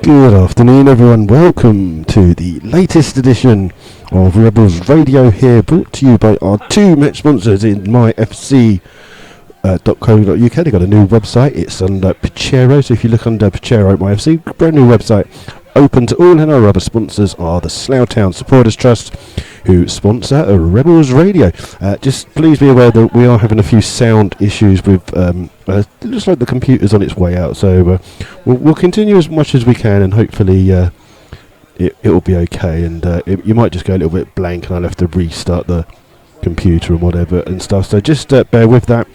Good afternoon, everyone. Welcome to the latest edition of Rebels Radio here, brought to you by our two match sponsors in myfc.co.uk. They've got a new website. It's under Pichero, so if you look under Pichero MyFC, brand new website, open to all, and our other sponsors are the Slough Town Supporters Trust, who sponsor Rebels Radio. Just please be aware that we are having a few sound issues with, it looks like the computer's on its way out, so we'll continue as much as we can, and hopefully it'll be okay, and you might just go a little bit blank and I'll have to restart the computer and whatever and stuff, so just bear with that.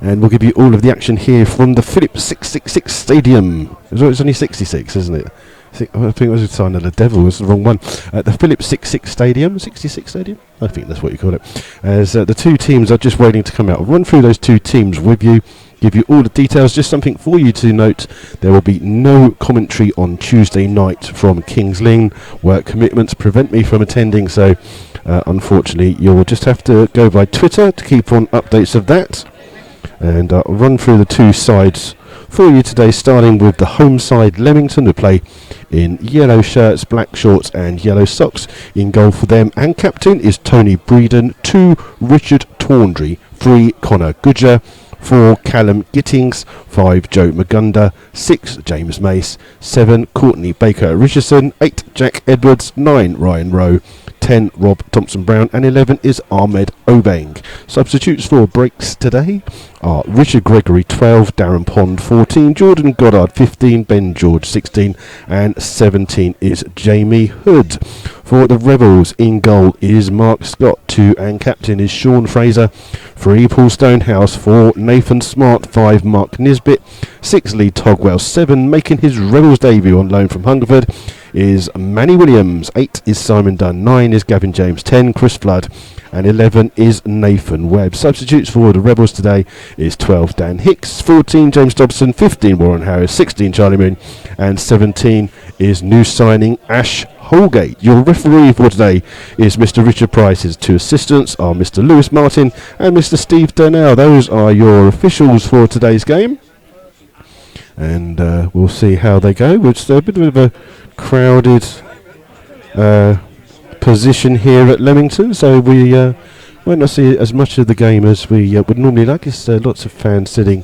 And we'll give you all of the action here from the Phillips 666 Stadium. It's only 66, isn't it? I think it was a sign of the devil. It's the wrong one. The Phillips 66 Stadium. 66 Stadium? I think that's what you call it. As the two teams are just waiting to come out. I'll run through those two teams with you. Give you all the details. Just something for you to note. There will be no commentary on Tuesday night from Kings Lynn. Work commitments prevent me from attending. So, unfortunately, you'll just have to go by Twitter to keep on updates of that. And I'll run through the two sides for you today, starting with the home side, Leamington, who play in yellow shirts, black shorts and yellow socks. In goal for them, and captain is Tony Breeden, 2 Richard Tawndry, 3 Connor Goodger, 4 Callum Gittings, 5 Joe Magunda, 6 James Mace, 7 Courtney Baker Richardson, 8 Jack Edwards, 9 Ryan Rowe, 10 Rob Thompson Brown, and 11 is Ahmed Obeng. Substitutes for breaks today are Richard Gregory 12, Darren Pond 14, Jordan Goddard 15, Ben George 16, and 17 is Jamie Hood. For the Rebels, in goal is Mark Scott, 2 and captain is Sean Fraser, 3 Paul Stonehouse, 4 Nathan Smart, 5 Mark Nisbet, 6 Lee Togwell, 7 making his Rebels debut on loan from Hungerford is Manny Williams, 8 is Simon Dunn, 9 is Gavin James, 10 Chris Flood, and 11 is Nathan Webb. Substitutes for the Rebels today is 12 Dan Hicks, 14 James Dobson, 15 Warren Harris, 16 Charlie Moon, and 17 is new signing Ash Holgate. Your referee for today is Mr. Richard Price. His 2 assistants are Mr. Lewis Martin and Mr. Steve Durnell. Those are your officials for today's game. And we'll see how they go. It's a bit of a crowded position here at Leamington, so we might not see as much of the game as we would normally like. It's lots of fans sitting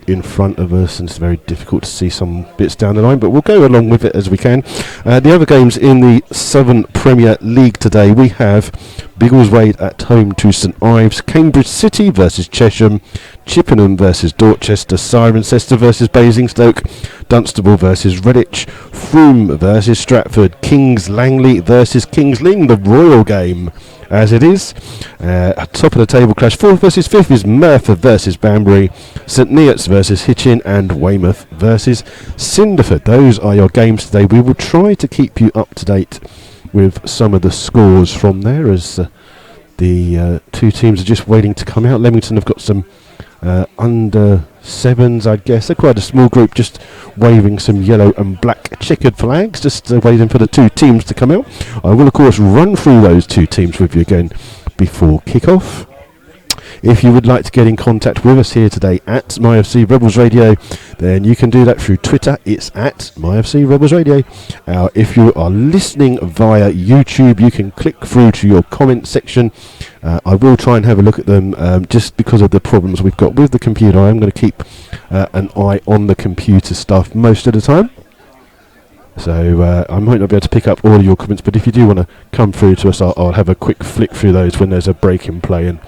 in front of us, and it's very difficult to see some bits down the line, but we'll go along with it as we can. The other games in the Southern Premier League today, we have Biggleswade at home to St Ives, Cambridge City versus Chesham, Chippenham versus Dorchester, Cirencester versus Basingstoke, Dunstable versus Redditch, Frome versus Stratford, Kings Langley versus Kings Lynn, the royal game as it is. Top of the table clash, 4th versus 5th is Merthyr versus Banbury, St Neots versus Hitchin, and Weymouth versus Cinderford. Those are your games today. We will try to keep you up to date with some of the scores from there, as the two teams are just waiting to come out. Leamington have got some under 7s, I guess. They're quite a small group, just waving some yellow and black checkered flags, just waiting for the two teams to come out. I will, of course, run through those two teams with you again before kick-off. If you would like to get in contact with us here today at MyFC Rebels Radio, then you can do that through Twitter. It's at MyFC Rebels Radio. If you are listening via YouTube, you can click through to your comment section. I will try and have a look at them, just because of the problems we've got with the computer. I'm going to keep an eye on the computer stuff most of the time. So I might not be able to pick up all of your comments, but if you do want to come through to us, I'll have a quick flick through those when there's a break in play, and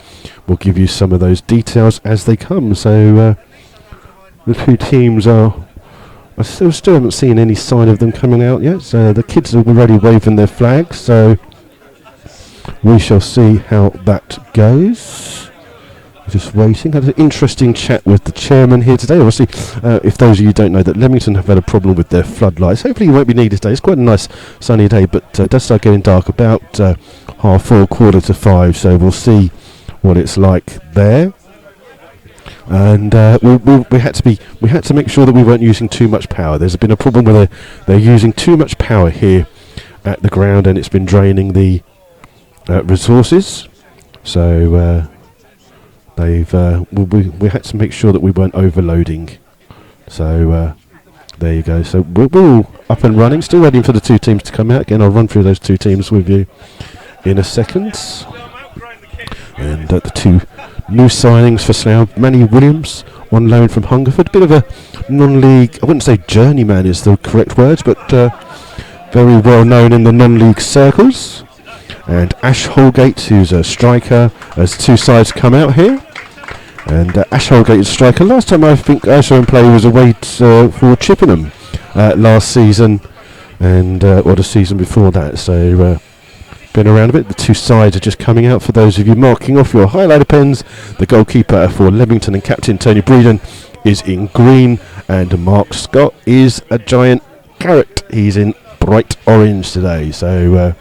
we'll give you some of those details as they come. So the two teams are... I still haven't seen any sign of them coming out yet. So the kids are already waving their flags, so we shall see how that goes. Just waiting. Had an interesting chat with the chairman here today. Obviously, if those of you don't know, that Leamington have had a problem with their floodlights. Hopefully it won't be needed today. It's quite a nice sunny day, but it does start getting dark about 4:30, 4:45, so we'll see what it's like there. And we had to make sure that we weren't using too much power. There's been a problem where they're using too much power here at the ground, and it's been draining the resources. So they've we had to make sure that we weren't overloading. So there you go. So we're all up and running, still waiting for the two teams to come out. Again, I'll run through those two teams with you in a second. And the two new signings for Slough, Manny Williams on loan from Hungerford. Bit of a non-league, I wouldn't say journeyman is the correct word, but very well known in the non-league circles. And Ash Holgate, who's a striker, as two sides come out here. And Ash Holgate is a striker. Last time I think I saw him play was away for Chippenham last season, and or the season before that. So been around a bit. The two sides are just coming out. For those of you marking off your highlighter pens, the goalkeeper for Leamington and captain Tony Breeden is in green, and Mark Scott is a giant carrot. He's in bright orange today. So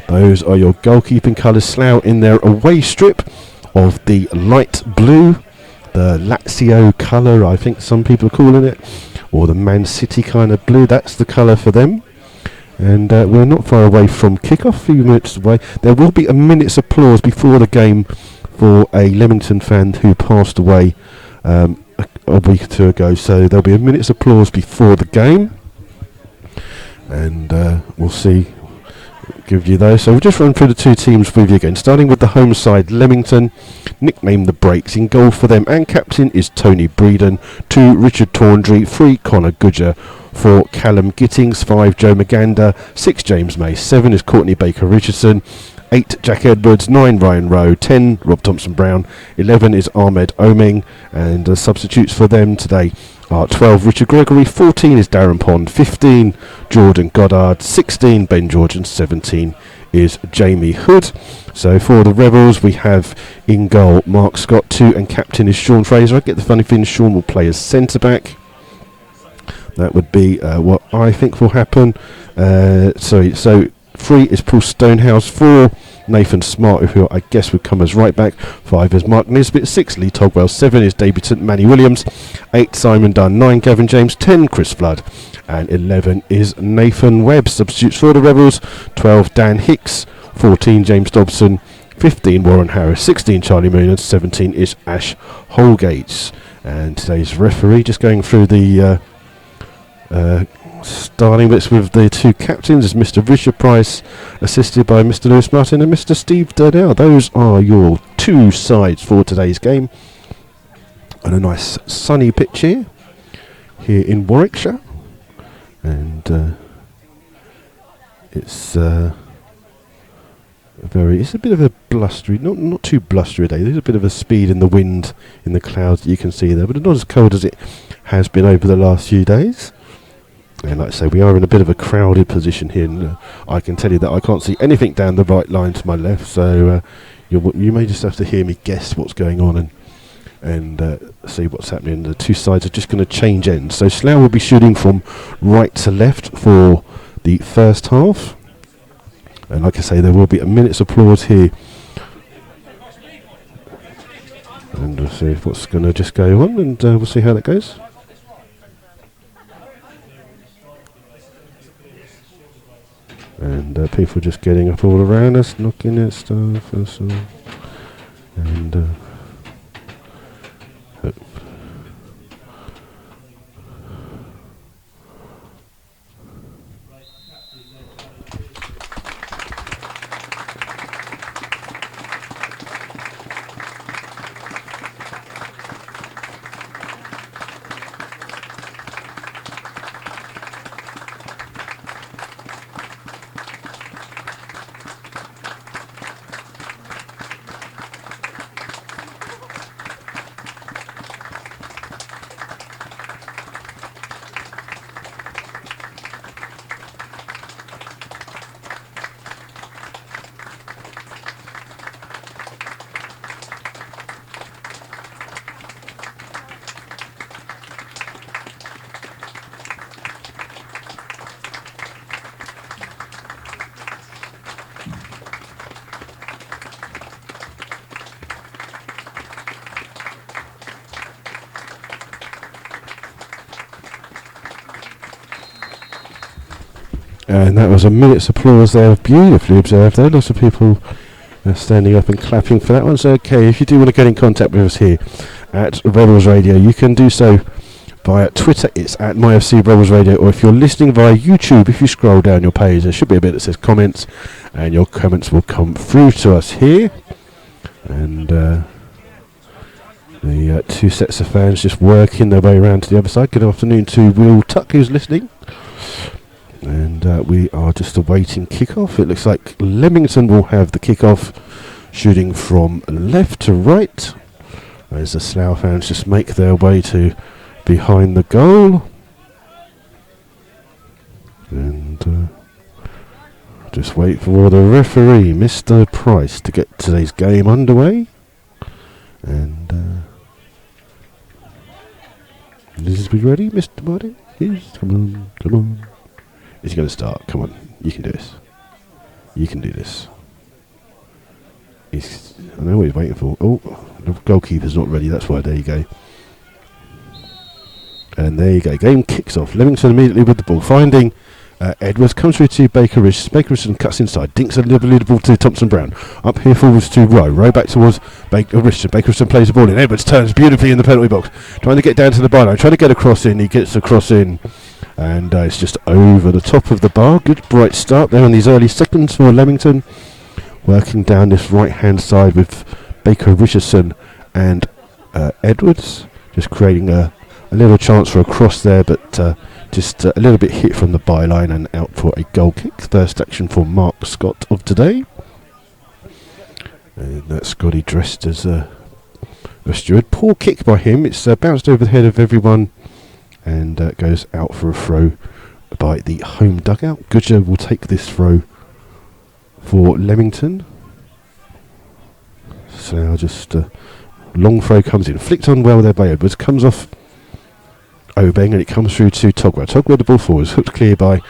those are your goalkeeping colours. Slough in their away strip of the light blue, the Lazio colour, I think some people are calling it, or the Man City kind of blue. That's the colour for them. And we're not far away from kick-off, a few minutes away. There will be a minute's applause before the game for a Leamington fan who passed away a week or two ago. So there'll be a minute's applause before the game. And we'll see, give you those. So we'll just run through the two teams with you again. Starting with the home side, Leamington, nicknamed the Breaks. In goal for them and captain is Tony Breeden. 2, Richard Tawndry. 3, Connor Goodger. 4, Callum Gittings. 5, Joe Maganda. 6, James May. 7 is Courtney Baker Richardson. 8, Jack Edwards. 9, Ryan Rowe. 10, Rob Thompson Brown. 11 is Ahmed Oming. And the substitutes for them today are 12, Richard Gregory. 14 is Darren Pond. 15, Jordan Goddard. 16, Ben George. And 17 is Jamie Hood. So for the Rebels, we have in goal Mark Scott. 2, and captain is Sean Fraser. I get the funny feeling Sean will play as centre-back. That would be what I think will happen. So 3 is Paul Stonehouse. 4, Nathan Smart, who I guess would come as right back. 5 is Mark Nisbet. 6, Lee Togwell. 7 is debutant Manny Williams. 8, Simon Dunn. 9, Gavin James. 10, Chris Flood. And 11 is Nathan Webb. Substitutes for the Rebels: 12, Dan Hicks. 14, James Dobson. 15, Warren Harris. 16, Charlie Moon. And 17 is Ash Holgate. And today's referee, just going through the starting bits with the two captains, is Mr. Richard Price, assisted by Mr. Lewis Martin and Mr. Steve Durnell. Those are your two sides for today's game. And a nice sunny pitch here in Warwickshire. And it's a bit of a blustery, not too blustery day. There's a bit of a speed in the wind in the clouds that you can see there, but it's not as cold as it has been over the last few days. And like I say, we are in a bit of a crowded position here, and I can tell you that I can't see anything down the right line to my left, so you may just have to hear me guess what's going on and see what's happening. The two sides are just going to change ends. So Slough will be shooting from right to left for the first half. And like I say, there will be a minute's applause here. And we'll see what's going to just go on, and we'll see how that goes. And people just getting up all around us, knocking at stuff and so on. And that was a minute's applause there, beautifully observed there. Lots of people standing up and clapping for that one. So, okay, if you do want to get in contact with us here at Rebels Radio, you can do so via Twitter. It's at MyFC Rebels Radio, or if you're listening via YouTube, if you scroll down your page, there should be a bit that says comments, and your comments will come through to us here. And the two sets of fans just working their way around to the other side. Good afternoon to Will Tuck, who's listening. And we are just awaiting kick-off. It looks like Leamington will have the kick-off, shooting from left to right, as the Slough fans just make their way to behind the goal. And just wait for the referee, Mr. Price, to get today's game underway. And is we ready, Mr. Martin? Yes, come on, come on. Is he going to start? Come on, you can do this. You can do this. I know what he's waiting for. Oh, the goalkeeper's not ready, that's why. There you go. And there you go. Game kicks off. Leamington immediately with the ball. Finding Edwards. Comes through to Baker Richardson. Baker Richardson cuts inside. Dinks a little ball to Thompson Brown. Up here forwards to Rowe. Rowe back towards Baker Richardson. Baker Richardson plays the ball in. Edwards turns beautifully in the penalty box. Trying to get down to the byline. Trying to get a cross in. He gets the cross in. And it's just over the top of the bar. Good bright start there in these early seconds for Leamington. Working down this right-hand side with Baker Richardson and Edwards. Just creating a little chance for a cross there, but just a little bit hit from the byline and out for a goal kick. First action for Mark Scott of today. And that's Scotty dressed as a steward. Poor kick by him. It's bounced over the head of everyone and goes out for a throw by the home dugout. Goodger will take this throw for Leamington. So now just long throw comes in. Flicked on well there by Edwards. Comes off Obeng and it comes through to Togwell. Togwell the ball forward. Hooked clear by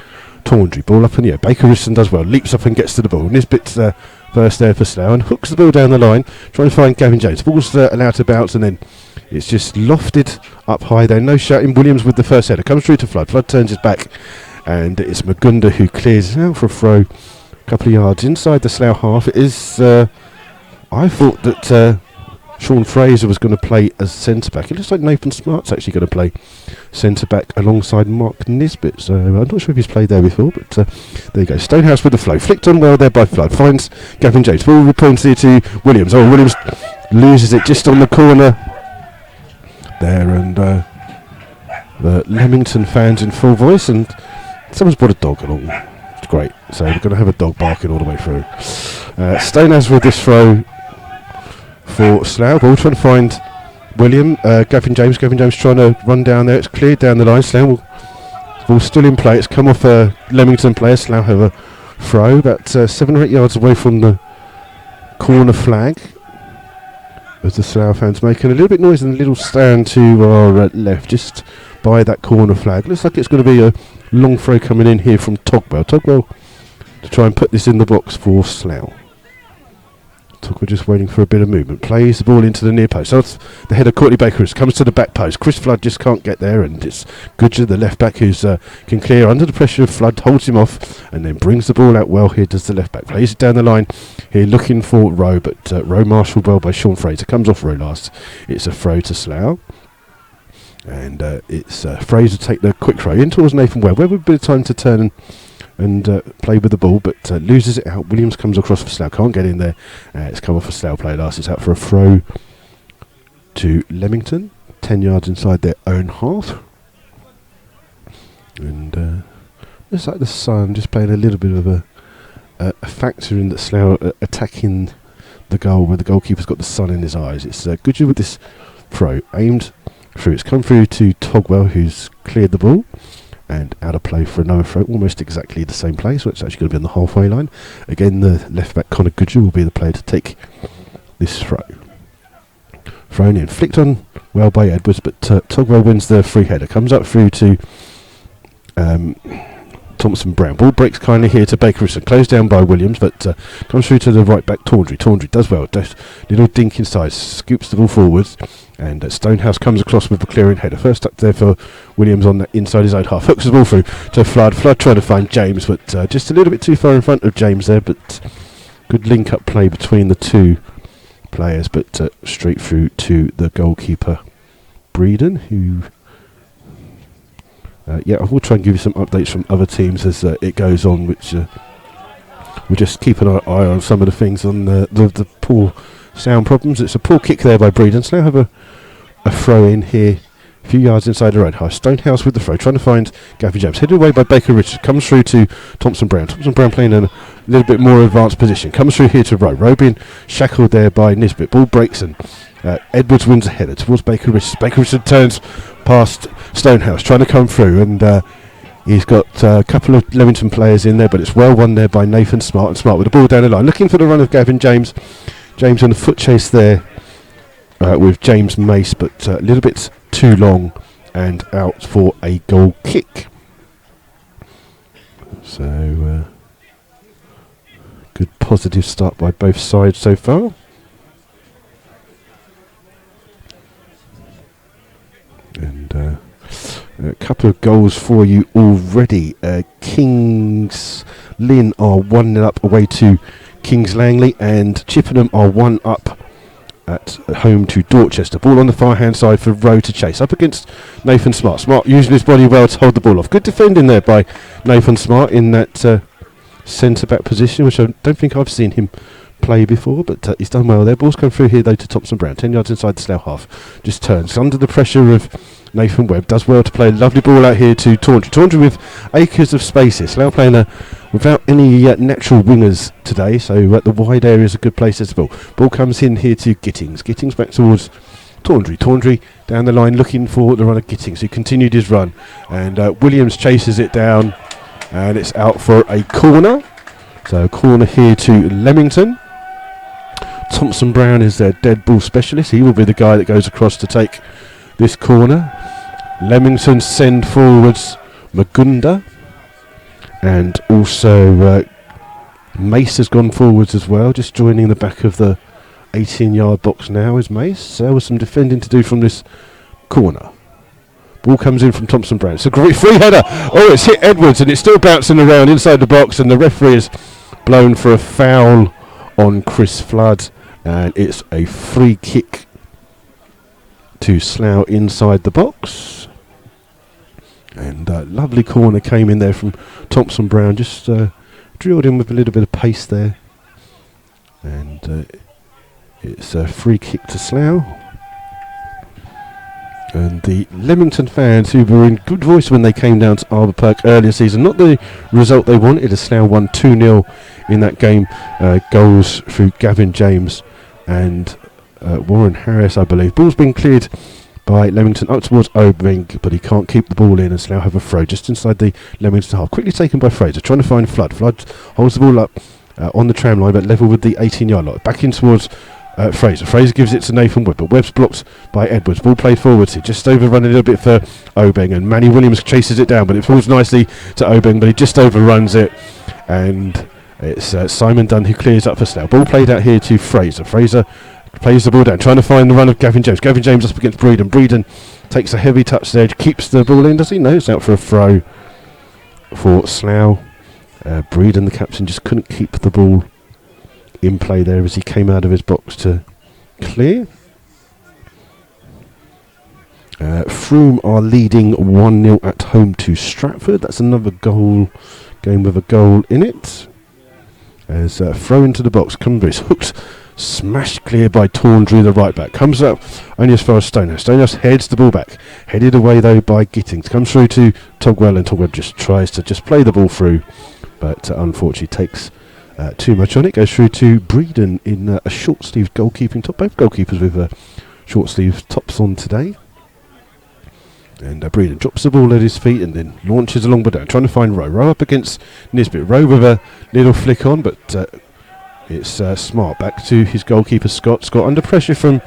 Tawndry. Ball up in the air. Baker Richardson does well. Leaps up and gets to the ball. Nisbet's first there for Slough and hooks the ball down the line. Trying to find Gavin James. Ball's allowed to bounce and then it's just lofted up high there. No shouting. Williams with the first header. Comes through to Flood. Flood turns his back and it's Magunda who clears out for a throw. Couple of yards inside the Slough half. It is I thought that Sean Fraser was going to play as centre back. It looks like Nathan Smart's actually going to play centre back alongside Mark Nisbet. So I'm not sure if he's played there before, but there you go. Stonehouse with the flow. Flicked on well there by Flood. Finds Gavin James. Ball points here to Williams. Oh, Williams loses it just on the corner there, and the Leamington fans in full voice, and someone's brought a dog along. It's great. So we're going to have a dog barking all the way through. Stonehouse with this throw for Slough. Ball trying to find Gavin James. Gavin James trying to run down there. It's cleared down the line. Slough ball still in play. It's come off a Leamington player. Slough have a throw about 7 or 8 yards away from the corner flag. As the Slough fans making a little bit noise in the little stand to our left, just by that corner flag. Looks like it's going to be a long throw coming in here from Togwell. Togwell to try and put this in the box for Slough. We're just waiting for a bit of movement. Plays the ball into the near post. So the header, Courtney Baker, comes to the back post. Chris Flood just can't get there, and it's Goodger, the left back, who's can clear under the pressure of Flood, holds him off, and then brings the ball out well here. Does the left back plays it down the line here, looking for Rowe, but Rowe marshalled well by Sean Fraser. Comes off Rowe last. It's a throw to Slough, and it's Fraser take the quick throw in towards Nathan Webb. Webb with a bit of time to turn and play with the ball, but loses it out. Williams comes across for Slough, can't get in there. It's come off a Slough play last. It's out for a throw to Leamington, 10 yards inside their own half. And looks like the sun just playing a little bit of a factor in that Slough attacking the goal, where the goalkeeper's got the sun in his eyes. It's Goodger with this throw, aimed through. It's come through to Togwell, who's cleared the ball. And out of play for another throw, almost exactly the same play, so it's actually going to be on the halfway line. Again, the left back Connor Goodger will be the player to take this throw. Thrown in, flicked on well by Edwards, but Togwell wins the free header. Comes up through to Thompson Brown. Ball breaks kindly here to Baker Richardson. Closed down by Williams, but comes through to the right back Tawndry. Tawndry does well. Little dink inside, scoops the ball forwards. And Stonehouse comes across with a clearing header. First up there for Williams on the inside his own half. Hooks the ball through to Flood. Flood trying to find James, but just a little bit too far in front of James there. But Good link-up play between the two players, but straight through to the goalkeeper, Breeden, who... I will try and give you some updates from other teams as it goes on, which we'll just keep an eye on some of the things on the poor sound problems. It's a poor kick there by Breeden. So now have a throw in here, a few yards inside the red half. Stonehouse with the throw, trying to find Gavin James. Headed away by Baker Richards, comes through to Thompson Brown. Thompson Brown playing in a little bit more advanced position. Comes through here to Rowe. Rowe being shackled there by Nisbet. Ball breaks and Edwards wins a header towards Baker Richards. Baker Richards turns past Stonehouse, trying to come through, and he's got a couple of Leamington players in there, but it's well won there by Nathan Smart. And Smart with the ball down the line, looking for the run of Gavin James. James on a foot chase there with James Mace, but a little bit too long and out for a goal kick. So good positive start by both sides so far. And a couple of goals for you already. Kings Lynn are 1-0 up away to Kings Langley, and Chippenham are 1 up at home to Dorchester. Ball on the far hand side for Rowe to chase up against Nathan Smart. Smart using his body well to hold the ball off. Good defending there by Nathan Smart in that centre back position, which I don't think I've seen him play before, but he's done well there. Ball's come through here though to Thompson Brown, 10 yards inside the Slough half. Just turns under the pressure of Nathan Webb, does well to play a lovely ball out here to Tawdry. Tawdry with acres of space here. Slough playing without any natural wingers today, so the wide area is a good place as well. Ball comes in here to Gittings. Gittings back towards Tawdry. Tawdry down the line looking for the run of Gittings, who continued his run, and Williams chases it down, and it's out for a corner. So a corner here to Leamington. Thompson Brown is their dead ball specialist. He will be the guy that goes across to take this corner. Leamington send forwards Magunda, and also Mace has gone forwards as well, just joining the back of the 18-yard box now is Mace. So there was some defending to do from this corner. Ball comes in from Thompson Brown. It's a great free header. Oh, it's hit Edwards and it's still bouncing around inside the box, and the referee has blown for a foul on Chris Flood, and it's a free kick to Slough inside the box. And lovely corner came in there from Thompson Brown, just drilled in with a little bit of pace there, and it's a free kick to Slough. And the Leamington fans, who were in good voice when they came down to Arbour Park earlier season, not the result they wanted, as Slough won 2-0 in that game. Goals through Gavin James and Warren Harris, I believe. Ball's been cleared by Leamington up towards Obeng, but he can't keep the ball in, and Slough have a throw just inside the Leamington half. Quickly taken by Fraser, trying to find Flood. Flood holds the ball up on the tram line, but level with the 18-yard line. Back in towards Fraser. Fraser gives it to Nathan Webb, but Webb's blocked by Edwards. Ball played forwards here, just overrun a little bit for Obeng, and Manny Williams chases it down, but it falls nicely to Obeng, but he just overruns it, and it's Simon Dunn who clears up for Slough. Ball played out here to Fraser. Fraser plays the ball down, trying to find the run of Gavin James. Gavin James up against Breeden. Breeden takes a heavy touch there, keeps the ball in, does he? No, it's out for a throw for Slough. Breeden, the captain, just couldn't keep the ball in play there as he came out of his box to clear. Frome are leading 1-0 at home to Stratford. That's another game with a goal in it. As throw into the box, Cumbria hooked, smashed clear by Tawdry, the right back. Comes up only as far as Stonehouse. Stonehouse heads the ball back. Headed away though by Gittings. Comes through to Togwell, and Togwell just tries to just play the ball through, but unfortunately takes too much on it. Goes through to Breeden in a short-sleeved goalkeeping top. Both goalkeepers with short-sleeved tops on today. And Breeden drops the ball at his feet and then launches along but down, trying to find Rowe. Rowe up against Nisbet. Rowe with a little flick on, but it's Smart back to his goalkeeper Scott. Scott under pressure from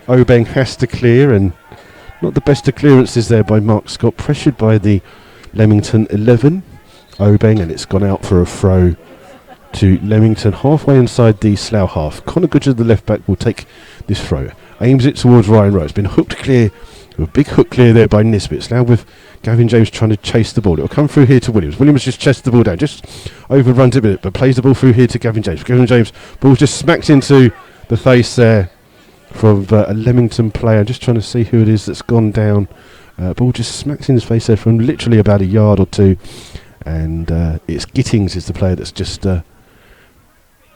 Obeng, has to clear, and not the best of clearances there by Mark Scott. Pressured by the Leamington 11, Obeng, and it's gone out for a throw to Leamington halfway inside the Slough half. Connor Goodger, the left back, will take this throw. Aims it towards Ryan Rowe. It's been hooked clear A big hook clear there by Nisbet. Now with Gavin James trying to chase the ball. It'll come through here to Williams. Williams just chests the ball down, just overruns it a bit, but plays the ball through here to Gavin James. Gavin James, ball just smacked into the face there from a Leamington player. Just trying to see who it is that's gone down. Ball just smacked in his face there from literally about a yard or two. And it's Gittings is the player that's just got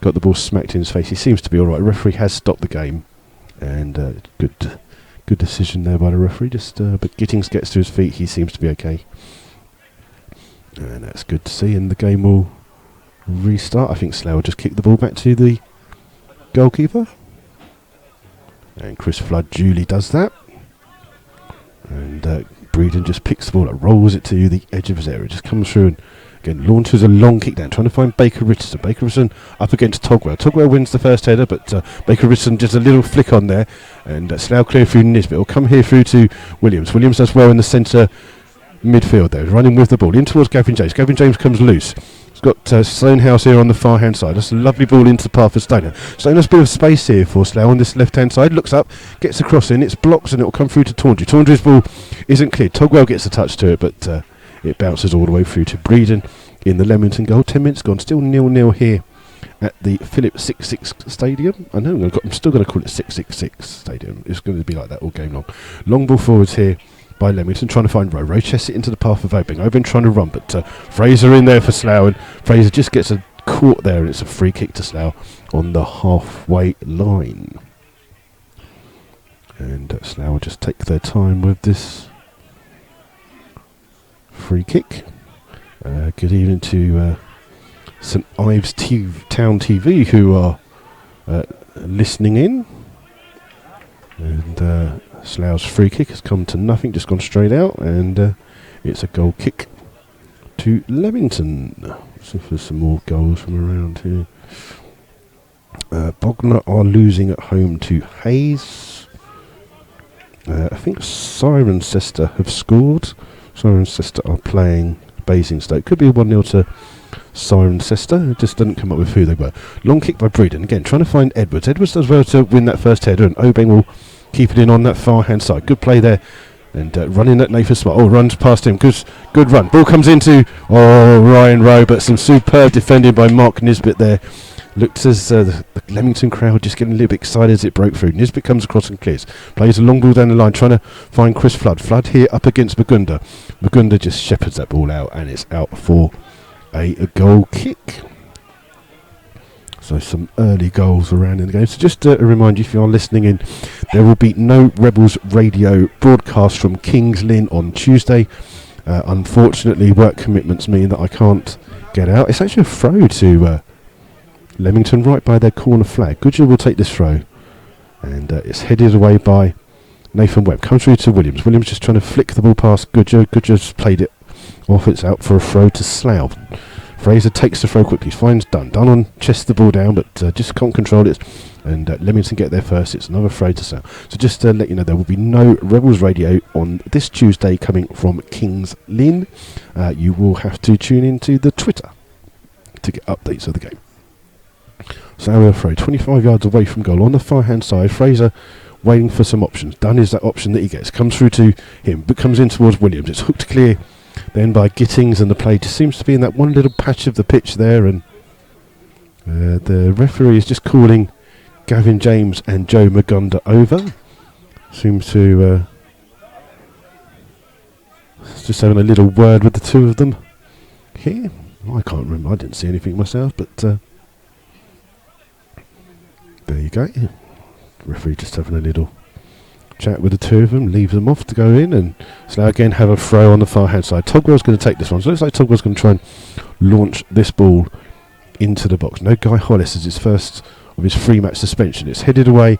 the ball smacked in his face. He seems to be all right. The referee has stopped the game. And good decision there by the referee. But Gittings gets to his feet. He seems to be okay, and that's good to see. And the game will restart. I think Slough will just kick the ball back to the goalkeeper, and Chris Flood duly does that. And Breeden just picks the ball up, rolls it to the edge of his area, just comes through and again launches a long kick down, trying to find Baker Richardson. Baker Richardson up against Togwell. Togwell wins the first header, but Baker Richardson just a little flick on there, and Slough clear through Nisbet. Will come here through to Williams. Williams does well in the centre midfield there, running with the ball in towards Gavin James. Gavin James comes loose. He's got Stonehouse here on the far hand side. That's a lovely ball into the path of Stonehouse. Stonehouse, a bit of space here for Slough on this left hand side. Looks up, gets a cross in. It's blocked and it will come through to Tawndry. Tawndry's ball isn't cleared. Togwell gets a touch to it, but it bounces all the way through to Breeden in the Leamington goal. 10 minutes gone, still 0-0 here at the Philip 66 Stadium. I know I'm still going to call it 666 Stadium. It's going to be like that all game long. Long ball forwards here by Leamington, trying to find Rowe. Rowe chests it into the path of Obeng. Obeng trying to run, but Fraser in there for Slough, and Fraser just gets a caught there, and it's a free kick to Slough on the halfway line. And Slough will just take their time with this free kick. Good evening to St Ives Town TV who are listening in. And Slough's free kick has come to nothing, just gone straight out, and it's a goal kick to Leamington. Let's see if there's some more goals from around here. Bognor are losing at home to Hayes. I think Cirencester have scored. Cirencester are playing Basingstoke. Could be a 1-0 to Cirencester. It just didn't come up with who they were. Long kick by Breeden. Again, trying to find Edwards. Edwards does well to win that first header, and Obeng will keep it in on that far hand side. Good play there. And running at Nathan Smart. Oh, runs past him. Good run. Ball comes into Ryan Rowe, but some superb defending by Mark Nisbet there. Looked as the Leamington crowd just getting a little bit excited as it broke through. Nisbet comes across and clears. Plays a long ball down the line, trying to find Chris Flood. Flood here up against Magunda. Magunda just shepherds that ball out, and it's out for a goal kick. So some early goals around in the game. So just to remind you, if you are listening in, there will be no Rebels Radio broadcast from Kings Lynn on Tuesday. Unfortunately, work commitments mean that I can't get out. It's actually a throw to Leamington right by their corner flag. Goodyear will take this throw, and it's headed away by Nathan Webb. Comes through to Williams. Williams just trying to flick the ball past Goodyear. Goodyear's played it off. It's out for a throw to Slough. Fraser takes the throw quickly, finds Dunn. Dunn on chests the ball down, but just can't control it. And Leamington get there first. It's another throw to Slough. So just to let you know, there will be no Rebels Radio on this Tuesday coming from Kings Lynn. You will have to tune into the Twitter to get updates of the game. So throw 25 yards away from goal on the far hand side. Fraser waiting for some options. Dunn is that option that he gets. Comes through to him, but comes in towards Williams. It's hooked clear then by Gittings, and the play just seems to be in that one little patch of the pitch there, and the referee is just calling Gavin James and Joe Magunda over. Seems to just having a little word with the two of them here. I can't remember, I didn't see anything myself, but there you go. Referee just having a little chat with the two of them, leave them off to go in, and Slough again have a throw on the far hand side. Togwell's going to take this one, so it looks like Togwell's going to try and launch this ball into the box. No Guy Hollis as his first of his 3-match suspension. It's headed away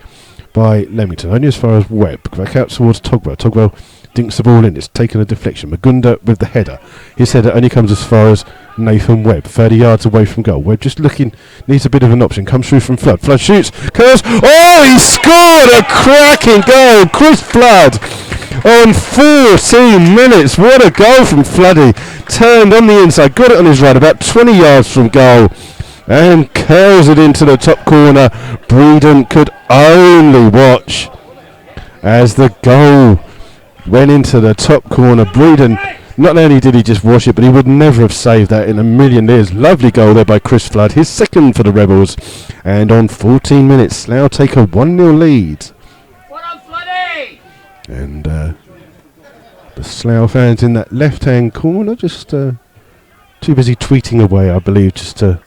by Leamington, only as far as Webb. Back out towards Togwell. Togwell dinks the ball in. It's taken a deflection. Magunda with the header. His header only comes as far as Nathan Webb, 30 yards away from goal. Webb just looking, needs a bit of an option. Comes through from Flood. Flood shoots, curls. Oh, he scored a cracking goal. Chris Flood on 14 minutes. What a goal from Floody. Turned on the inside, got it on his right, about 20 yards from goal, and curls it into the top corner. Breeden could only watch as the goal Went into the top corner. Breeden, not only did he just wash it, but he would never have saved that in a million years. Lovely goal there by Chris Flood, his second for the Rebels. And on 14 minutes, Slough take a 1-0 lead. And the Slough fans in that left-hand corner just too busy tweeting away, I believe, just to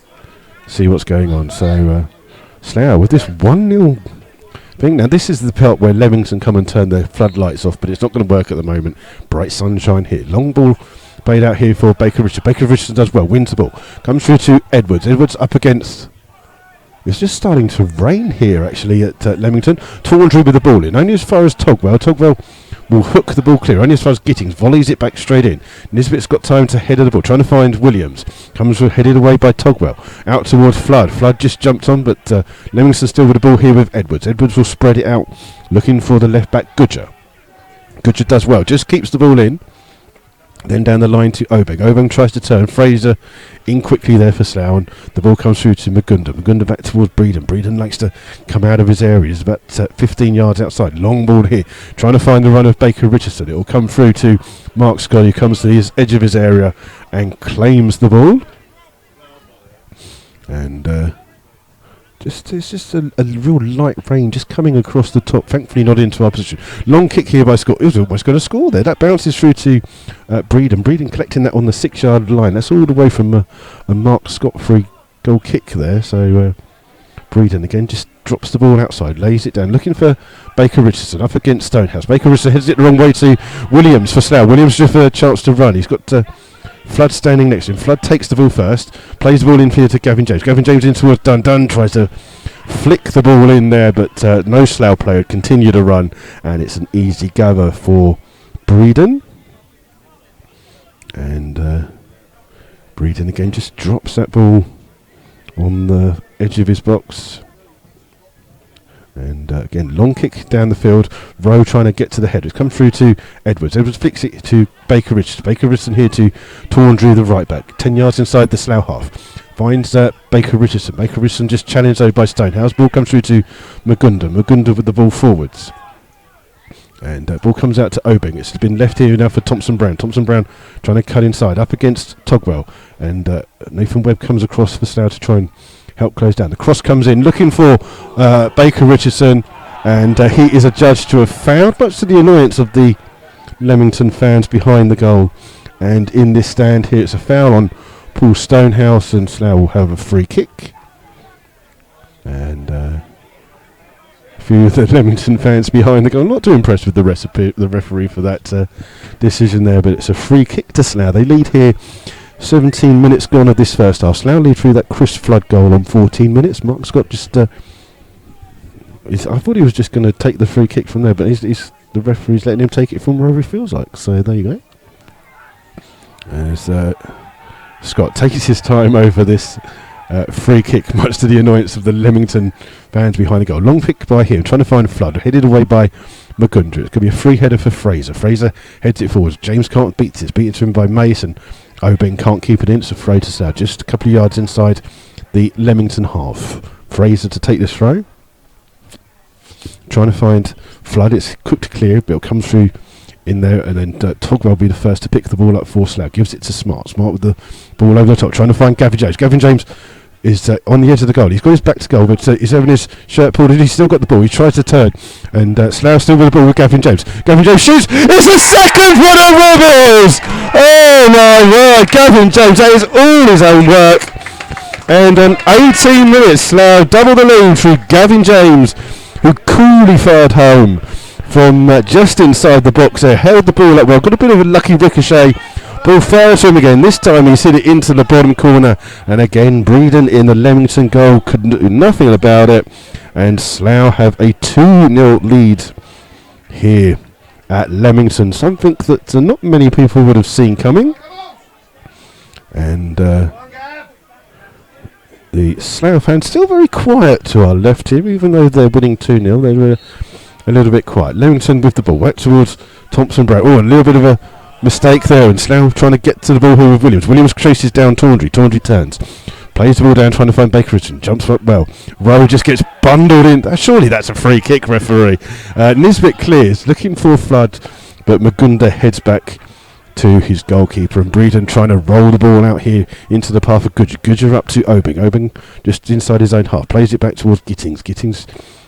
see what's going on. So Slough with this 1-0 thing. Now this is the part where Leamington come and turn their floodlights off, but it's not going to work at the moment. Bright sunshine here. Long ball played out here for Baker Richardson. Baker Richardson does well, wins the ball. Comes through to Edwards. Edwards up against... It's just starting to rain here actually at Leamington. Tawandry with the ball in. Only as far as Togwell. Togwell will hook the ball clear. Only as far as Gittings. Volleys it back straight in. Nisbet's got time to head of the ball. Trying to find Williams. Comes headed away by Togwell. Out towards Flood. Flood just jumped on, but Leamington still with the ball here with Edwards. Edwards will spread it out. Looking for the left back Goodger. Goodger does well. Just keeps the ball in. Then down the line to Obeng. Obeng tries to turn. Fraser in quickly there for Slough, and the ball comes through to Magunda. Magunda back towards Breeden. Breeden likes to come out of his area. He's about 15 yards outside. Long ball here. Trying to find the run of Baker Richardson. It will come through to Mark Scott, who comes to his edge of his area and claims the ball. And it's just a real light rain just coming across the top. Thankfully not into our position. Long kick here by Scott. He was almost going to score there. That bounces through to Breeden. Breeden collecting that on the 6-yard line. That's all the way from a Mark Scott free goal kick there. So Breeden again just drops the ball outside, lays it down, looking for Baker Richardson up against Stonehouse. Baker Richardson heads it the wrong way to Williams for Slough. Williams just for a chance to run. He's got Flood standing next to him. Flood takes the ball first, plays the ball in here to Gavin James. Gavin James in towards Dunn. Dunn tries to flick the ball in there, but no Slough player would continue to run, and it's an easy gather for Breeden. And Breeden again just drops that ball on the edge of his box. And again, long kick down the field. Rowe trying to get to the head. It's come through to Edwards. Edwards flicks it to Baker Richardson. Baker Richardson here to Tawandry, the right back. 10 yards inside the Slough half. Finds Baker Richardson. Baker Richardson just challenged over by Stonehouse. Ball comes through to Magunda. Magunda with the ball forwards. And ball comes out to Obeng. It's been left here now for Thompson Brown. Thompson Brown trying to cut inside up against Togwell. And Nathan Webb comes across for Slough to try and help close down. The cross comes in, looking for Baker Richardson, and he is adjudged to have fouled, much to the annoyance of the Leamington fans behind the goal. And in this stand here, it's a foul on Paul Stonehouse, and Slough will have a free kick. And a few of the Leamington fans behind the goal, not too impressed with the referee for that decision there, but it's a free kick to Slough. They lead here. 17 minutes gone of this first half. Slough lead through that Chris Flood goal on 14 minutes. Mark Scott just... I thought he was just going to take the free kick from there, but the referee's letting him take it from wherever he feels like. So there you go. As Scott takes his time over this free kick, much to the annoyance of the Leamington fans behind the goal. Long pick by him, trying to find Flood. Headed away by Magunda. It's going to be a free header for Fraser. Fraser heads it forwards. James can't beat it. It's beaten to him by Mason. Obeng can't keep it in. It's a throw to Slough. Just a couple of yards inside the Leamington half. Fraser to take this throw. Trying to find Flood. It's cooked clear, but it'll come through in there, and then Togwell will be the first to pick the ball up for Slough. Gives it to Smart. Smart with the ball over the top. Trying to find Gavin James. Gavin James is on the edge of the goal. He's got his back to goal, but he's having his shirt pulled in. He's still got the ball. He tries to turn, and Slough still with the ball with Gavin James. Gavin James shoots. It's the second for the Rebels! Oh my word, Gavin James, that is all his own work. And on 18 minutes, Slough double the lead through Gavin James, who coolly fired home from just inside the box there. Held the ball up well, got a bit of a lucky ricochet. Ball fires to him again. This time he's hit it into the bottom corner. And again, Breeden in the Leamington goal could do nothing about it. And Slough have a 2-0 lead here at Leamington. Something that not many people would have seen coming. And the Slough fans still very quiet to our left here, even though they're winning 2-0. They were a little bit quiet. Leamington with the ball, right towards Thompson Brown. Oh, a little bit of a mistake there, and Slough trying to get to the ball here with Williams. Williams chases down Tawandry. Tawandry turns. Plays the ball down, trying to find Baker Richardson. Jumps up well. Rowe just gets bundled in. Surely that's a free kick, referee. Nisbet clears, looking for Flood. but Magunda heads back to his goalkeeper, and Breeden trying to roll the ball out here into the path of Gudger. Gudger up to Obing. Obing just inside his own half, plays it back towards Gittings. Gittings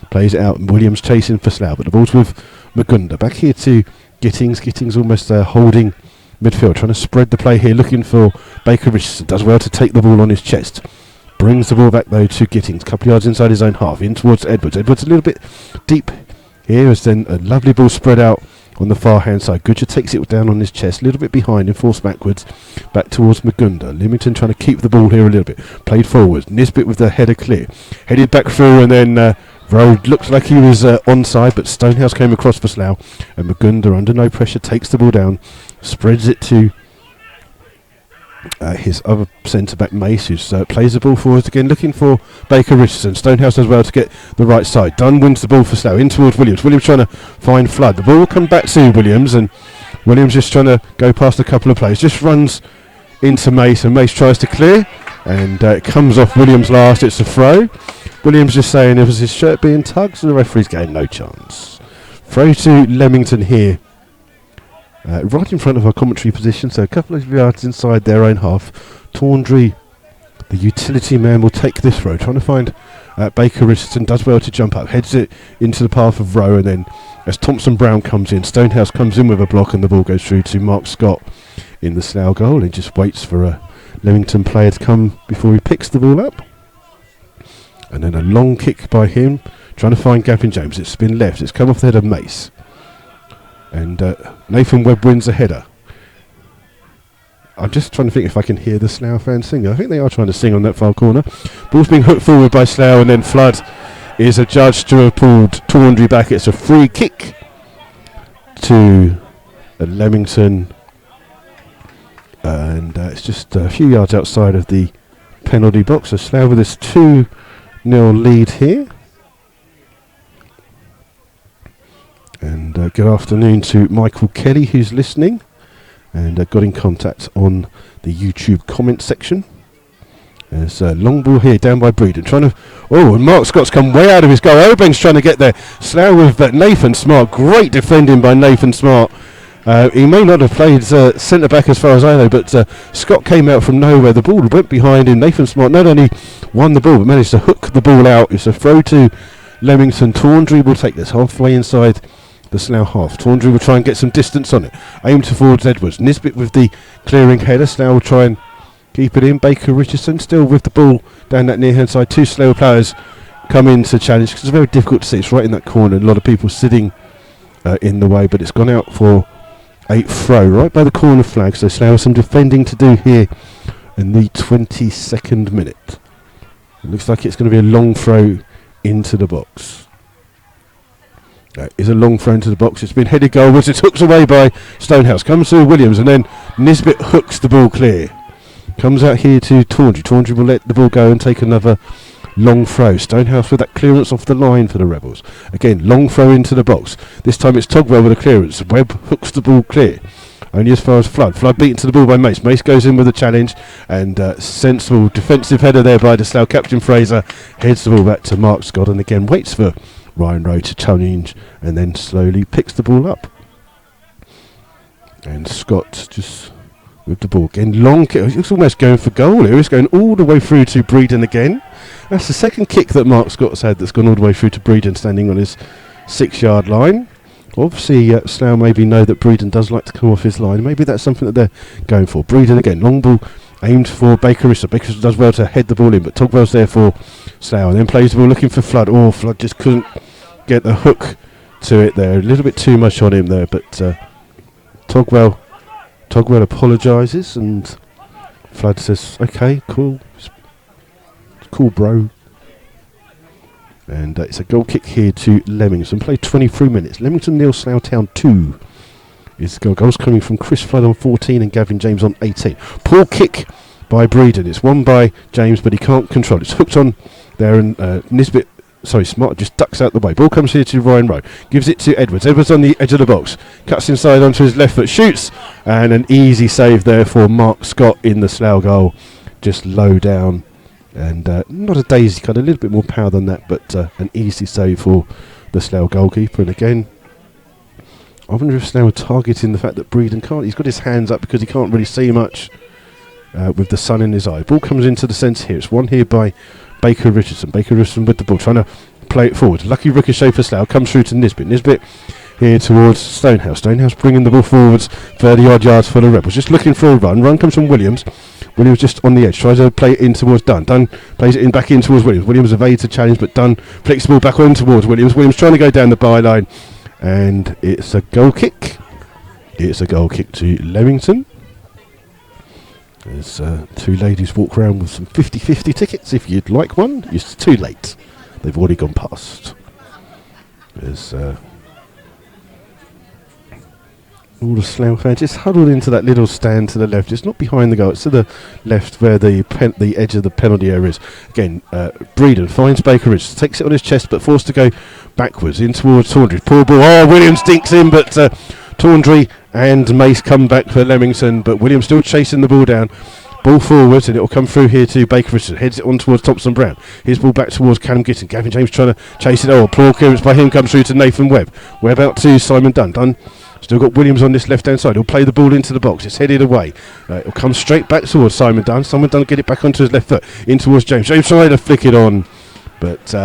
plays it out, and Williams chasing for Slough, but the ball's with Magunda. Back here to Gittings. Gittings almost holding midfield, trying to spread the play here, looking for Baker Richardson. Does well to take the ball on his chest. Brings the ball back though to Gittings, couple of yards inside his own half, in towards Edwards. Edwards a little bit deep here, as then a lovely ball spread out on the far hand side. Gudger takes it down on his chest, a little bit behind and forced backwards, back towards Magunda. Leamington trying to keep the ball here a little bit. Played forwards. Nisbet with the header clear. Headed back through, and then Road looked like he was onside, but Stonehouse came across for Slough, and Magunda under no pressure takes the ball down, spreads it to his other centre-back Mace, who plays the ball forwards again, looking for Baker Richardson. Stonehouse as well to get the right side. Dunn wins the ball for Slough, in towards Williams. Williams trying to find Flood. The ball will come back to Williams, and Williams just trying to go past a couple of players. Just runs into Mace, and Mace tries to clear, and it comes off Williams last. It's a throw. Williams just saying it was his shirt being tugged, so the referee's getting no chance. Throw to Leamington here. Right in front of our commentary position, so a couple of yards inside their own half. Tawndry, the utility man, will take this throw, trying to find Baker Richardson. Does well to jump up, heads it into the path of Rowe, and then as Thompson Brown comes in, Stonehouse comes in with a block, and the ball goes through to Mark Scott in the Slough goal, and just waits for a Leamington player to come before he picks the ball up. And then a long kick by him, trying to find Gavin James. It's been left, it's come off the head of Mace. And Nathan Webb wins the header. I'm just trying to think if I can hear the Slough fans sing. I think they are trying to sing on that far corner. Ball's being hooked forward by Slough, and then Flood is adjudged to have pulled Tawndry back. It's a free kick to Leamington. And it's just a few yards outside of the penalty box. So Slough with this 2-0 lead here. And good afternoon to Michael Kelly, who's listening and got in contact on the YouTube comment section. There's a long ball here down by Breeden, trying to... Oh, and Mark Scott's come way out of his goal. Obeng's trying to get there. Slough with Nathan Smart. Great defending by Nathan Smart. He may not have played centre-back as far as I know, but Scott came out from nowhere. The ball went behind him. Nathan Smart not only won the ball, but managed to hook the ball out. It's a throw to Leamington. Tawndry will take this halfway inside the Slough half. Tawndry will try and get some distance on it. Aim towards Edwards. Nisbet with the clearing header. Slough will try and keep it in. Baker Richardson still with the ball down that near hand side. Two Slough players come in to challenge, because it's very difficult to see. It's right in that corner. A lot of people sitting in the way, but it's gone out for a throw right by the corner flag. So Slough has some defending to do here in the 22nd minute. It looks like it's going to be a long throw into the box. That is a long throw into the box. It's been headed goalwards. It's hooked away by Stonehouse. Comes to Williams, and then Nisbet hooks the ball clear. Comes out here to Tawndry. Tawndry will let the ball go and take another long throw. Stonehouse with that clearance off the line for the Rebels. Again, long throw into the box. This time it's Togwell with a clearance. Webb hooks the ball clear. Only as far as Flood. Flood beaten to the ball by Mace. Mace goes in with a challenge, and sensible defensive header there by the Slough captain Fraser. Heads the ball back to Mark Scott, and again waits for Ryan Rowe to challenge, and then slowly picks the ball up. And Scott just with the ball again. Long kick. It's almost going for goal here. It's going all the way through to Breeden again. That's the second kick that Mark Scott's had that's gone all the way through to Breeden, standing on his 6-yard line. Obviously, Slough maybe know that Breeden does like to come off his line. Maybe that's something that they're going for. Breeden again. Long ball aimed for Baker Richardson. Baker Richardson does well to head the ball in, but Togwell's there for Slough, and then plays the ball looking for Flood. Oh, Flood just couldn't get the hook to it there. A little bit too much on him there, but Togwell apologises, and Flood says, "Okay, cool, bro." And it's a goal kick here to Leamington. Played 23 minutes. Leamington 0, Slough Town 2. Is goals coming from Chris Flood on 14 and Gavin James on 18. Poor kick by Breeden. It's won by James, but he can't control it. It's hooked on there, and Smart just ducks out the way. Ball comes here to Ryan Rowe. Gives it to Edwards. Edwards on the edge of the box. Cuts inside onto his left foot. Shoots. And an easy save there for Mark Scott in the Slough goal. Just low down. And not a daisy cut. A little bit more power than that. But an easy save for the Slough goalkeeper. And again, I wonder if Slough are targeting the fact that Breeden can't. He's got his hands up because he can't really see much with the sun in his eye. Ball comes into the centre here. It's won here by Baker Richardson. Baker Richardson with the ball, trying to play it forward. Lucky ricochet for Slough. Comes through to Nisbet. Nisbet here towards Stonehouse. Stonehouse bringing the ball forwards 30-odd yards for the Rebels. Just looking for a run. Run comes from Williams. Williams just on the edge. Tries to play it in towards Dunn. Dunn plays it in back in towards Williams. Williams evades the challenge, but Dunn flicks the ball back on towards Williams. Williams trying to go down the byline. And it's a goal kick. It's a goal kick to Leamington. There's two ladies walk around with some 50-50 tickets. If you'd like one, it's too late. They've already gone past. There's all the Slough fans just huddled into that little stand to the left. It's not behind the goal. It's to the left where the edge of the penalty area is. Again, Breeden finds Baker Ridge, takes it on his chest, but forced to go backwards in towards Tawndry. Poor ball. Oh, Williams dinks in, but Tawndry and Mace come back for Leamington, but Williams still chasing the ball down. Ball forward, and it will come through here to Baker Richardson. Heads it on towards Thompson Brown. His ball back towards Callum Gitton. Gavin James trying to chase it. Oh, poor clearance by him comes through to Nathan Webb. Webb out to Simon Dunn. Dunn still got Williams on this left-hand side. He'll play the ball into the box. It's headed away. It'll come straight back towards Simon Dunn. Simon Dunn will get it back onto his left foot. In towards James. James trying to flick it on, but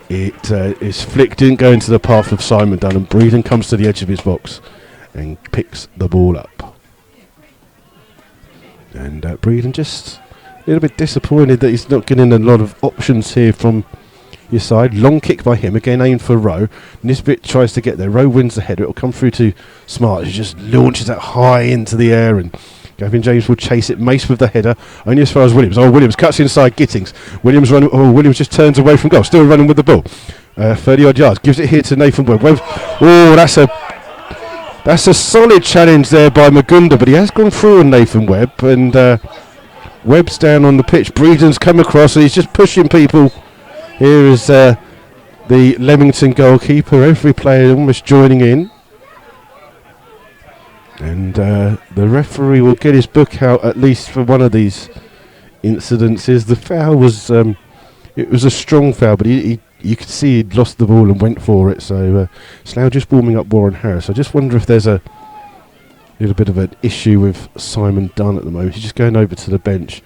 his flick didn't go into the path of Simon Dunn, and Breeden comes to the edge of his box and picks the ball up. And Breeden just a little bit disappointed that he's not getting a lot of options here from your side. Long kick by him, again aimed for Rowe. Nisbet tries to get there. Rowe wins the header. It'll come through to Smart, who just launches that high into the air, and Gavin James will chase it. Mace with the header, only as far as Williams. Oh, Williams cuts inside Gittings. Williams running. Oh, Williams just turns away from goal. Still running with the ball. 30-odd yards. Gives it here to Nathan Webb. Oh, that's a solid challenge there by Magunda, but he has gone through on Nathan Webb, and Webb's down on the pitch. Breeden's come across, and he's just pushing people. Here is the Leamington goalkeeper. Every player almost joining in. And the referee will get his book out at least for one of these incidences. The foul was it was a strong foul, but you could see he'd lost the ball and went for it. So Slough just warming up Warren Harris. I just wonder if there's a little bit of an issue with Simon Dunn at the moment. He's just going over to the bench.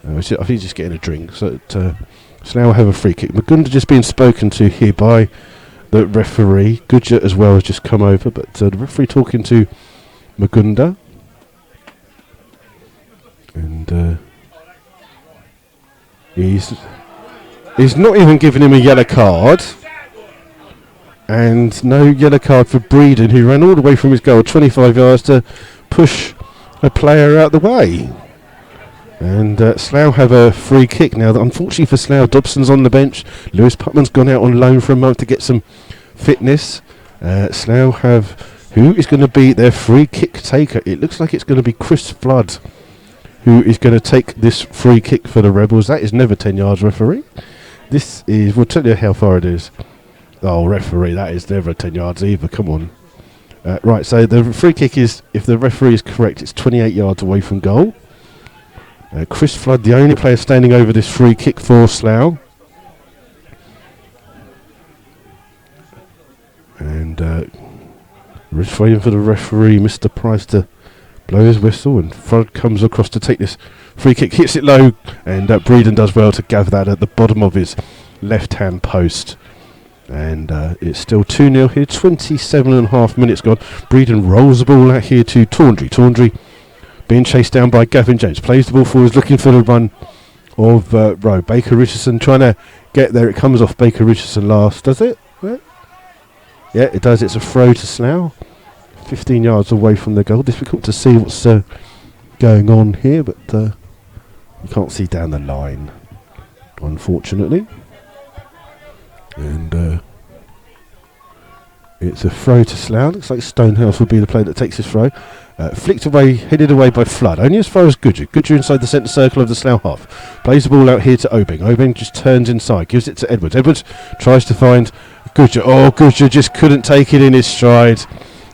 I think he's just getting a drink. So Slough have a free kick. Magunda just being spoken to here by the referee. Goodger as well has just come over, but the referee talking to Magunda. And he's not even giving him a yellow card. And no yellow card for Breeden, who ran all the way from his goal 25 yards to push a player out the way. And Slough have a free kick now. Unfortunately for Slough, Dobson's on the bench. Lewis Putman's gone out on loan for a month to get some fitness. Slough have, who is going to be their free kick taker? It looks like it's going to be Chris Flood, who is going to take this free kick for the Rebels. That is never 10 yards, referee. This is, we'll tell you how far it is. Oh, referee, that is never 10 yards either. Come on. Right, so the free kick is, if the referee is correct, it's 28 yards away from goal. Chris Flood, the only player standing over this free kick for Slough. And we're just waiting for the referee, Mr. Price, to blow his whistle, and Flood comes across to take this free kick, hits it low, and Breeden does well to gather that at the bottom of his left-hand post. And it's still 2-0 here, 27.5 minutes gone. Breeden rolls the ball out here to Tawndry. Tawndry being chased down by Gavin James. Plays the ball forwards, looking for the run of Rowe. Baker Richardson trying to get there. It comes off Baker Richardson last, does it? Yeah, it does. It's a throw to Slough. 15 yards away from the goal. Difficult to see what's going on here, but you can't see down the line, unfortunately. And it's a throw to Slough. Looks like Stonehouse will be the player that takes this throw. Flicked away, headed away by Flood. Only as far as Goodger. Goodger inside the centre circle of the Slough half. Plays the ball out here to Obeng. Obeng just turns inside, gives it to Edwards. Edwards tries to find Goodger. Oh, Goodger just couldn't take it in his stride.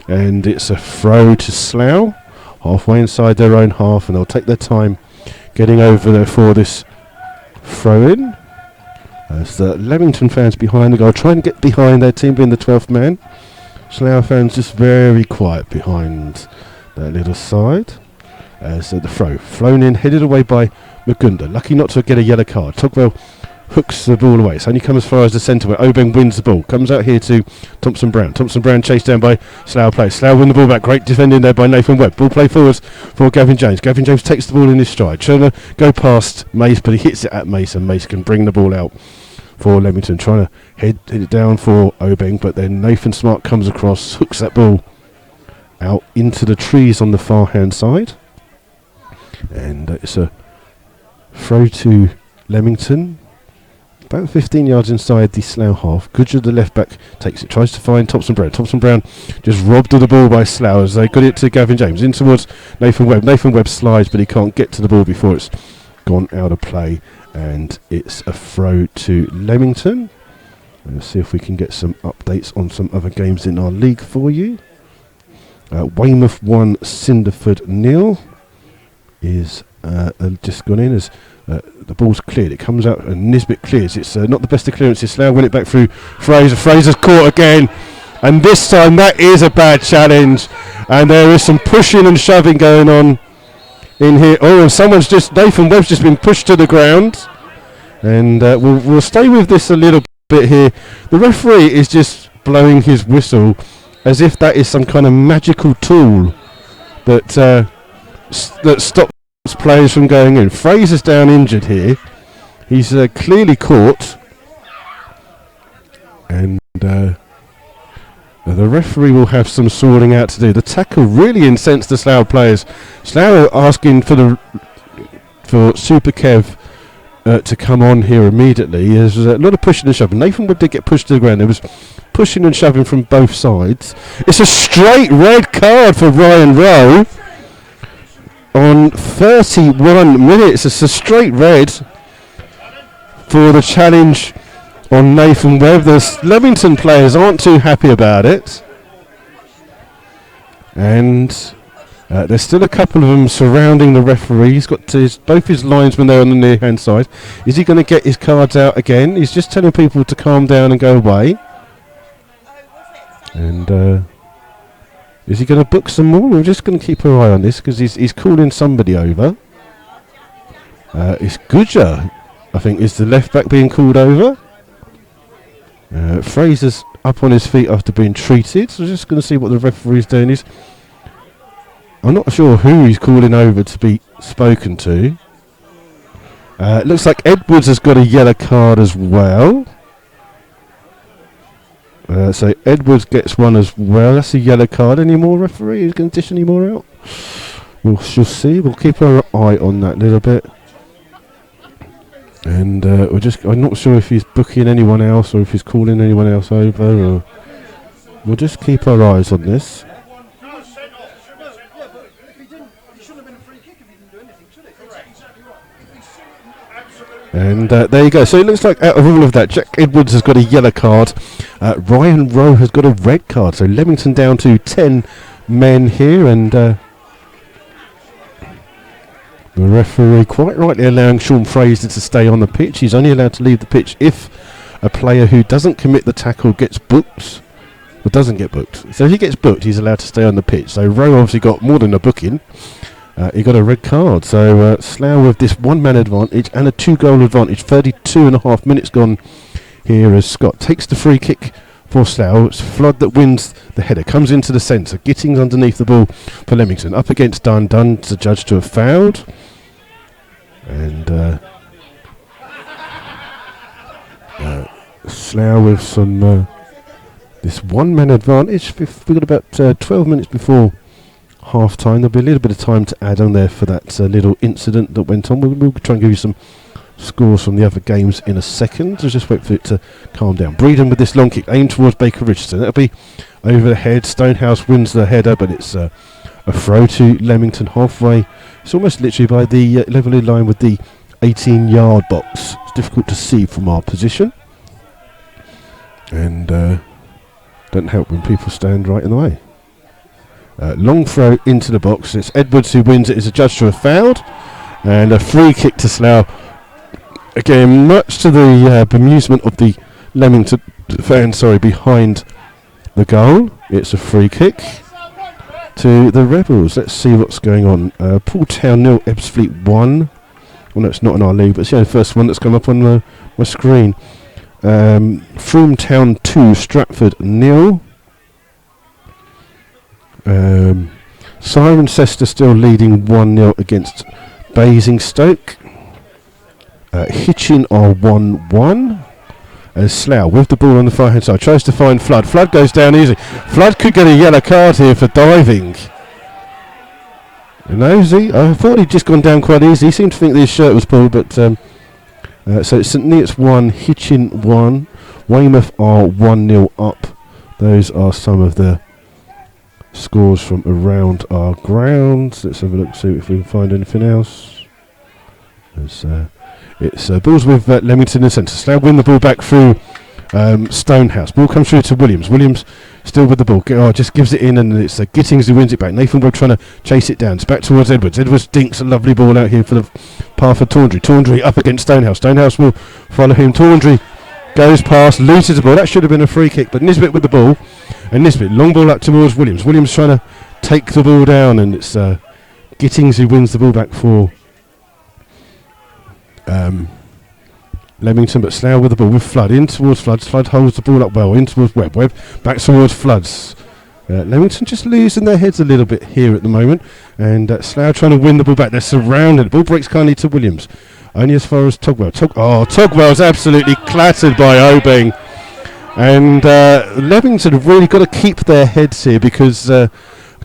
And it's a throw to Slough. Halfway inside their own half, and they'll take their time getting over there for this throw in. As the Leamington fans behind the goal trying to get behind their team being the 12th man. Slough fans just very quiet behind that little side. So the throw, flown in, headed away by Magunda. Lucky not to get a yellow card. Togwell hooks the ball away. It's only come as far as the centre where Obeng wins the ball. Comes out here to Thompson Brown. Thompson Brown chased down by Slough players. Slough win the ball back. Great defending there by Nathan Webb. Ball play forwards for Gavin James. Gavin James takes the ball in his stride. Trying to go past Mace, but he hits it at Mace, and Mace can bring the ball out for Leamington. Trying to head it down for Obeng, but then Nathan Smart comes across, hooks that ball out into the trees on the far hand side. And it's a throw to Leamington. About 15 yards inside the Slough half. Goodger, the left back, takes it, tries to find Thompson Brown. Thompson Brown just robbed of the ball by Slough as they got it to Gavin James. In towards Nathan Webb. Nathan Webb slides, but he can't get to the ball before it's gone out of play. And it's a throw to Leamington. Let's see if we can get some updates on some other games in our league for you. Weymouth 1, Cinderford 0 is just gone in as the ball's cleared. It comes out and Nisbet clears. It's not the best of clearances. Slough win it back through Fraser. Fraser's caught again, and this time that is a bad challenge, and there is some pushing and shoving going on in here. Oh, and someone's just, Nathan Webb's just been pushed to the ground, and we'll stay with this a little bit here. The referee is just blowing his whistle as if that is some kind of magical tool that that stops players from going in. Fraser's down injured here. He's clearly caught, and the referee will have some sorting out to do. The tackle really incensed the Slough players. Slough are asking for Super Kev to come on here immediately. There's a lot of pushing and shoving. Nathan Wood did get pushed to the ground. There was pushing and shoving from both sides. It's a straight red card for Ryan Rowe on 31 minutes. It's a straight red for the challenge on Nathan Webb. The Leamington players aren't too happy about it, and there's still a couple of them surrounding the referee. He's got both his linesmen there on the near hand side. Is he going to get his cards out again? He's just telling people to calm down and go away. And is he going to book some more? We're just going to keep our eye on this because he's calling somebody over. It's Goodger, I think, is the left back being called over. Fraser's up on his feet after being treated, so we're just going to see what the referee's doing. I'm not sure who he's calling over to be spoken to. It looks like Edwards has got a yellow card as well. So Edwards gets one as well. That's a yellow card. Any more, referee? Is going to dish any more out? We'll see. We'll keep our eye on that a little bit. And I'm not sure if he's booking anyone else or if he's calling anyone else over. Or we'll just keep our eyes on this. And there you go. So it looks like out of all of that, Jack Edwards has got a yellow card. Ryan Rowe has got a red card. So Leamington down to 10 men here. And the referee quite rightly allowing Sean Fraser to stay on the pitch. He's only allowed to leave the pitch if a player who doesn't commit the tackle gets booked. Or doesn't get booked. So if he gets booked, he's allowed to stay on the pitch. So Rowe obviously got more than a booking. He got a red card. So Slough with this one-man advantage and a two-goal advantage. 32.5 minutes gone here as Scott takes the free kick for Slough. It's Flood that wins the header. Comes into the centre. Gittings underneath the ball for Leamington. Up against Dunn. Dunn's the judge to have fouled. And Slough with some this one-man advantage. We've got about 12 minutes before half time. There'll be a little bit of time to add on there for that little incident that went on. We'll try and give you some scores from the other games in a second. So just wait for it to calm down. Breeden with this long kick aimed towards Baker Richardson. That'll be over the head. Stonehouse wins the header, but it's a throw to Leamington halfway. It's almost literally by the level in line with the 18-yard box. It's difficult to see from our position, and doesn't help when people stand right in the way. Long throw into the box. It's Edwards who wins it. Is a judge to have fouled, and a free kick to Slough. Again, much to the bemusement of the Leamington fans, behind the goal. It's a free kick to the Rebels. Let's see what's going on. Poole Town 0, Ebbsfleet 1. Well, no, it's not in our league, but it's the first one that's come up on my screen. Frome Town 2, Stratford 0. Cirencester still leading 1-0 against Basingstoke. Hitchin are 1-1. Slough with the ball on the far hand side tries to find Flood. Flood goes down easy. Flood could get a yellow card here for diving. Nosy, I thought he'd just gone down quite easy. He seemed to think that his shirt was pulled, but so it's St Neots 1, Hitchin 1. Weymouth are 1-0 up. Those are some of the scores from around our grounds. Let's have a look, see if we can find anything else. It's balls with Leamington in the centre. Slough win the ball back through Stonehouse. Ball comes through to Williams. Williams still with the ball. Just gives it in, and it's Gittings who wins it back. Nathan Webb trying to chase it down. It's back towards Edwards. Edwards dinks a lovely ball out here for the path for Tawndry. Tawndry up against Stonehouse. Stonehouse will follow him. Tawndry goes past, loses the ball. That should have been a free kick, but Nisbet with the ball. And Nisbet, long ball up towards Williams. Williams trying to take the ball down, and it's Gittings who wins the ball back for Leamington, but Slough with the ball with Flood in towards Floods. Flood holds the ball up well in towards Webb. Webb back towards Floods. Leamington just losing their heads a little bit here at the moment, and Slough trying to win the ball back. They're surrounded. The ball breaks kindly to Williams, only as far as Togwell. Togwell's absolutely clattered by Obeng, and Leamington have really got to keep their heads here, because a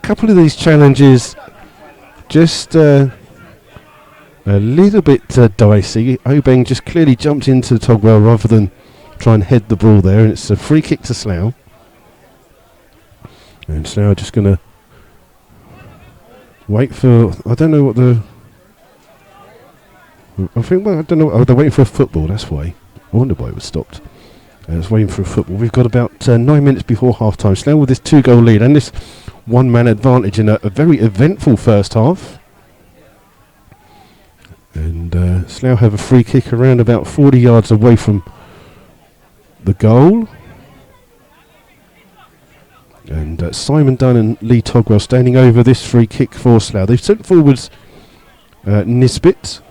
couple of these challenges just a little bit dicey. Obeng just clearly jumped into Togwell rather than try and head the ball there, and it's a free kick to Slough. And Slough are just going to wait for, I don't know what the, I don't know, they're waiting for a football, that's why. I wonder why it was stopped. It's waiting for a football. We've got about 9 minutes before half time. Slough with this 2-goal lead and this one-man advantage in a very eventful first half. And Slough have a free kick around about 40 yards away from the goal. And Simon Dunn and Lee Togwell standing over this free kick for Slough. They've sent forwards Nisbet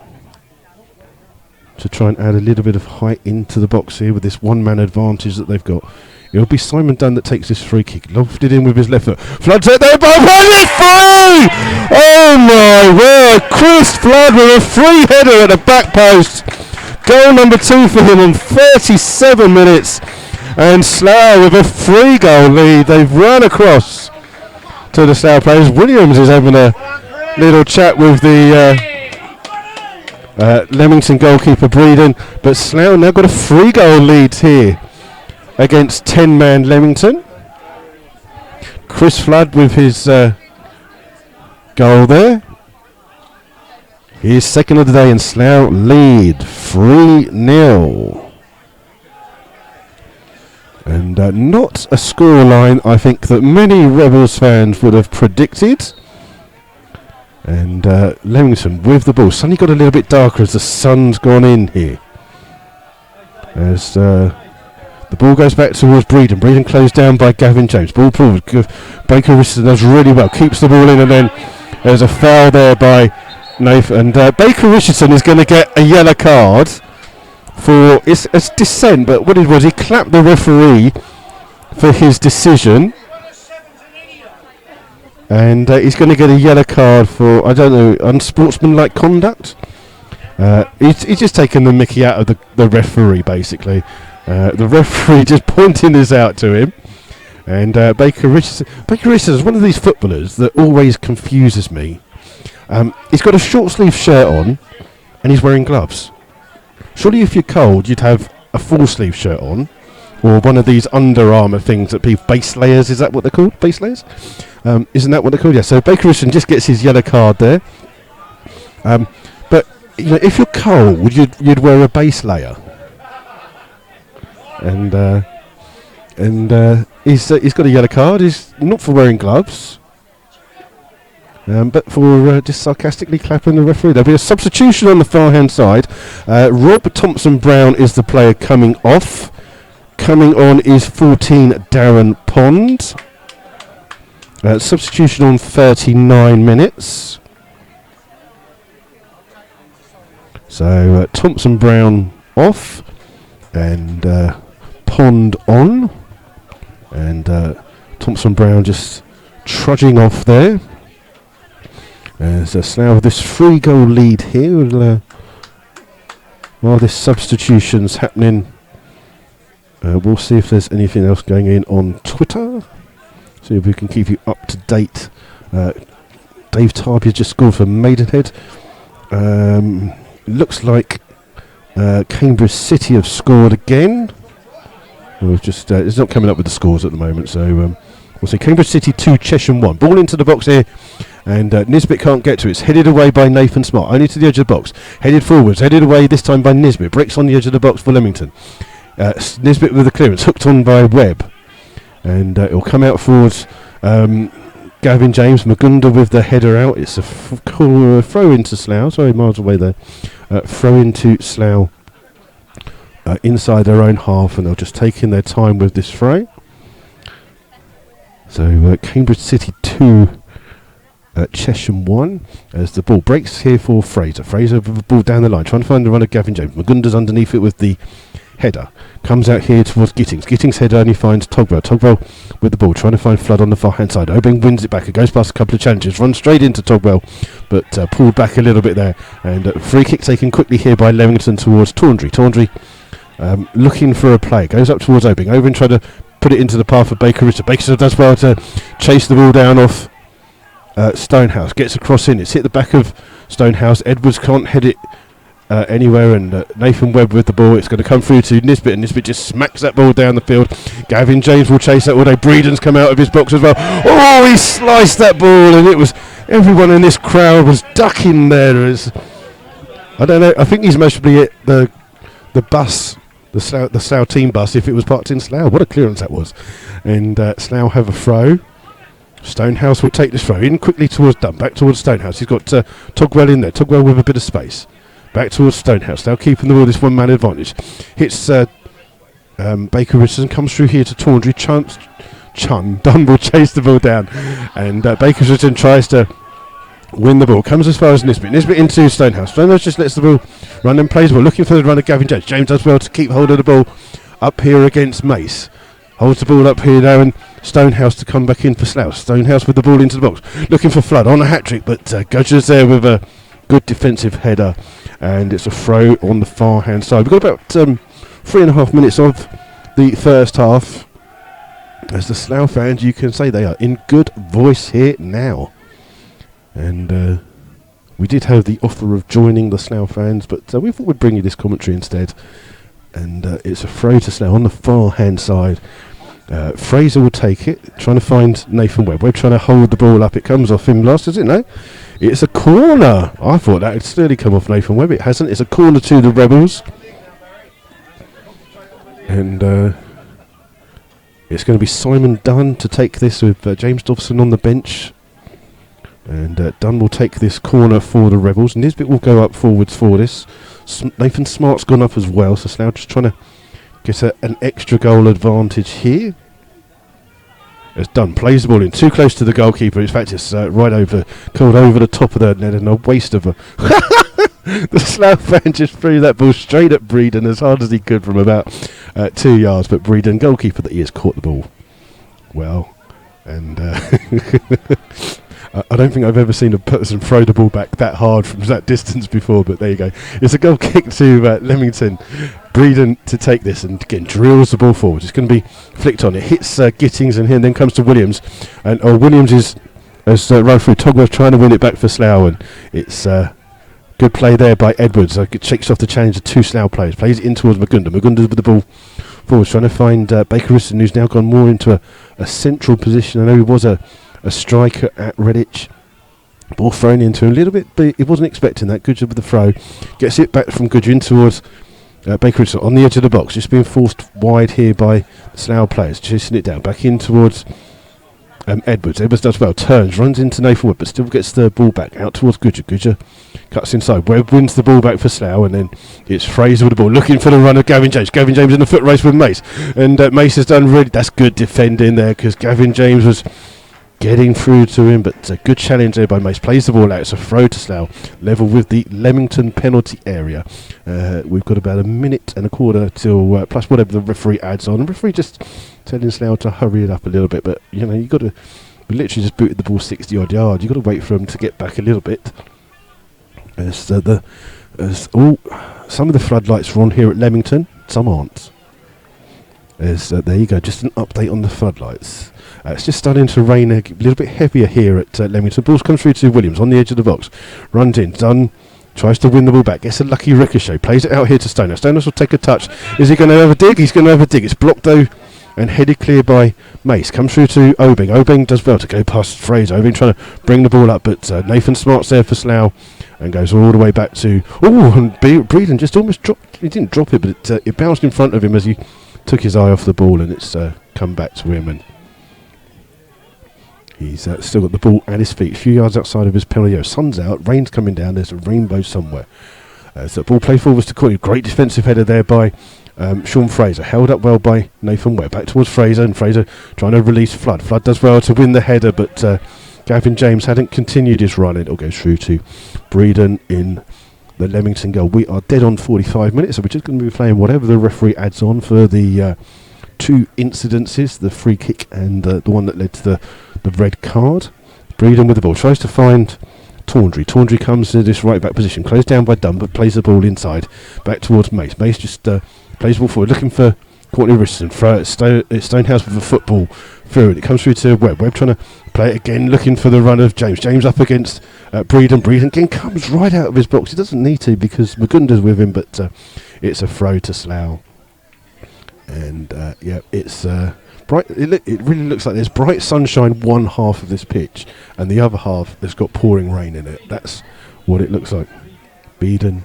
to try and add a little bit of height into the box here with this one-man advantage that they've got. It'll be Simon Dunn that takes this free kick. Lofted in with his left foot. Flood's at there, but it's free! Oh my word! Chris Flood with a free header at the back post. Goal number 2 for him in 37 minutes. And Slough with a 3-goal lead. They've run across to the Slough players. Williams is having a little chat with the Leamington goalkeeper Breeden. But Slough now got a 3-goal lead here against 10-man Leamington. Chris Flood with his goal there. His second of the day, and Slough lead 3-0. And not a scoreline, I think, that many Rebels fans would have predicted. And Leamington with the ball. Suddenly got a little bit darker as the sun's gone in here. As the ball goes back towards Breeden. Breeden closed down by Gavin James. Ball pulled. Baker Richardson does really well. Keeps the ball in, and then there's a foul there by Nathan. And Baker Richardson is going to get a yellow card for it's dissent. But what it was, he clapped the referee for his decision. And he's going to get a yellow card for, I don't know, unsportsmanlike conduct. He's just taken the mickey out of the referee, basically. The referee just pointing this out to him. And Baker Richardson is one of these footballers that always confuses me. He's got a short sleeve shirt on and he's wearing gloves. Surely if you're cold you'd have a full sleeve shirt on, or one of these Under Armour things that people, base layers, is that what they're called? Base layers? Isn't that what they're called? Yeah, so Baker Richardson just gets his yellow card there. But you know, if you're cold, you'd wear a base layer. And he's got a yellow card. He's not for wearing gloves, but for just sarcastically clapping the referee. There'll be a substitution on the far hand side. Rob Thompson Brown is the player coming off. Coming on is 14 Darren Pond. Substitution on 39 minutes. So Thompson Brown off and Pond on. And Thompson Brown just trudging off there. So Slough with this 3-goal lead here. While this substitution's happening, we'll see if there's anything else going in on Twitter. See if we can keep you up to date. Dave Tarby just scored for Maidenhead. Looks like Cambridge City have scored again. We've just it's not coming up with the scores at the moment, so we'll see. Cambridge City 2, Chesham 1. Ball into the box here, and Nisbet can't get to it. It's headed away by Nathan Smart, only to the edge of the box. Headed forwards, headed away this time by Nisbet. Breaks on the edge of the box for Leamington. Nisbet with the clearance, hooked on by Webb, and it'll come out forwards. Gavin James, Magunda with the header out. It's a throw into Slough. Sorry, miles away there. Throw into Slough inside their own half, and they're just taking their time with this throw. So Cambridge City 2, Chesham 1, as the ball breaks here for Fraser. Fraser with the ball down the line, trying to find the run of Gavin James. Magunda's underneath it with the header. Comes out here towards Gittings. Gittings' header only finds Togwell. Togwell with the ball, trying to find Flood on the far hand side. Obeng wins it back. It goes past a couple of challenges. Runs straight into Togwell, but pulled back a little bit there. And free kick taken quickly here by Leamington towards Tawndry. Tawndry looking for a play. Goes up towards Obeng. Obeng trying to put it into the path of Baker Ritter. Baker does well to chase the ball down off Stonehouse. Gets across in. It's hit the back of Stonehouse. Edwards can't head it anywhere, and Nathan Webb with the ball. It's going to come through to Nisbet, and Nisbet just smacks that ball down the field. Gavin James will chase that all day. Breeden's come out of his box as well. Oh, he sliced that ball, and it was everyone in this crowd was ducking there. I don't know. I think he's mostly hit the bus, the Slough team bus, if it was parked in Slough. What a clearance that was! And Slough have a throw. Stonehouse will take this throw in quickly towards Dunn. Back towards Stonehouse. He's got Togwell in there. Togwell with a bit of space. Back towards Stonehouse, now keeping the ball, this one-man advantage. Hits Baker Richardson, comes through here to Tawndry. Dunn will chase the ball down, and Baker Richardson tries to win the ball. Comes as far as Nisbet. Nisbet into Stonehouse. Stonehouse just lets the ball run and plays well, looking for the run of Gavin James. James does well to keep hold of the ball up here against Mace. Holds the ball up here now, and Stonehouse to come back in for Slough. Stonehouse with the ball into the box, looking for Flood on a hat-trick, but Gudger's there with a good defensive header, and it's a throw on the far hand side. We've got about 3.5 minutes of the first half. As the Slough fans, you can say they are in good voice here now. And we did have the offer of joining the Slough fans, but we thought we'd bring you this commentary instead. And it's a throw to Slough on the far hand side. Fraser will take it, trying to find Nathan Webb. Webb trying to hold the ball up. It comes off him last, does it? No? It's a corner. I thought that had certainly come off Nathan Webb. It hasn't. It's a corner to the Rebels. And it's going to be Simon Dunn to take this with James Dobson on the bench. And Dunn will take this corner for the Rebels. Nisbet will go up forwards for this. Nathan Smart's gone up as well. So Slough just trying to get an extra goal advantage here. As Dunn plays the ball in too close to the goalkeeper. In fact, it's right over, called over the top of the net, and a waste of a. The Slough fan just threw that ball straight at Breeden as hard as he could from about 2 yards. But Breeden, goalkeeper that he has, caught the ball well. And I don't think I've ever seen a person throw the ball back that hard from that distance before, but there you go. It's a goal kick to Leamington. Breeden to take this, and again drills the ball forward. It's going to be flicked on. It hits Gittings and then comes to Williams. And Williams has run through. Togwell trying to win it back for Slough, and it's good play there by Edwards. It shakes off the challenge of two Slough players. Plays it in towards Magunda. Magunda with the ball forward, trying to find Baker Riston, who's now gone more into a central position. I know he was a striker at Redditch. Ball thrown into him a little bit, but he wasn't expecting that. Goodger with the throw. Gets it back from Goodger in towards Baker Riston on the edge of the box. Just being forced wide here by the Slough players. Chasing it down. Back in towards Edwards. Edwards does well, turns, runs into Nathan Webb, but still gets the ball back out towards Goodger. Goodger cuts inside. Webb wins the ball back for Slough, and then it's Fraser with the ball, looking for the run of Gavin James. Gavin James in the foot race with Mace, and Mace has done really. That's good defending there because Gavin James was getting through to him, but a good challenge there by Mace. Plays the ball out. It's a throw to Slough, level with the Leamington penalty area. We've got about a minute and a quarter till plus whatever the referee adds on. The referee just telling Slough to hurry it up a little bit, but you know, you got to. We literally just booted the ball 60 odd yards. You got to wait for them to get back a little bit. As some of the floodlights are on here at Leamington, some aren't. There you go, just an update on the floodlights. It's just starting to rain a little bit heavier here at Leamington. Balls come through to Williams on the edge of the box. Runs in, Dunn tries to win the ball back. Gets a lucky ricochet. Plays it out here to Stonehouse. Stonehouse will take a touch. Is he going to have a dig? He's going to have a dig. It's blocked though and headed clear by Mace. Comes through to Obing. Obing does well to go past Fraser. Obing trying to bring the ball up, but Nathan Smart's there for Slough and goes all the way back to... Oh, and Breeden just almost dropped... He didn't drop it, but it bounced in front of him as he took his eye off the ball, and it's come back to him, and he's still got the ball at his feet, a few yards outside of his penalty. Sun's out, rain's coming down, there's a rainbow somewhere. So the ball played forwards to Courtney. Great defensive header there by Sean Fraser, held up well by Nathan Webb. Back towards Fraser, and Fraser trying to release Flood. Flood does well to win the header, but Gavin James hadn't continued his run. It'll go through to Breeden in the Leamington goal. We are dead on 45 minutes, so we're just going to be playing whatever the referee adds on for the two incidences, the free kick and the one that led to the red card. Breeden with the ball, tries to find Tawndry. Tawndry comes to this right back position, closed down by Dunn, but plays the ball inside, back towards Mace. Mace just plays the ball forward, looking for Courtney Richardson. Stonehouse with a football through it. It comes through to Webb. Webb trying to play it again, looking for the run of James. James up against Breeden. Breeden again comes right out of his box. He doesn't need to because Magunda's with him, but it's a throw to Slough. And yeah, it's bright. It really looks like there's bright sunshine one half of this pitch, and the other half there's got pouring rain in it. That's what it looks like. Breeden.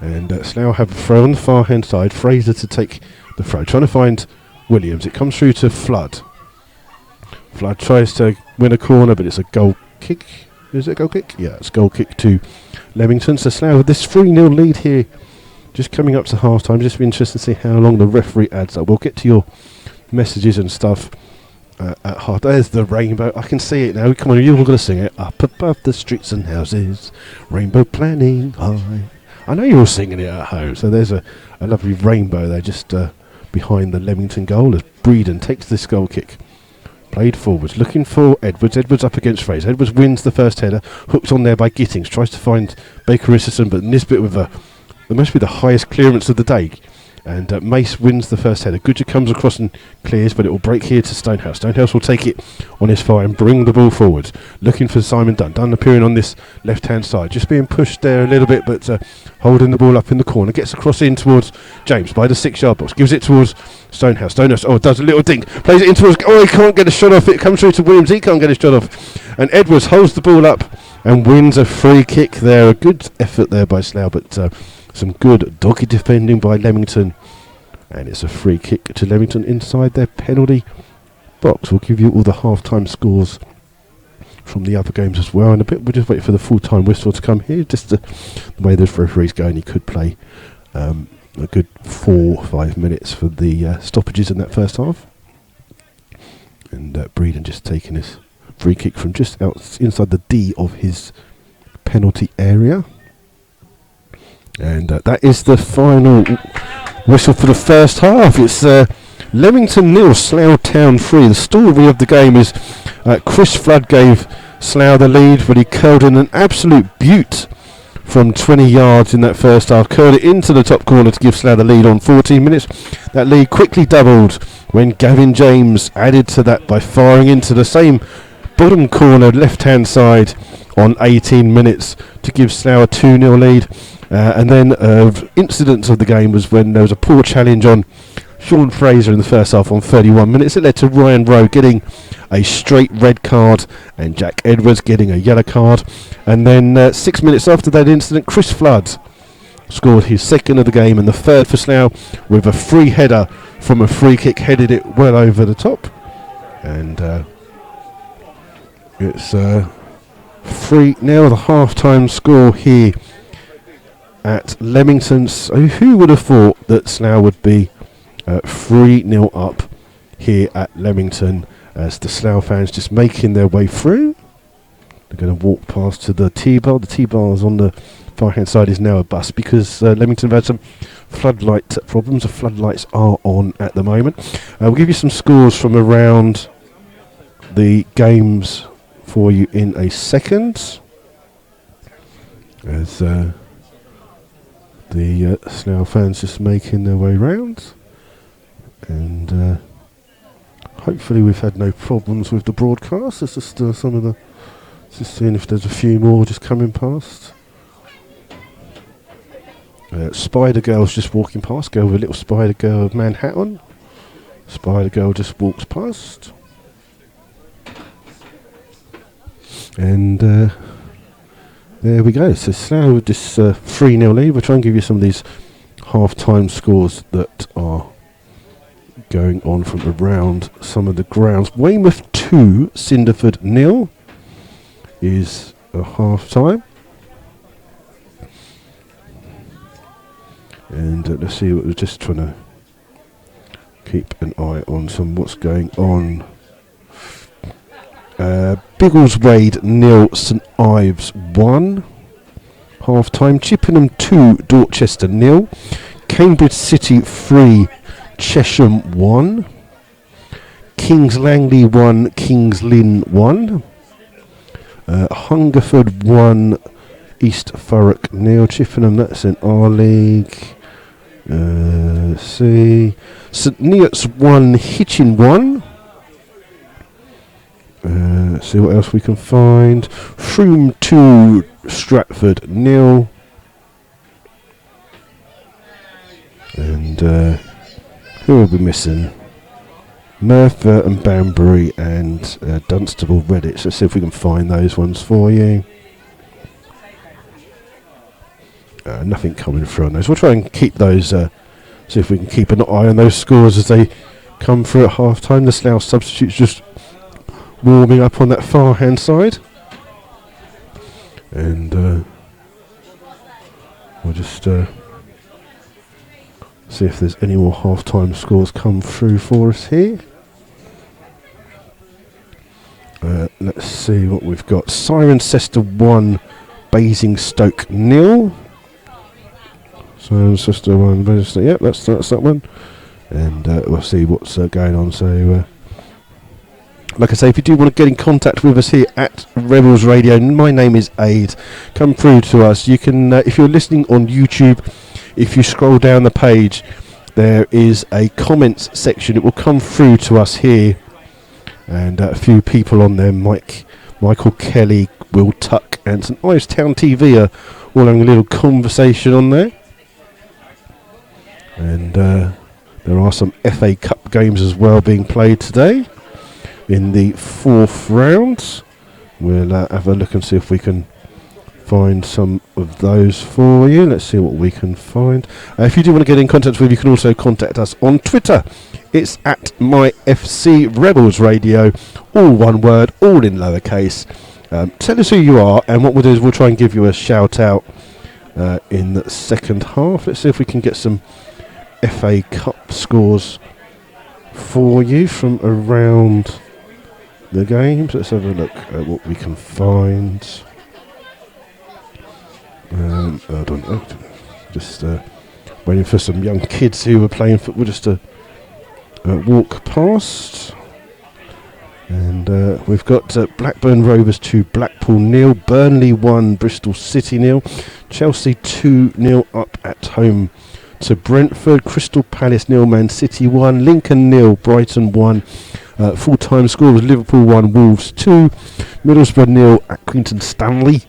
And Slough have a throw on the far hand side. Fraser to take the throw, trying to find Williams. It comes through to Flood. Flood tries to win a corner, but it's a goal kick. Is it a goal kick? Yeah, it's a goal kick to Leamington. So Slough with this 3-0 lead here, just coming up to half time. Just be interested to see how long the referee adds up. We'll get to your messages and stuff at half. There's the rainbow. I can see it now. Come on, you're all going to sing it. Up above the streets and houses, rainbow planning high. I know you're all singing it at home. So there's a lovely rainbow there just behind the Leamington goal as Breeden takes this goal kick. Played forwards, looking for Edwards. Edwards up against Fraser. Edwards wins the first header. Hooked on there by Gittings. Tries to find Baker Richardson, but Nisbet with it must be the highest clearance of the day. And Mace wins the first header. Goodger comes across and clears, but it will break here to Stonehouse. Stonehouse will take it on his fire and bring the ball forward. Looking for Simon Dunn. Dunn appearing on this left-hand side. Just being pushed there a little bit, but holding the ball up in the corner. Gets across in towards James by the 6-yard box. Gives it towards Stonehouse. Stonehouse, does a little dink. Plays it in towards... he can't get a shot off. It comes through to Williams. He can't get a shot off. And Edwards holds the ball up and wins a free kick there. A good effort there by Slough, but... some good doggy defending by Leamington, and it's a free kick to Leamington inside their penalty box. We'll give you all the half-time scores from the other games as well in a bit. We'll just wait for the full-time whistle to come here. Just the way the referee's going, he could play a good 4 or 5 minutes for the stoppages in that first half. And Breeden just taking his free kick from just out inside the D of his penalty area. And that is the final whistle for the first half. It's Leamington 0, Slough Town 3. The story of the game is Chris Flood gave Slough the lead, but he curled in an absolute beaut from 20 yards in that first half. Curled it into the top corner to give Slough the lead on 14 minutes. That lead quickly doubled when Gavin James added to that by firing into the same bottom corner left-hand side on 18 minutes to give Slough a 2-0 lead. And then incidents of the game was when there was a poor challenge on Sean Fraser in the first half on 31 minutes. It led to Ryan Rowe getting a straight red card and Jack Edwards getting a yellow card. And then 6 minutes after that incident, Chris Flood scored his second of the game and the third for Slough with a free header from a free kick, headed it well over the top. And it's 3-0, the half-time score here at Leamington. So who would have thought that Slough would be 3-0 up here at Leamington, as the Slough fans just making their way through. They're going to walk past to the T-bar. The T-bar is on the far-hand side, is now a bus because Leamington have had some floodlight problems. The floodlights are on at the moment. We'll give you some scores from around the games for you in a second, as the Slough fans just making their way round, and hopefully we've had no problems with the broadcast. It's just some of the, just seeing if there's a few more just coming past. Spider Girl's just walking past. Girl with a little Spider Girl of Manhattan. Spider Girl just walks past. And there we go. So Slough with this 3-0 lead. We'll try and give you some of these half-time scores that are going on from around some of the grounds. Weymouth 2, Cinderford 0 is a half-time. And let's see, what we're just trying to keep an eye on some what's going on. Biggleswade 0, St Ives 1, half-time. Chippenham 2, Dorchester 0. Cambridge City 3, Chesham 1. Kings Langley 1, Kings Lynn 1. Hungerford 1, East Thurrock 0. Chippenham, that's in our league. See, St Neots 1, Hitchin 1. See what else we can find. Frome 2, Stratford 0. And who will be missing? Merthyr and Banbury and Dunstable Redditch. Let's see if we can find those ones for you. Nothing coming through on those. We'll try and keep those, see if we can keep an eye on those scores as they come through at half time. The Slough substitutes just warming up on that far hand side. And we'll just see if there's any more half time scores come through for us here. Let's see what we've got. Cirencester 1, Basingstoke 0. Cirencester 1, Basingstoke. Yep, that's that one. And we'll see what's going on. So, like I say, if you do want to get in contact with us here at Rebels Radio, my name is Aid. Come through to us. You can, if you're listening on YouTube, if you scroll down the page, there is a comments section. It will come through to us here. And a few people on there, Michael Kelly, Will Tuck, and St Ives Town TV are all having a little conversation on there. And there are some FA Cup games as well being played today in the 4th round. We'll have a look and see if we can find some of those for you. Let's see what we can find. If you do want to get in contact with, you can also contact us on Twitter. It's at MyFC Rebels Radio, all one word, all in lowercase. Tell us who you are, and what we'll do is we'll try and give you a shout out in the second half. Let's see if we can get some FA Cup scores for you from around the games. Let's have a look at what we can find. Hold on, just waiting for some young kids who were playing football just to walk past. And we've got Blackburn Rovers 2, Blackpool 0, Burnley 1, Bristol City 0, Chelsea 2-0 up at home to Brentford, Crystal Palace 0, Man City 1, Lincoln 0, Brighton 1. Full-time score was Liverpool 1, Wolves 2, Middlesbrough 0, Accrington Stanley.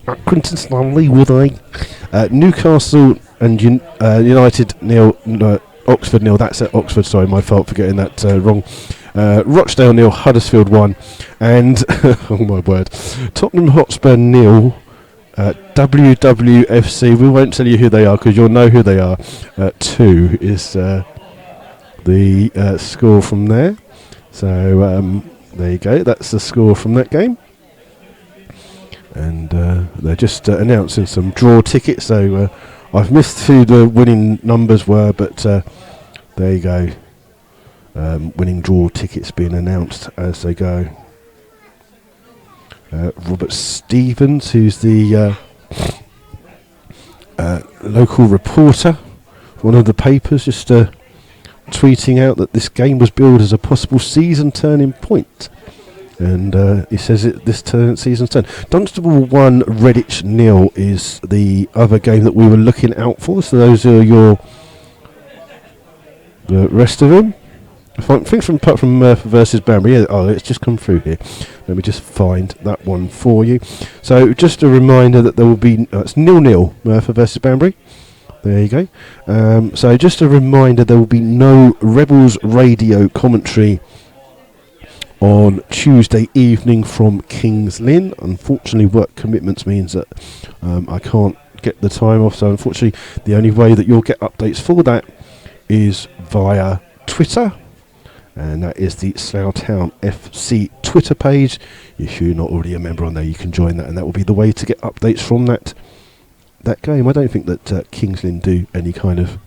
Accrington Stanley, would I? Newcastle and United 0, Oxford 0. That's at Oxford, sorry, my fault for getting that wrong. Rochdale 0, Huddersfield 1, and oh my word, Tottenham Hotspur 0, WWFC. We won't tell you who they are because you'll know who they are. 2 is the score from there. So there you go. That's the score from that game. And they're just announcing some draw tickets. So I've missed who the winning numbers were, but there you go. Winning draw tickets being announced as they go. Robert Stevens, who's the local reporter, one of the papers, just tweeting out that this game was billed as a possible season turning point. And he says this season's turn. Dunstable 1, Redditch 0 is the other game that we were looking out for. So those are the rest of them. I think apart from Merthyr versus Banbury. Yeah, it's just come through here. Let me just find that one for you. So just a reminder that there will be it's 0-0 Merthyr versus Banbury. There you go. So just a reminder, there will be no Rebels radio commentary on Tuesday evening from King's Lynn. Unfortunately, work commitments means that I can't get the time off. So unfortunately, the only way that you'll get updates for that is via Twitter. And that is the Slough Town FC Twitter page. If you're not already a member on there, you can join that, and that will be the way to get updates from that game. I don't think that Kings Lynn do any kind of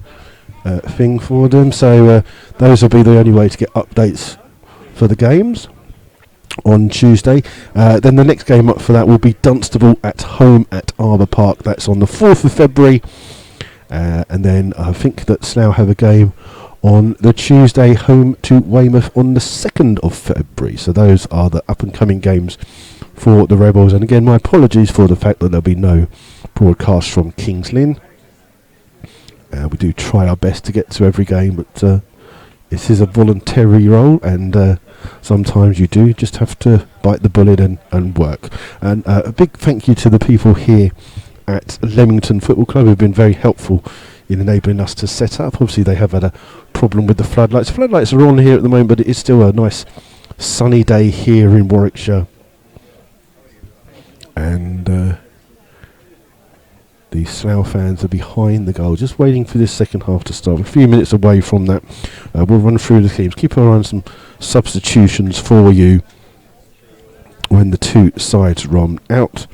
thing for them, so those will be the only way to get updates for the games on Tuesday. Then the next game up for that will be Dunstable at home at Arbour Park. That's on the 4th of February. And then I think that Slough have a game on the Tuesday home to Weymouth on the 2nd of February. So those are the up and coming games for the Rebels. And again, my apologies for the fact that there'll be no broadcast from Kings Lynn. We do try our best to get to every game, but this is a voluntary role, and sometimes you do just have to bite the bullet and work. And a big thank you to the people here at Leamington Football Club who've been very helpful in enabling us to set up. Obviously they have had a problem with the floodlights. Floodlights are on here at the moment, but it is still a nice sunny day here in Warwickshire. And the Slough fans are behind the goal, just waiting for this second half to start. A few minutes away from that. We'll run through the teams. Keep our eye on some substitutions for you when the two sides run out.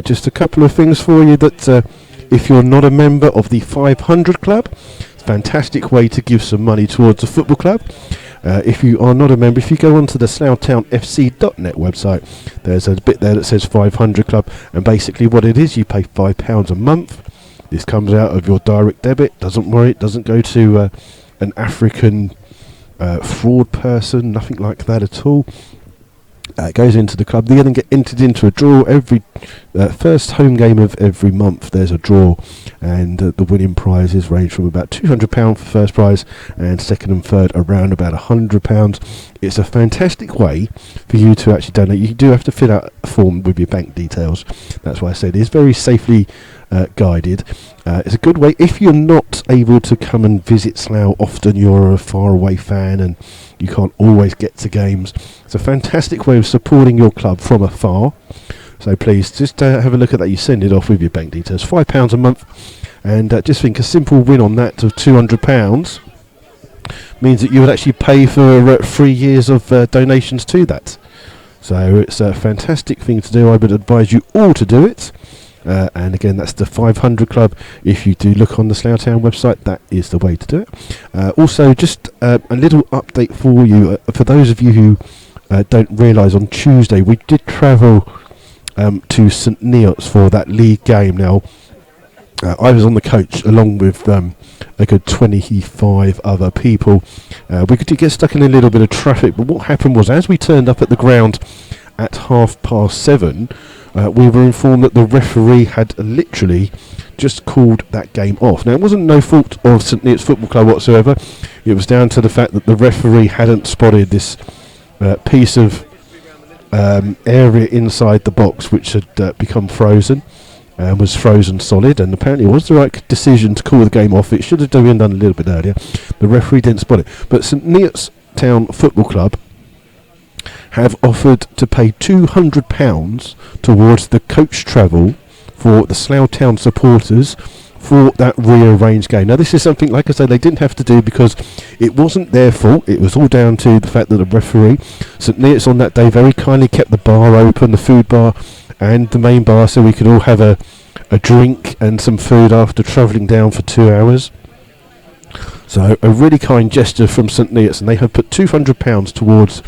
Just a couple of things for you that if you're not a member of the 500 Club, it's a fantastic way to give some money towards the football club. If you are not a member, if you go onto the sloughtownfc.net website, there's a bit there that says 500 Club, and basically what it is, you pay £5 a month. This comes out of your direct debit. Doesn't worry, it doesn't go to an African fraud person, nothing like that at all. It goes into the club. They then get entered into a draw every first home game of every month. There's a draw, and the winning prizes range from about £200 for first prize, and second and third around about £100. It's a fantastic way for you to actually donate. You do have to fill out a form with your bank details. That's why I said it's very safely guided. It's a good way if you're not able to come and visit Slough often. You're a faraway fan and you can't always get to games. It's a fantastic way of supporting your club from afar. So please just have a look at that. You send it off with your bank details. £5 a month, and just think a simple win on that of £200 means that you would actually pay for 3 years of donations to that. So it's a fantastic thing to do. I would advise you all to do it. And again, that's the 500 Club. If you do look on the Slough Town website, that is the way to do it. Also, just a little update for you. For those of you who don't realise, on Tuesday we did travel to St Neots for that league game. Now, I was on the coach along with a good 25 other people. We could get stuck in a little bit of traffic, but what happened was, as we turned up at the ground at 7:30, we were informed that the referee had literally just called that game off. Now, it wasn't no fault of St Neots Football Club whatsoever. It was down to the fact that the referee hadn't spotted this piece of area inside the box which had become frozen and was frozen solid, and apparently it was the right decision to call the game off. It should have been done a little bit earlier. The referee didn't spot it. But St Neots Town Football Club have offered to pay £200 towards the coach travel for the Slough Town supporters for that rearranged game. Now this is something, like I said, they didn't have to do because it wasn't their fault. It was all down to the fact that the referee, St Neots on that day, very kindly kept the bar open, the food bar and the main bar, so we could all have a drink and some food after travelling down for 2 hours. So a really kind gesture from St Neots, and they have put £200 towards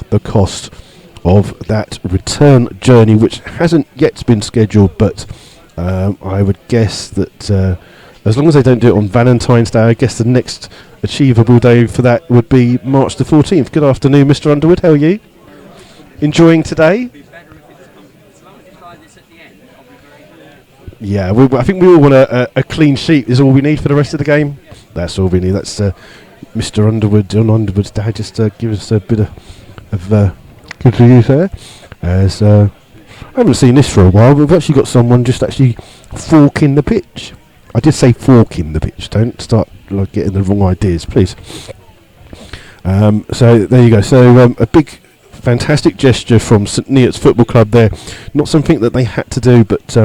the cost of that return journey, which hasn't yet been scheduled, but I would guess that as long as they don't do it on Valentine's Day, I guess the next achievable day for that would be March the 14th. Good afternoon, Mr. Underwood. How are you? Enjoying today? Yeah, I think we all want a clean sheet is all we need for the rest of the game. That's all we need. That's Mr. Underwood, John Underwood's dad, just give us a bit of good news there. As I haven't seen this for a while, but we've actually got someone just actually forking the pitch. I did say forking the pitch. Don't start getting the wrong ideas, please. So there you go. So a big, fantastic gesture from St Neots Football Club there. Not something that they had to do, but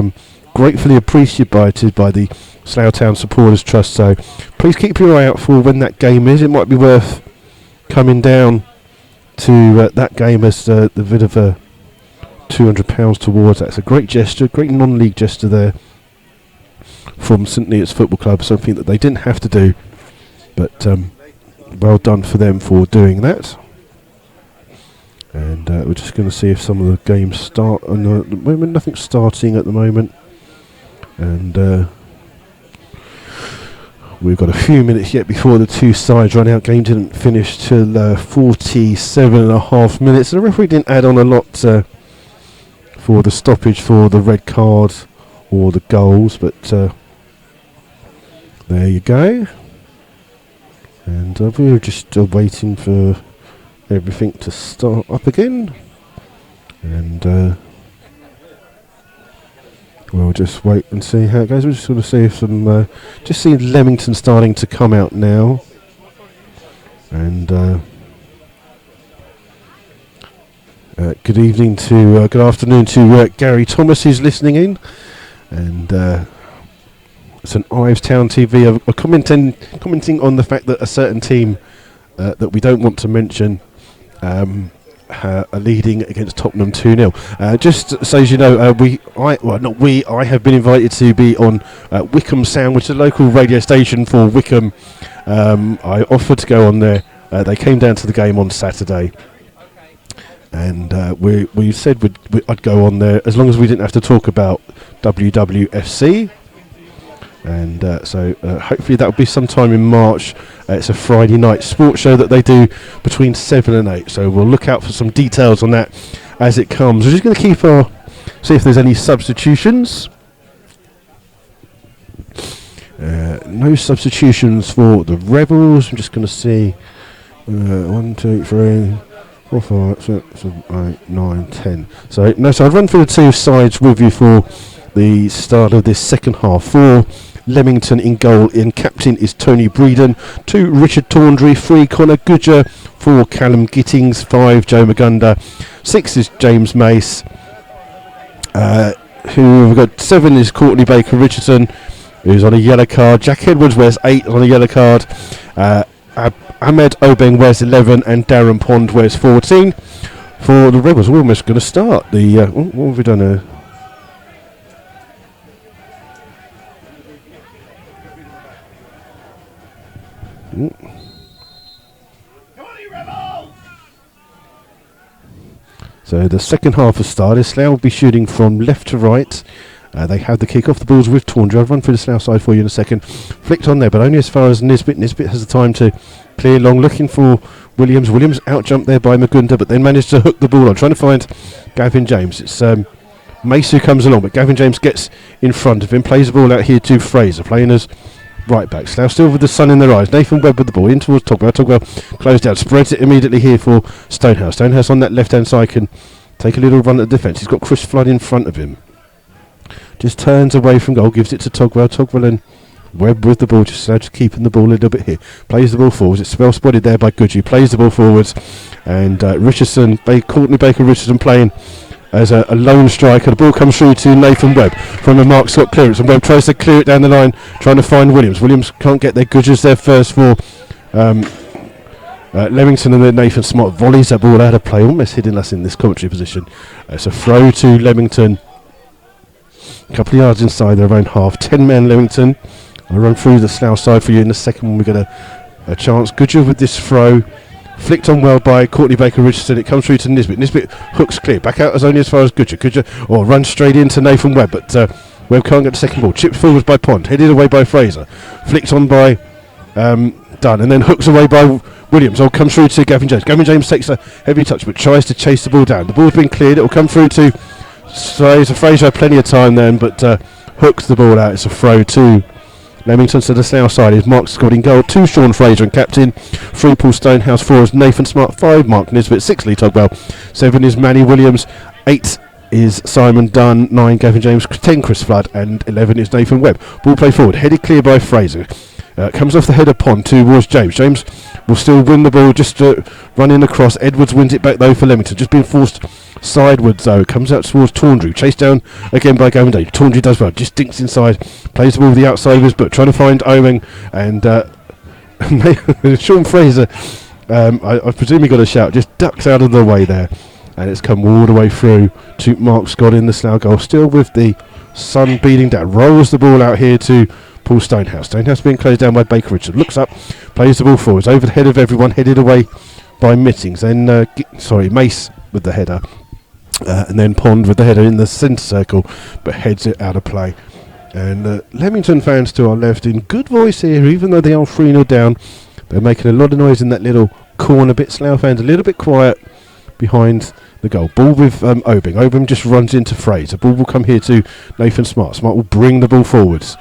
gratefully appreciated by the Slough Town Supporters Trust. So please keep your eye out for when that game is. It might be worth coming down to that game as the bit of a £200 towards. That's a great gesture, great non-league gesture there from St Neots Football Club, something that they didn't have to do, but well done for them for doing that. And we're just going to see if some of the games start. At the moment, nothing's starting at the moment, and we've got a few minutes yet before the two sides run out. Game didn't finish till 47 and a half minutes, and the referee didn't add on a lot for the stoppage for the red card or the goals, but there you go. And we were just waiting for everything to start up again, and we'll just wait and see how it goes. We're just going to see if some just see Leamington starting to come out now, and good evening to good afternoon to Gary Thomas, who's listening in, and St Ives Town TV are commenting on the fact that a certain team that we don't want to mention are leading against Tottenham 2-0. Just so as you know, I have been invited to be on Wickham Sound, which is a local radio station for Wickham. I offered to go on there. They came down to the game on Saturday, and we said I'd go on there as long as we didn't have to talk about WWFC. And so hopefully that will be sometime in March. It's a Friday night sports show that they do between 7 and 8. So we'll look out for some details on that as it comes. We're just going to see if there's any substitutions. No substitutions for the Rebels. I'm just going to see 1, 2, 3, 4, 5, 6, 7, 8, 9, 10. So I'll run through the two sides with you for the start of this second half. For Leamington in goal, captain is Tony Breeden, 2 Richard Tawndry, 3 Connor Goodger, 4 Callum Gittings, 5 Joe Magunda, 6 is James Mace, who we've got 7 is Courtney Baker Richardson, who's on a yellow card. Jack Edwards wears 8 on a yellow card. Ahmed Obeng wears 11 and Darren Pond wears 14. For the Rebels, we're almost going to start the what have we done here? So the second half has started. Slough will be shooting from left to right. They have the kick off. The ball's with Tawndry. I'll run through the Slough side for you in a second. Flicked on there, but only as far as Nisbet. Nisbet has the time to clear long, looking for Williams. Williams out jumped there by Magunda, but then managed to hook the ball on, trying to find Gavin James. It's Mace who comes along, but Gavin James gets in front of him, plays the ball out here to Fraser, playing as right back. Slough still with the sun in their eyes. Nathan Webb with the ball in towards Togwell. Togwell closed out, spreads it immediately here for Stonehouse. Stonehouse on that left hand side can take a little run at the defence. He's got Chris Flood in front of him. Just turns away from goal, gives it to Togwell. Togwell and Webb with the ball, just keeping the ball a little bit here. Plays the ball forwards. It's well spotted there by Goodgie. Plays the ball forwards, and Richardson, Courtney Baker Richardson playing as a lone striker. The ball comes through to Nathan Webb from a Mark Scott clearance, and Webb tries to clear it down the line, trying to find Williams. Williams can't get there. Goodger's there first for Leamington, and then Nathan Smart volleys that ball out of play, almost hitting us in this commentary position. It's a throw to Leamington, a couple of yards inside their own half. 10-man Leamington. I'll run through the Slough side for you in a second when we get a chance. Goodger with this throw, flicked on well by Courtney Baker Richardson. It comes through to Nisbet. Nisbet hooks clear, back out as only as far as Goodger. Goodger runs straight into Nathan Webb, but Webb can't get the second ball. Chipped forwards by Pond, headed away by Fraser, flicked on by Dunn, and then hooks away by Williams. Comes through to Gavin James. Gavin James takes a heavy touch but tries to chase the ball down. The ball's been cleared. It will come through to Fraser. Fraser had plenty of time then, but hooks the ball out. It's a throw to Leamington. So the Slough side is Mark Scott in goal, 2 Sean Fraser and captain, 3 Paul Stonehouse, 4 is Nathan Smart, 5 Mark Nisbet, 6 Lee Togwell, 7 is Manny Williams, 8 is Simon Dunn, 9 Gavin James, 10 Chris Flood, and 11 is Nathan Webb. Ball play forward, headed clear by Fraser. Comes off the head of Pond towards James. James will still win the ball, just running across. Edwards wins it back though for Leamington, just being forced sidewards though. Comes out towards Tawndry, chased down again by Gavin James. Tawndry does well, just dinks inside, plays the ball with the outside of his boot, trying to find Owen, and Sean Fraser, I presume he got a shout, just ducks out of the way there, and it's come all the way through to Mark Scott in the Slough goal, still with the sun beating down. Rolls the ball out here to Paul Stonehouse. Stonehouse being closed down by Baker Richard. Looks up, plays the ball forwards, over the head of everyone, headed away by Mittings. Then, Mace with the header. And then Pond with the header in the centre circle, but heads it out of play. And Leamington fans to our left in good voice here, even though they are 3-0 down. They're making a lot of noise in that little corner bit. Slough fans a little bit quiet behind the goal. Ball with Obing. Obing just runs into Fraser. Ball will come here to Nathan Smart. Smart will bring the ball forwards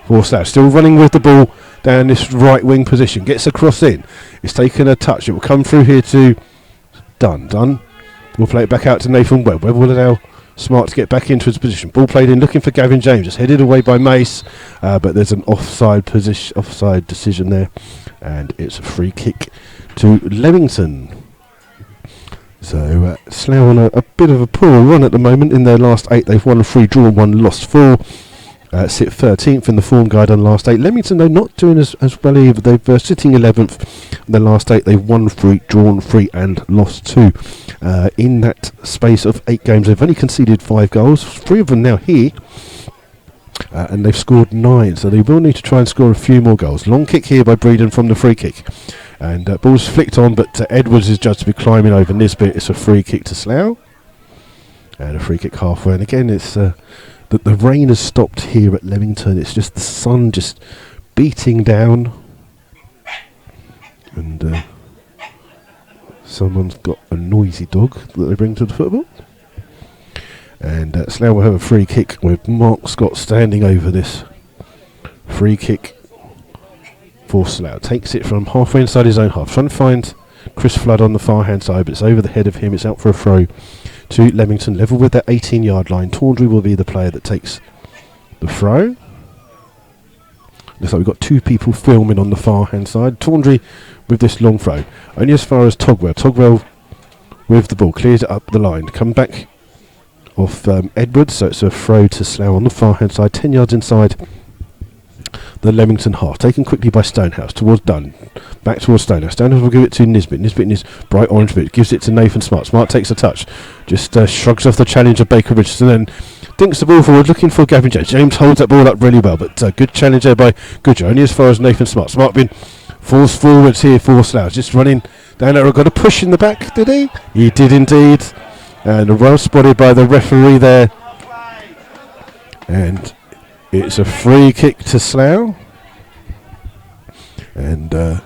for Slough. Still running with the ball down this right wing position. Gets across in. It's taken a touch. It will come through here to Dunn. Dunn will play it back out to Nathan Webb. Webb will allow Smart to get back into his position. Ball played in, looking for Gavin James. It's headed away by Mace, but there's an offside decision there, and it's a free kick to Leamington. So Slough on a bit of a poor run at the moment. In their last 8, they've won 3, drawn 1, lost 4. Sit 13th in the form guide on last 8. Leamington, though, not doing as well either. They've sitting 11th in the last 8. They've won 3, drawn 3, and lost 2. In that space of 8 games, they've only conceded 5 goals. 3 of them now here, and they've scored 9. So they will need to try and score a few more goals. Long kick here by Breeden from the free kick, and ball's flicked on, but Edwards is judged to be climbing over Nisbet. It's a free kick to Slough, and a free kick halfway. And again, it's the rain has stopped here at Leamington. It's just the sun just beating down, and someone's got a noisy dog that they bring to the football. And Slough will have a free kick with Mark Scott standing over this. Free kick for Slough. Takes it from halfway inside his own half, trying to find Chris Flood on the far hand side, but it's over the head of him. It's out for a throw to Leamington, level with that 18-yard line. Tawndry will be the player that takes the throw. Looks like we've got 2 people filming on the far hand side. Tawndry with this long throw, only as far as Togwell. Togwell with the ball, clears it up the line, come back off Edwards, so it's a throw to Slough on the far hand side, 10 yards inside the Leamington half, taken quickly by Stonehouse towards Dunn, back towards Stonehouse. Stonehouse will give it to Nisbet. Nisbet in his bright orange bit gives it to Nathan Smart. Smart takes a touch, just shrugs off the challenge of Baker Richardson, and dinks the ball forward, looking for Gavin James. James holds that ball up really well, but good challenge there by Goodger, only as far as Nathan Smart. Smart been forced forwards here for Slough, just running down there. Got a push in the back, did he? He did indeed, and well spotted by the referee there, and it's a free kick to Slough. And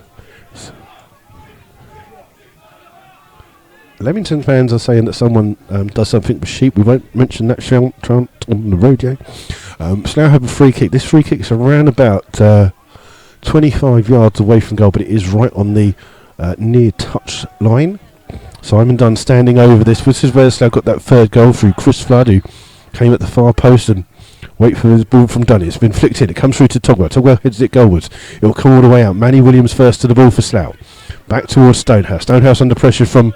Leamington fans are saying that someone does something with sheep. We won't mention that on the radio. Slough have a free kick. This free kick is around about 25 yards away from goal, but it is right on the near touch line. Simon Dunn standing over this. This is where Slough got that third goal through Chris Flood, who came at the far post and wait for his ball from Dunn. It's been flicked in. It comes through to Togwell. Togwell heads it goalwards. It will come all the way out. Manny Williams first to the ball for Slough. Back towards Stonehouse. Stonehouse under pressure from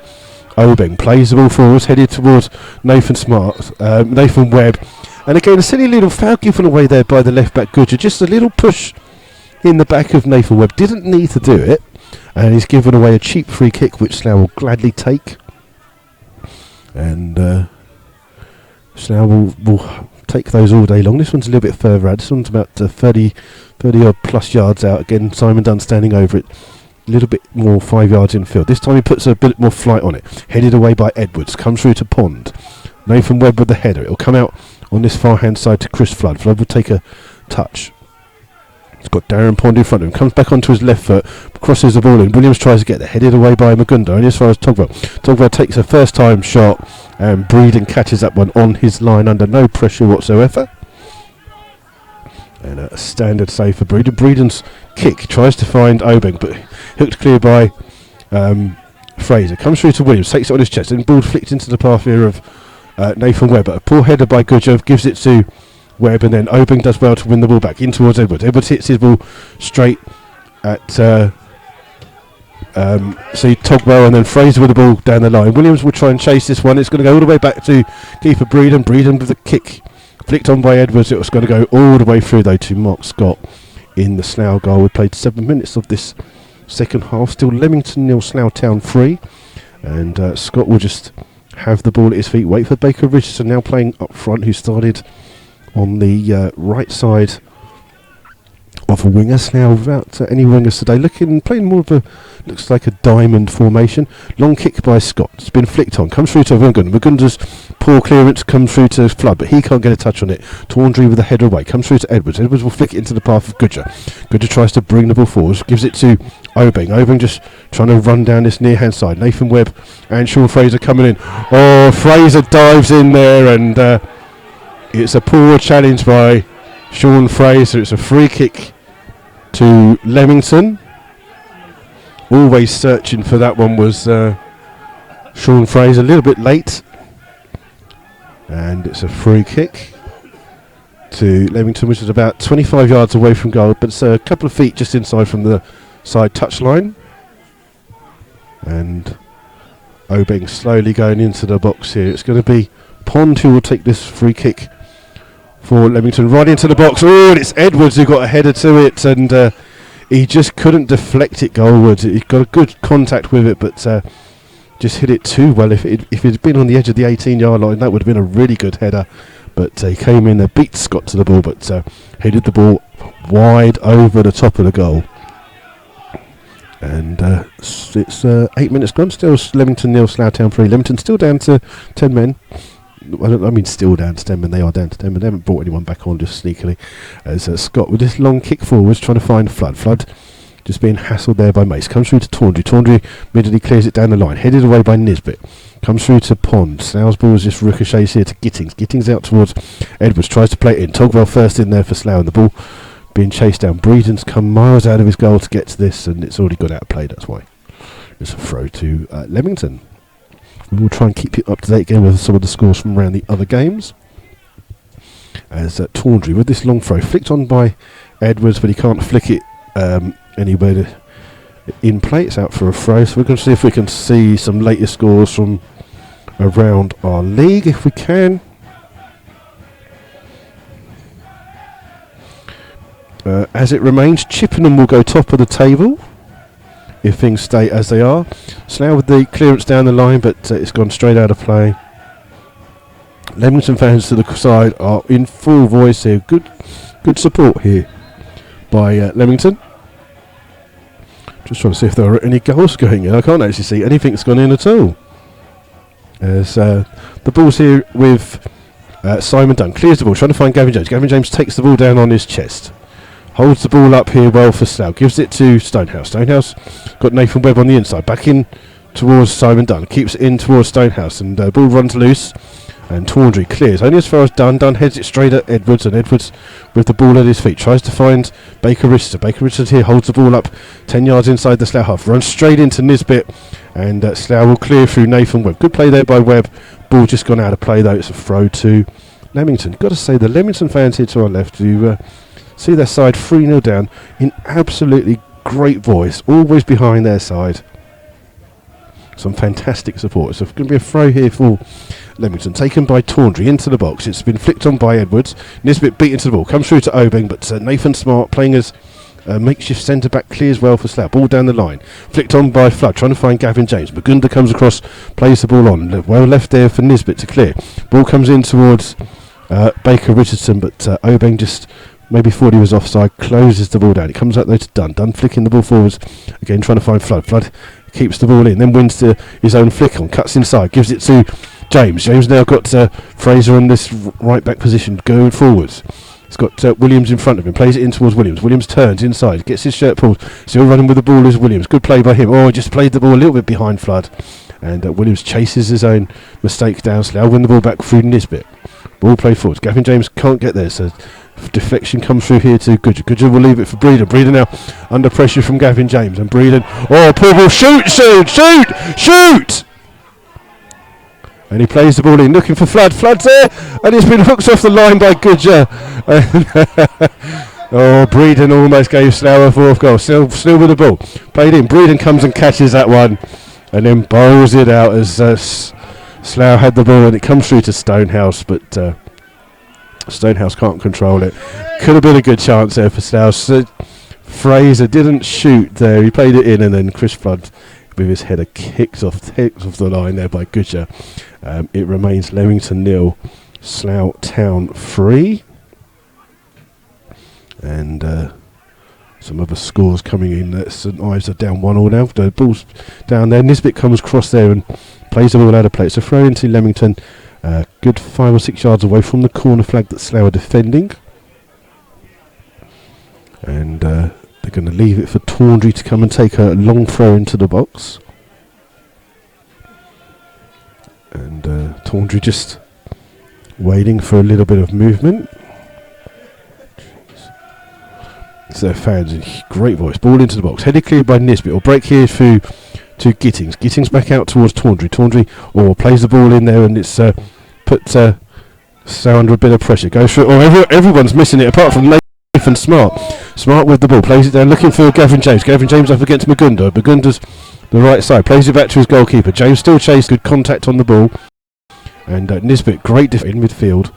Obeng plays the ball forwards, headed towards Nathan Webb. And again, a silly little foul given away there by the left back Goodger. Just a little push in the back of Nathan Webb. Didn't need to do it. And he's given away a cheap free kick, which Slough will gladly take. And Slough will take those all day long. This one's a little bit further out. This one's about 30 odd plus yards out. Again, Simon Dunn standing over it. A little bit more 5 yards infield. This time he puts a bit more flight on it. Headed away by Edwards. Comes through to Pond. Nathan Webb with the header. It'll come out on this far hand side to Chris Flood. Flood will take a touch. He's got Darren Pond in front of him. Comes back onto his left foot. Crosses the ball in. Williams tries to get there. Headed away by Magunda. Only as far as Togwell. Togwell takes a first time shot. And Breeden catches that one on his line under no pressure whatsoever. And a standard save for Breeden. Breeden's kick tries to find Obeng, but hooked clear by Fraser. Comes through to Williams. Takes it on his chest. And ball flicked into the path here of Nathan Webb. A poor header by Goodger. Gives it to Webb, and then Obeng does well to win the ball back in towards Edwards. Edwards hits his ball straight at Togwell, and then Fraser with the ball down the line. Williams will try and chase this one. It's going to go all the way back to keeper Breeden. Breeden with the kick flicked on by Edwards. It was going to go all the way through though to Mark Scott in the Slough goal. We played 7 minutes of this second half. Still Leamington 0, Slough Town 3, and Scott will just have the ball at his feet. Wait for Baker Richardson now playing up front, who started on the right side of a winger. Now without any wingers today, playing more of a, looks like a diamond formation. Long kick by Scott. It's been flicked on. Comes through to Magunda. Magunda's poor clearance comes through to Flood, but he can't get a touch on it. Tawndry with the header away. Comes through to Edwards. Edwards will flick it into the path of Goodger. Goodger tries to bring the ball forward. Gives it to Obeng. Obeng just trying to run down this near hand side. Nathan Webb and Sean Fraser coming in. Oh, Fraser dives in there, and it's a poor challenge by Sean Fraser. It's a free kick to Leamington. Always searching for that one was Sean Fraser. A little bit late. And it's a free kick to Leamington, which is about 25 yards away from goal, but it's a couple of feet just inside from the side touch line. And Obeng slowly going into the box here. It's going to be Pond who will take this free kick for Leamington, right into the box. Oh, and it's Edwards who got a header to it, and he just couldn't deflect it goalwards. He got a good contact with it, but just hit it too well. If it had been on the edge of the 18-yard line, that would have been a really good header. But he came in there, beat Scott to the ball, but headed the ball wide over the top of the goal. And it's 8 minutes gone. Still Leamington 0, Slough Town 3. Leamington still down to 10 men. I mean still down to 10 men. They are down to 10 men. They haven't brought anyone back on just sneakily. As Scott with this long kick forwards trying to find Flood. Flood just being hassled there by Mace. Comes through to Tawndry. Tawndry immediately clears it down the line. Headed away by Nisbet. Comes through to Pond. Slough's ball is just ricochets here to Gittings. Gittings out towards Edwards. Tries to play it in. Togwell first in there for Slough, and the ball being chased down. Breeden's come miles out of his goal to get to this, and it's already got out of play. That's why it's a throw to Leamington. We will try and keep you up to date again with some of the scores from around the other games. As Tawndry with this long throw flicked on by Edwards, but he can't flick it anywhere in play. It's out for a throw. So we're going to see if we can see some later scores from around our league, if we can. As it remains, Chippenham will go top of the table if things stay as they are. Slough with the clearance down the line, but it's gone straight out of play. Leamington fans to the side are in full voice here. Good support here by Leamington. Just trying to see if there are any goals going in. I can't actually see anything's gone in at all. As the ball's here with Simon Dunn. Clears the ball, trying to find Gavin James. Gavin James takes the ball down on his chest. Holds the ball up here well for Slough. Gives it to Stonehouse. Stonehouse got Nathan Webb on the inside. Back in towards Simon Dunn. Keeps it in towards Stonehouse. And ball runs loose. And Tawndry clears. Only as far as Dunn. Dunn heads it straight at Edwards. And Edwards with the ball at his feet. Tries to find Baker Richardson. Baker Richardson here holds the ball up 10 yards inside the Slough half. Runs straight into Nisbet. And Slough will clear through Nathan Webb. Good play there by Webb. Ball just gone out of play though. It's a throw to Leamington. Got to say the Leamington fans here to our left who see their side 3-0 down in absolutely great voice, always behind their side. Some fantastic support. So it's going to be a throw here for Leamington, taken by Tawdry into the box. It's been flicked on by Edwards. Nisbet beat into the ball, comes through to Obeng, but Nathan Smart playing as makeshift centre back, clears well for Slough. Ball down the line, flicked on by Flood, trying to find Gavin James. Magunda comes across, plays the ball on. Well left there for Nisbet to clear. Ball comes in towards Baker Richardson, but Obeng just maybe thought he was offside, closes the ball down. It comes out there to Dunn. Dunn flicking the ball forwards, again trying to find Flood. Flood keeps the ball in, then wins his own flick on, cuts inside, gives it to James. James now got Fraser in this right back position, going forwards. He's got Williams in front of him, plays it in towards Williams. Williams turns inside, gets his shirt pulled, still running with the ball is Williams. Good play by him. Just played the ball a little bit behind Flood. And Williams chases his own mistake down. Slough win the ball back through Nisbet. Ball played forwards. Gavin James can't get there, so deflection comes through here to Goodger. Goodger will leave it for Breeden. Breeden now under pressure from Gavin James. And Breeden, poor ball, shoot! And he plays the ball in, looking for Flood. Flood's there, and it's been hooked off the line by Goodger. Breeden almost gave Slough a fourth goal. Still with the ball. Played in. Breeden comes and catches that one, and then bowls it out as Slough had the ball, and it comes through to Stonehouse, but Stonehouse can't control it. Could have been a good chance there for Slough. So Fraser didn't shoot there. He played it in, and then Chris Flood with his header kicked off the line there by Goodger. It remains Leamington 0, Slough Town 3. And some other scores coming in. St Ives are down 1-1 now. The ball's down there. Nisbet comes across there and plays the ball out of play. It's a throw into Leamington. Good 5 or 6 yards away from the corner flag that Slough are defending. And they're going to leave it for Tawdry to come and take a long throw into the box. And Tawdry just waiting for a little bit of movement. It's their fans in great voice. Ball into the box. Headed cleared by Nisbet. Or break here to Gittings. Gittings back out towards Tawdry. Tawdry plays the ball in there, and it's put Slough under a bit of pressure. Goes through. Everyone's missing it apart from Nathan Smart. Smart with the ball. Plays it down looking for Gavin James. Gavin James up against Magunda. Magunda's the right side. Plays it back to his goalkeeper. James still chased. Good contact on the ball. And Nisbet, great defense in midfield.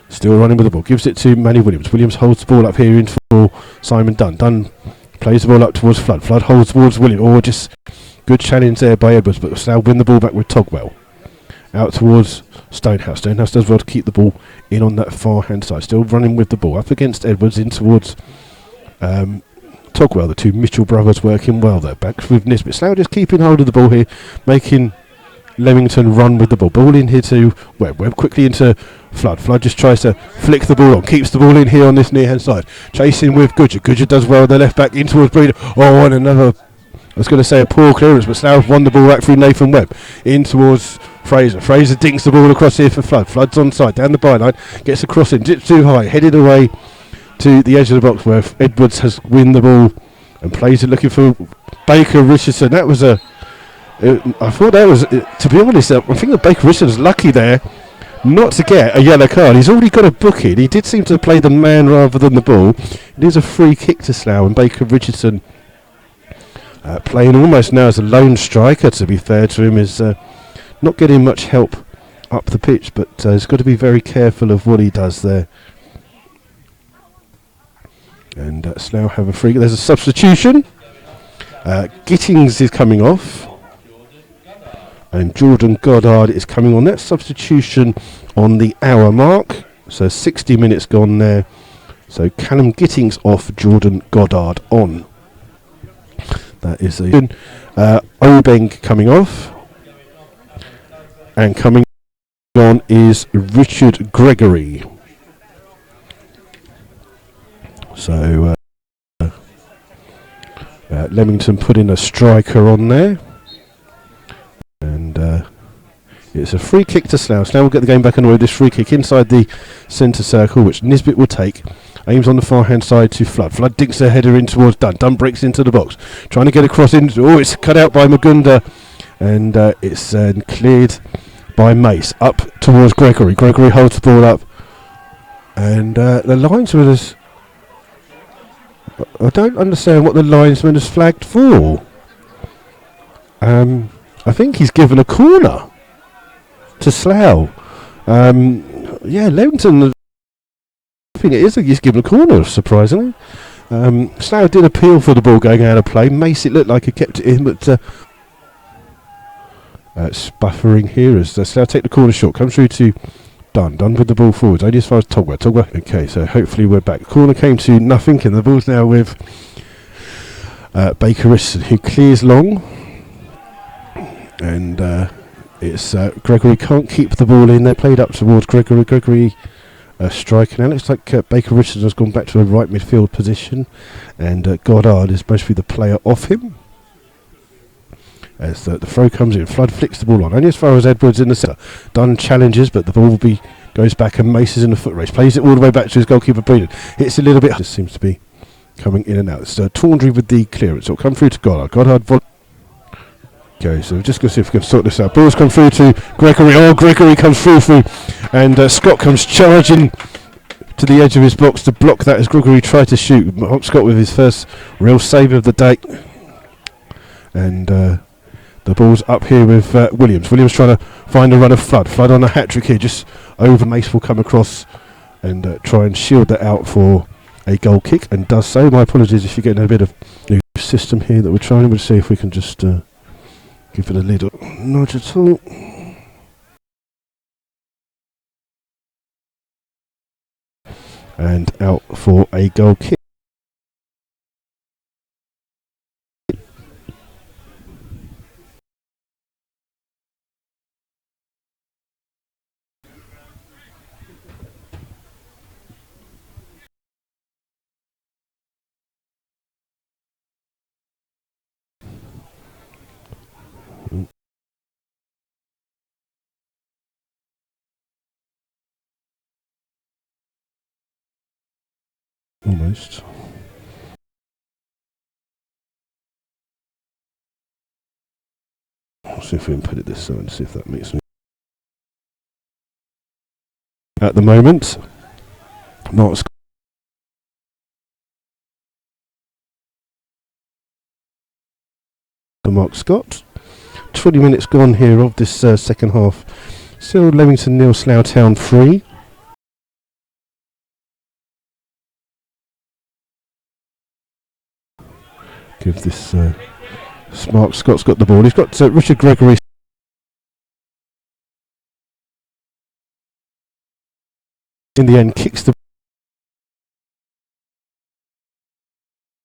Still running with the ball. Gives it to Manny Williams. Williams holds the ball up here in for Simon Dunn. Dunn plays the ball up towards Flood. Flood holds towards Williams. Just good challenge there by Edwards. But Slough win the ball back with Togwell. Out towards Stonehouse. Stonehouse does well to keep the ball in on that far hand side. Still running with the ball. Up against Edwards in towards Togwell. The two Mitchell brothers working well there. Back with Nisbet. Slough just keeping hold of the ball here. Making Leamington run with the ball. Ball in here to Webb. Webb quickly into Flood. Flood just tries to flick the ball on. Keeps the ball in here on this near hand side. Chasing with Goodger. Goodger does well. The left back in towards Breeder. And another, I was going to say a poor clearance, but Slough won the ball back through Nathan Webb. In towards Fraser. Fraser dinks the ball across here for Flood. Flood's onside. Down the byline. Gets across in. Dips too high. Headed away to the edge of the box where Edwards has win the ball and plays it looking for Baker Richardson. That was I thought that was, to be honest, I think that Baker Richardson's lucky there not to get a yellow card. He's already got a booking. He did seem to play the man rather than the ball. It is a free kick to Slough, and Baker Richardson playing almost now as a lone striker, to be fair to him, is not getting much help up the pitch, but he's got to be very careful of what he does there. And Slough have a free. There's a substitution. Gittings is coming off. And Jordan Goddard is coming on. That substitution on the hour mark. So 60 minutes gone there. So Callum Gittings off, Jordan Goddard on. That is a Obeng coming off. And coming on is Richard Gregory. So Leamington put in a striker on there. And it's a free kick to Slough. Now we'll get the game back underway with this free kick inside the centre circle, which Nisbet will take. Aims on the far hand side to Flood. Flood dinks a header in towards Dunn. Dunn breaks into the box. Trying to get across into. It's cut out by Magunda. And it's cleared by Mace. Up towards Gregory. Gregory holds the ball up. And the linesman has. I don't understand what the linesman has flagged for. I think he's given a corner to Slough. Leamington, I think it is. He's given a corner, surprisingly. Slough did appeal for the ball going out of play. Mace, it looked like he kept it in, but spuffering here as Slough take the corner shot. Comes through to Dunn with the ball forwards, only as far as Togwell. Okay, so hopefully we're back. Corner came to nothing, and the ball's now with Baker Richardson, who clears long. And it's Gregory can't keep the ball in. They're played up towards Gregory. Gregory striking. Now it looks like Baker Richardson has gone back to a right midfield position, and Goddard is supposed to be the player off him. As the throw comes in, Flood flicks the ball on, only as far as Edwards in the centre. Dunn challenges, but the ball goes back, and Mace is in the foot race. Plays it all the way back to his goalkeeper, Breeden. Hits a little bit. Just seems to be coming in and out. It's Tawndry with the clearance. It'll come through to Goddard. Okay, so we're just going to see if we can sort this out. Ball's come through to Gregory. Oh, Gregory comes through. And Scott comes charging to the edge of his box to block that as Gregory tried to shoot. Scott with his first real save of the day. And the ball's up here with Williams. Williams trying to find a run of Flood. Flood on a hat-trick here. Just over Mace will come across and try and shield that out for a goal kick. And does so. My apologies if you're getting a bit of new system here that we're trying. We'll see if we can just give it a little nudge at all. And out for a goal kick. Almost. I'll see if we can put it this side and see if that makes me. At the moment, Mark Scott. 20 minutes gone here of this second half. Still Leamington 0, Slough Town 3. Give this Mark Scott's got the ball. He's got Richard Gregory. In the end, kicks the.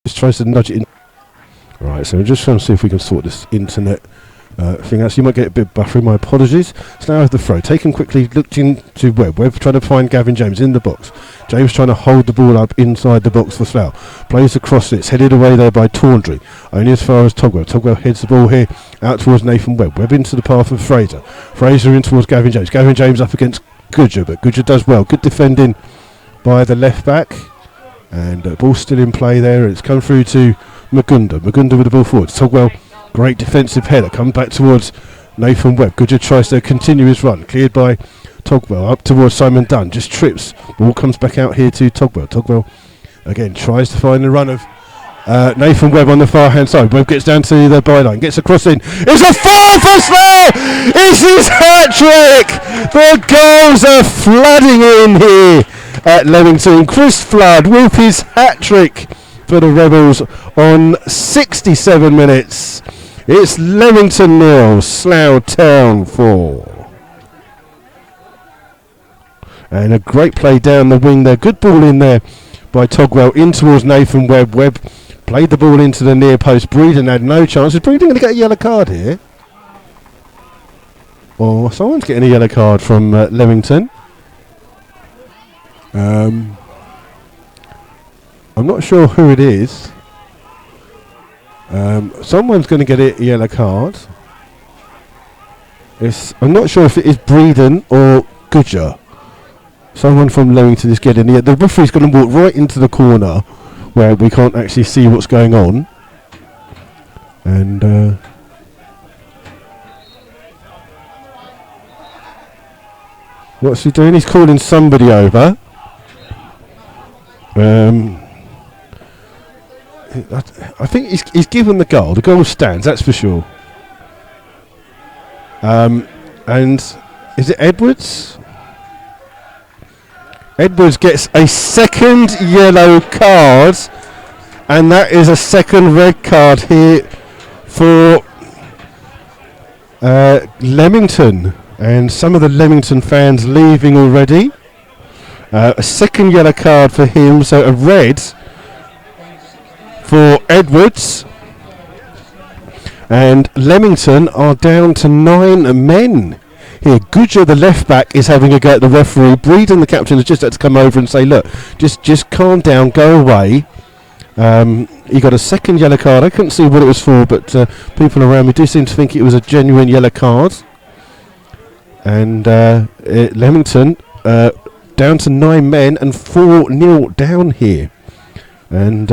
Just tries to nudge it in. Right, so we're just trying to see if we can sort this internet thing out. So you might get a bit of buffering. My apologies. So now the throw taken quickly. Looked into Webb. Webb trying to find Gavin James in the box. James trying to hold the ball up inside the box for Slough. Plays across it. It's headed away there by Tawndry. Only as far as Togwell. Togwell heads the ball here out towards Nathan Webb. Webb into the path of Fraser. Fraser in towards Gavin James. Gavin James up against Goodger, but Goodger does well. Good defending by the left back. And ball still in play there. It's come through to Magunda with the ball forward. Togwell, great defensive header. Come back towards Nathan Webb. Goodger tries to continue his run. Cleared by Togwell. Up towards Simon Dunn. Just trips. Ball comes back out here to Togwell. Togwell again tries to find the run of Nathan Webb on the far hand side. Webb gets down to the byline. Gets across in. It's a 4 for Slough! It's his hat-trick! The goals are flooding in here at Leamington. Chris Flood with his hat-trick for the Rebels on 67 minutes. It's Leamington 0, Slough Town 4. And a great play down the wing there. Good ball in there by Togwell in towards Nathan Webb. Webb played the ball into the near post. Breeden had no chance. Is Breeden going to get a yellow card here? Or someone's getting a yellow card from Leamington. I'm not sure who it is. Someone's going to get a yellow card. I'm not sure if it is Breeden or Goodger. Someone from Leamington is getting the referee's going to walk right into the corner where we can't actually see what's going on. And what's he doing? He's calling somebody over. I think he's given the goal. The goal stands, that's for sure. And is it Edwards? Edwards gets a second yellow card, and that is a second red card here for Leamington. And some of the Leamington fans leaving already. A second yellow card for him, so a red for Edwards. And Leamington are down to 9 men. Here, Goodger, the left back, is having a go at the referee. Breeden, the captain, has just had to come over and say, look, just calm down, go away. He got a second yellow card. I couldn't see what it was for, but people around me do seem to think it was a genuine yellow card. And Leamington down to 9 men and 4-0 down here. And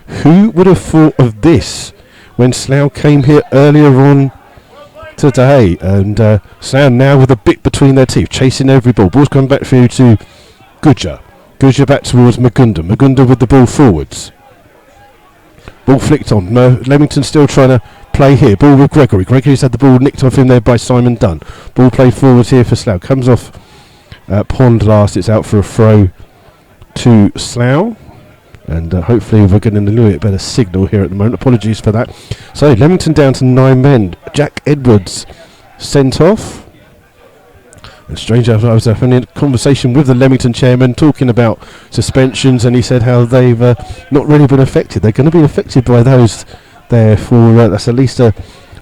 who would have thought of this when Slough came here earlier on today? And Slough now with a bit between their teeth, chasing every ball. Ball's coming back through to Goodger. Goodger back towards Magunda. Magunda with the ball forwards. Ball flicked on. Leamington still trying to play here. Ball with Gregory. Gregory's had the ball nicked off him there by Simon Dunn. Ball played forwards here for Slough. Comes off Pond last. It's out for a throw to Slough. And hopefully we're getting a little bit better signal here at the moment. Apologies for that. So Leamington down to 9 men. Jack Edwards sent off. And strange enough, I was having a conversation with the Leamington chairman talking about suspensions, and he said how they've not really been affected. They're going to be affected by those there for that's at least a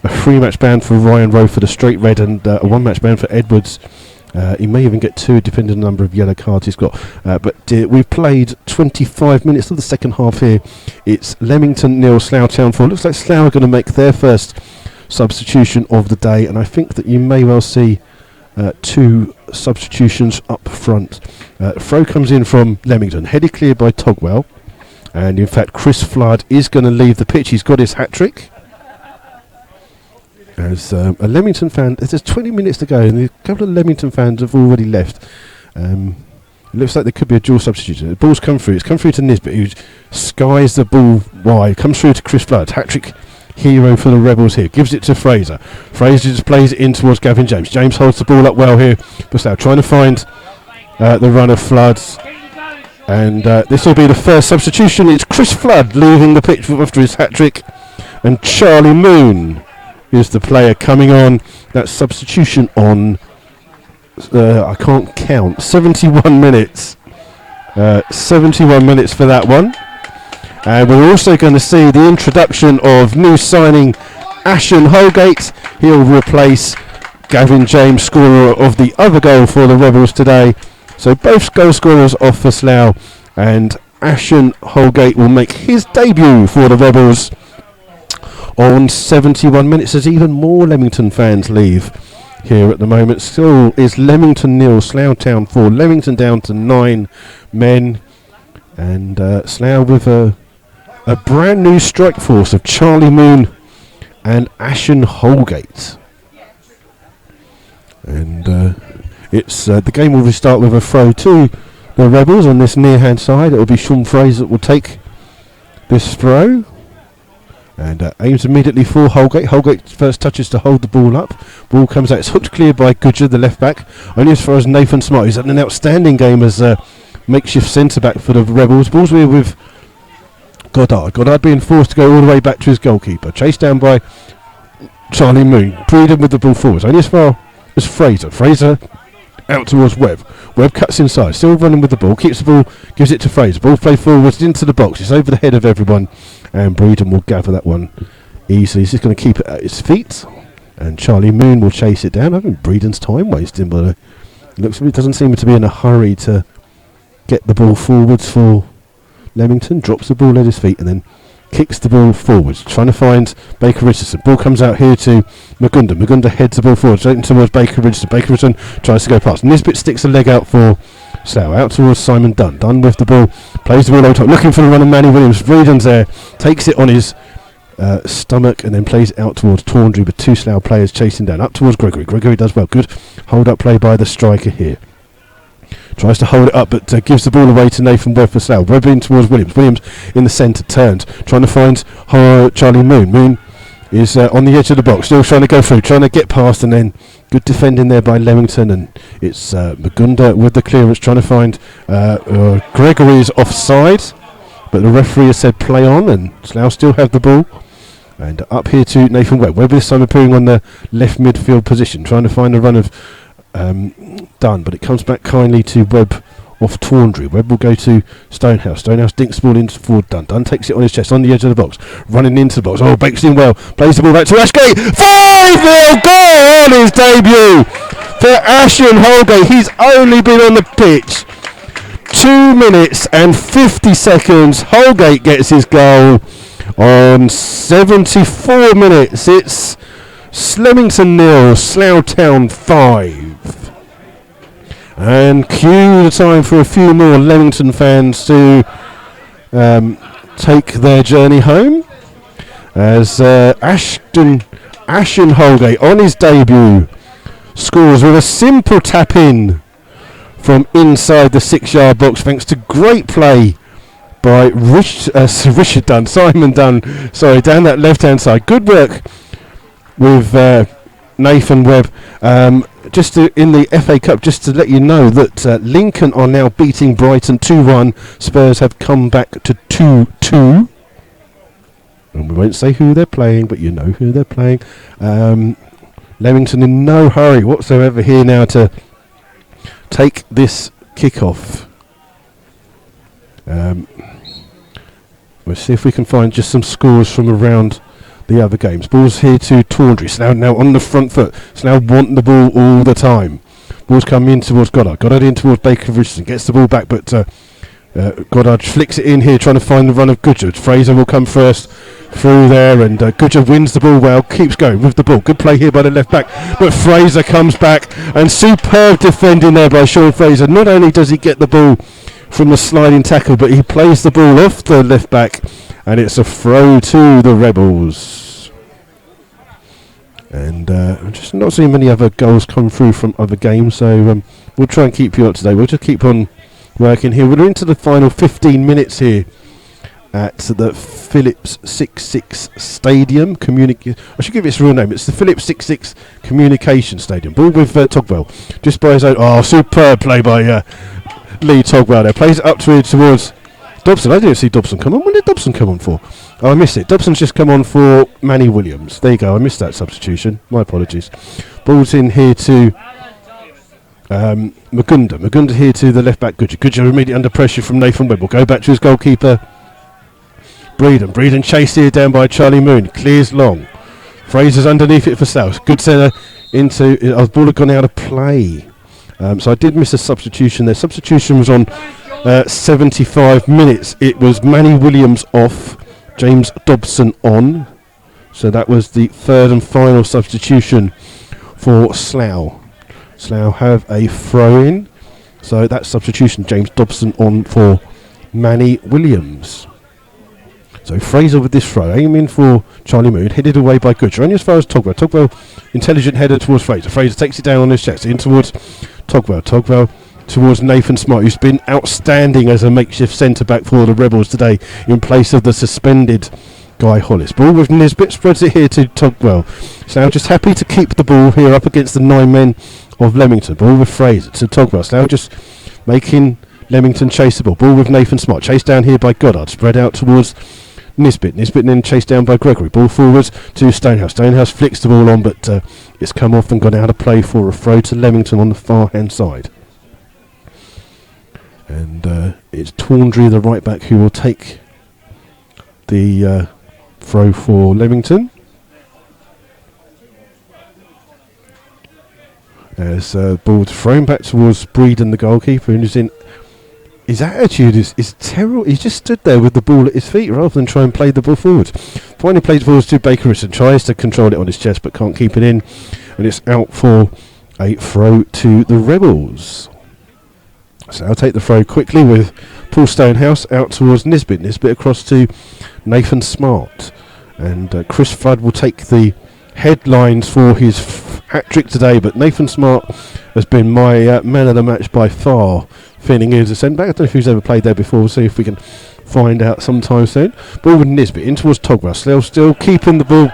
3-match ban for Ryan Rowe for the straight red, and a 1-match ban for Edwards. He may even get 2 depending on the number of yellow cards he's got. But we've played 25 minutes of the second half here. It's Leamington 0, Slough Town 4. Looks like Slough are going to make their first substitution of the day, and I think that you may well see 2 substitutions up front. Throw comes in from Leamington, headed clear by Togwell, and in fact Chris Flood is going to leave the pitch. He's got his hat-trick. As a Leamington fan, there's 20 minutes to go, and a couple of Leamington fans have already left. It looks like there could be a dual substitution. The ball's come through. It's come through to Nisbet, who skies the ball wide. Comes through to Chris Flood. Hat-trick hero for the Rebels here. Gives it to Fraser. Fraser just plays it in towards Gavin James. James holds the ball up well here. But now trying to find the run of Floods. And this will be the first substitution. It's Chris Flood leaving the pitch after his hat-trick. And Charlie Moon is the player coming on. That substitution on, I can't count, 71 minutes. 71 minutes for that one. And we're also going to see the introduction of new signing Ashton Holgate. He'll replace Gavin James, scorer of the other goal for the Rebels today. So both goal scorers off for Slough, and Ashton Holgate will make his debut for the Rebels on 71 minutes, as even more Leamington fans leave here at the moment. Still is Leamington 0, Slough Town 4. Leamington down to 9 men, and Slough with a brand new strike force of Charlie Moon and Ashton Holgate. And it's the game will start with a throw to the Rebels on this near hand side. It will be Sean Fraser that will take this throw, and aims immediately for Holgate. Holgate first touches to hold the ball up. Ball comes out. It's hooked clear by Goodger, the left back. Only as far as Nathan Smart, who's had an outstanding game as makeshift centre back for the Rebels. Ball's here with Goddard. Goddard being forced to go all the way back to his goalkeeper. Chased down by Charlie Moon. Breeden with the ball forwards. Only as far as Fraser. Fraser out towards Webb. Webb cuts inside. Still running with the ball. Keeps the ball. Gives it to Fraser. Ball played forwards into the box. It's over the head of everyone. And Breeden will gather that one easily. He's just going to keep it at his feet. And Charlie Moon will chase it down. I think Breeden's time wasting, but it doesn't seem to be in a hurry to get the ball forwards for Leamington. Drops the ball at his feet and then kicks the ball forwards, trying to find Baker Richardson. Ball comes out here to Magunda. Magunda heads the ball forward, straight towards Baker Richardson. Baker Richardson tries to go past. Nisbet sticks a leg out for Slough, out towards Simon Dunn. Dunn with the ball, plays the ball over top, looking for the run of Manny Williams. Breeden's there, takes it on his stomach and then plays out towards Tawndry, with 2 Slough players chasing down. Up towards Gregory. Gregory does well. Good hold up play by the striker here. Tries to hold it up, but gives the ball away to Nathan Webb for Slough. Webb in towards Williams. Williams in the centre, turns, trying to find Charlie Moon. Moon is on the edge of the box, still trying to go through, trying to get past, and then good defending there by Leamington, and it's Magunda with the clearance, trying to find Gregory's offside, but the referee has said play on, and Slough still have the ball. And up here to Nathan Webb. Webb this time appearing on the left midfield position, trying to find a run of Dunn, but it comes back kindly to Webb off Tawndry. Webb will go to Stonehouse. Stonehouse dinks the ball into forward Dunn. Dunn takes it on his chest on the edge of the box, running into the box. Oh, bakes in well. Plays the ball back to Ashgate. 5-0 goal on his debut for Ashton Holgate. He's only been on the pitch 2 minutes and 50 seconds. Holgate gets his goal on 74 minutes. It's Leamington 0, Slough Town 5. And cue the time for a few more Leamington fans to take their journey home, as Ashton Holgate on his debut scores with a simple tap in from inside the 6-yard box, thanks to great play by Simon Dunn, down that left-hand side. Good work with Nathan Webb. In the FA Cup, just to let you know that Lincoln are now beating Brighton 2-1. Spurs have come back to 2-2. And we won't say who they're playing, but you know who they're playing. Leamington in no hurry whatsoever here now to take this kick-off. We'll see if we can find just some scores from around the other games. Ball's here to Tawndry. Slough now on the front foot. Slough want the ball all the time. Ball's coming in towards Goddard. Goddard in towards Baker Richardson. Gets the ball back, but Goddard flicks it in here, trying to find the run of Goodger. Fraser will come first through there, and Goodger wins the ball well. Keeps going with the ball. Good play here by the left back, but Fraser comes back, and superb defending there by Sean Fraser. Not only does he get the ball from the sliding tackle, but he plays the ball off the left back, and it's a throw to the Rebels. And I'm just not seeing many other goals come through from other games, so we'll try and keep you up to date. We'll just keep on working here. We're into the final 15 minutes here at the Phillips 66 Stadium. I should give it its real name. It's the Phillips 66 Communication Stadium. Ball with Togwell, just by his own. Oh, superb play by Lee Togwell there. Plays it up towards Dobson. I didn't see Dobson come on. When did Dobson come on for? Oh, I missed it. Dobson's just come on for Manny Williams. There you go. I missed that substitution. My apologies. Ball's in here to Magunda. Magunda here to the left back Goodger. Goodger immediately under pressure from Nathan Webb. Will go back to his goalkeeper Breeden. Breeden chased here down by Charlie Moon. Clears long. Fraser's underneath it for South. Good centre into. The ball had gone out of play. So I did miss a substitution there. Substitution was on 75 minutes. It was Manny Williams off, James Dobson on. So that was the third and final substitution for Slough. Slough have a throw-in. So that substitution, James Dobson on for Manny Williams. So Fraser with this throw, aiming for Charlie Moon, headed away by Goodger. Only as far as Togwell. Togwell, intelligent header towards Fraser. Fraser takes it down on his chest, in towards Togwell. Togwell towards Nathan Smart, who's been outstanding as a makeshift centre-back for the Rebels today, in place of the suspended Guy Hollis. Ball with Nisbet, spreads it here to Togwell. Slough just happy to keep the ball here up against the 9 men of Leamington. Ball with Fraser to Togwell. Slough just making Leamington chase the ball. Ball with Nathan Smart, chased down here by Goddard, spread out towards Nisbet then chased down by Gregory. Ball forwards to Stonehouse. Stonehouse flicks the ball on, but it's come off and gone out of play for a throw to Leamington on the far hand side. And it's Tawndry, the right back, who will take the throw for Leamington. As ball thrown back towards Breeden, the goalkeeper, and is in. His attitude is terrible. He just stood there with the ball at his feet rather than try and play the ball forward. Finally plays forwards to Baker Richardson. Tries to control it on his chest but can't keep it in. And it's out for a throw to the Rebels. So I'll take the throw quickly with Paul Stonehouse out towards Nisbet. Nisbet across to Nathan Smart. And Chris Flood will take the headlines for his hat-trick today. But Nathan Smart has been my man of the match by far. Feeling as a centre-back. I don't know if he's ever played there before. We'll see if we can find out sometime soon. Ball with Nisbet in towards Togwell. Slough still keeping the ball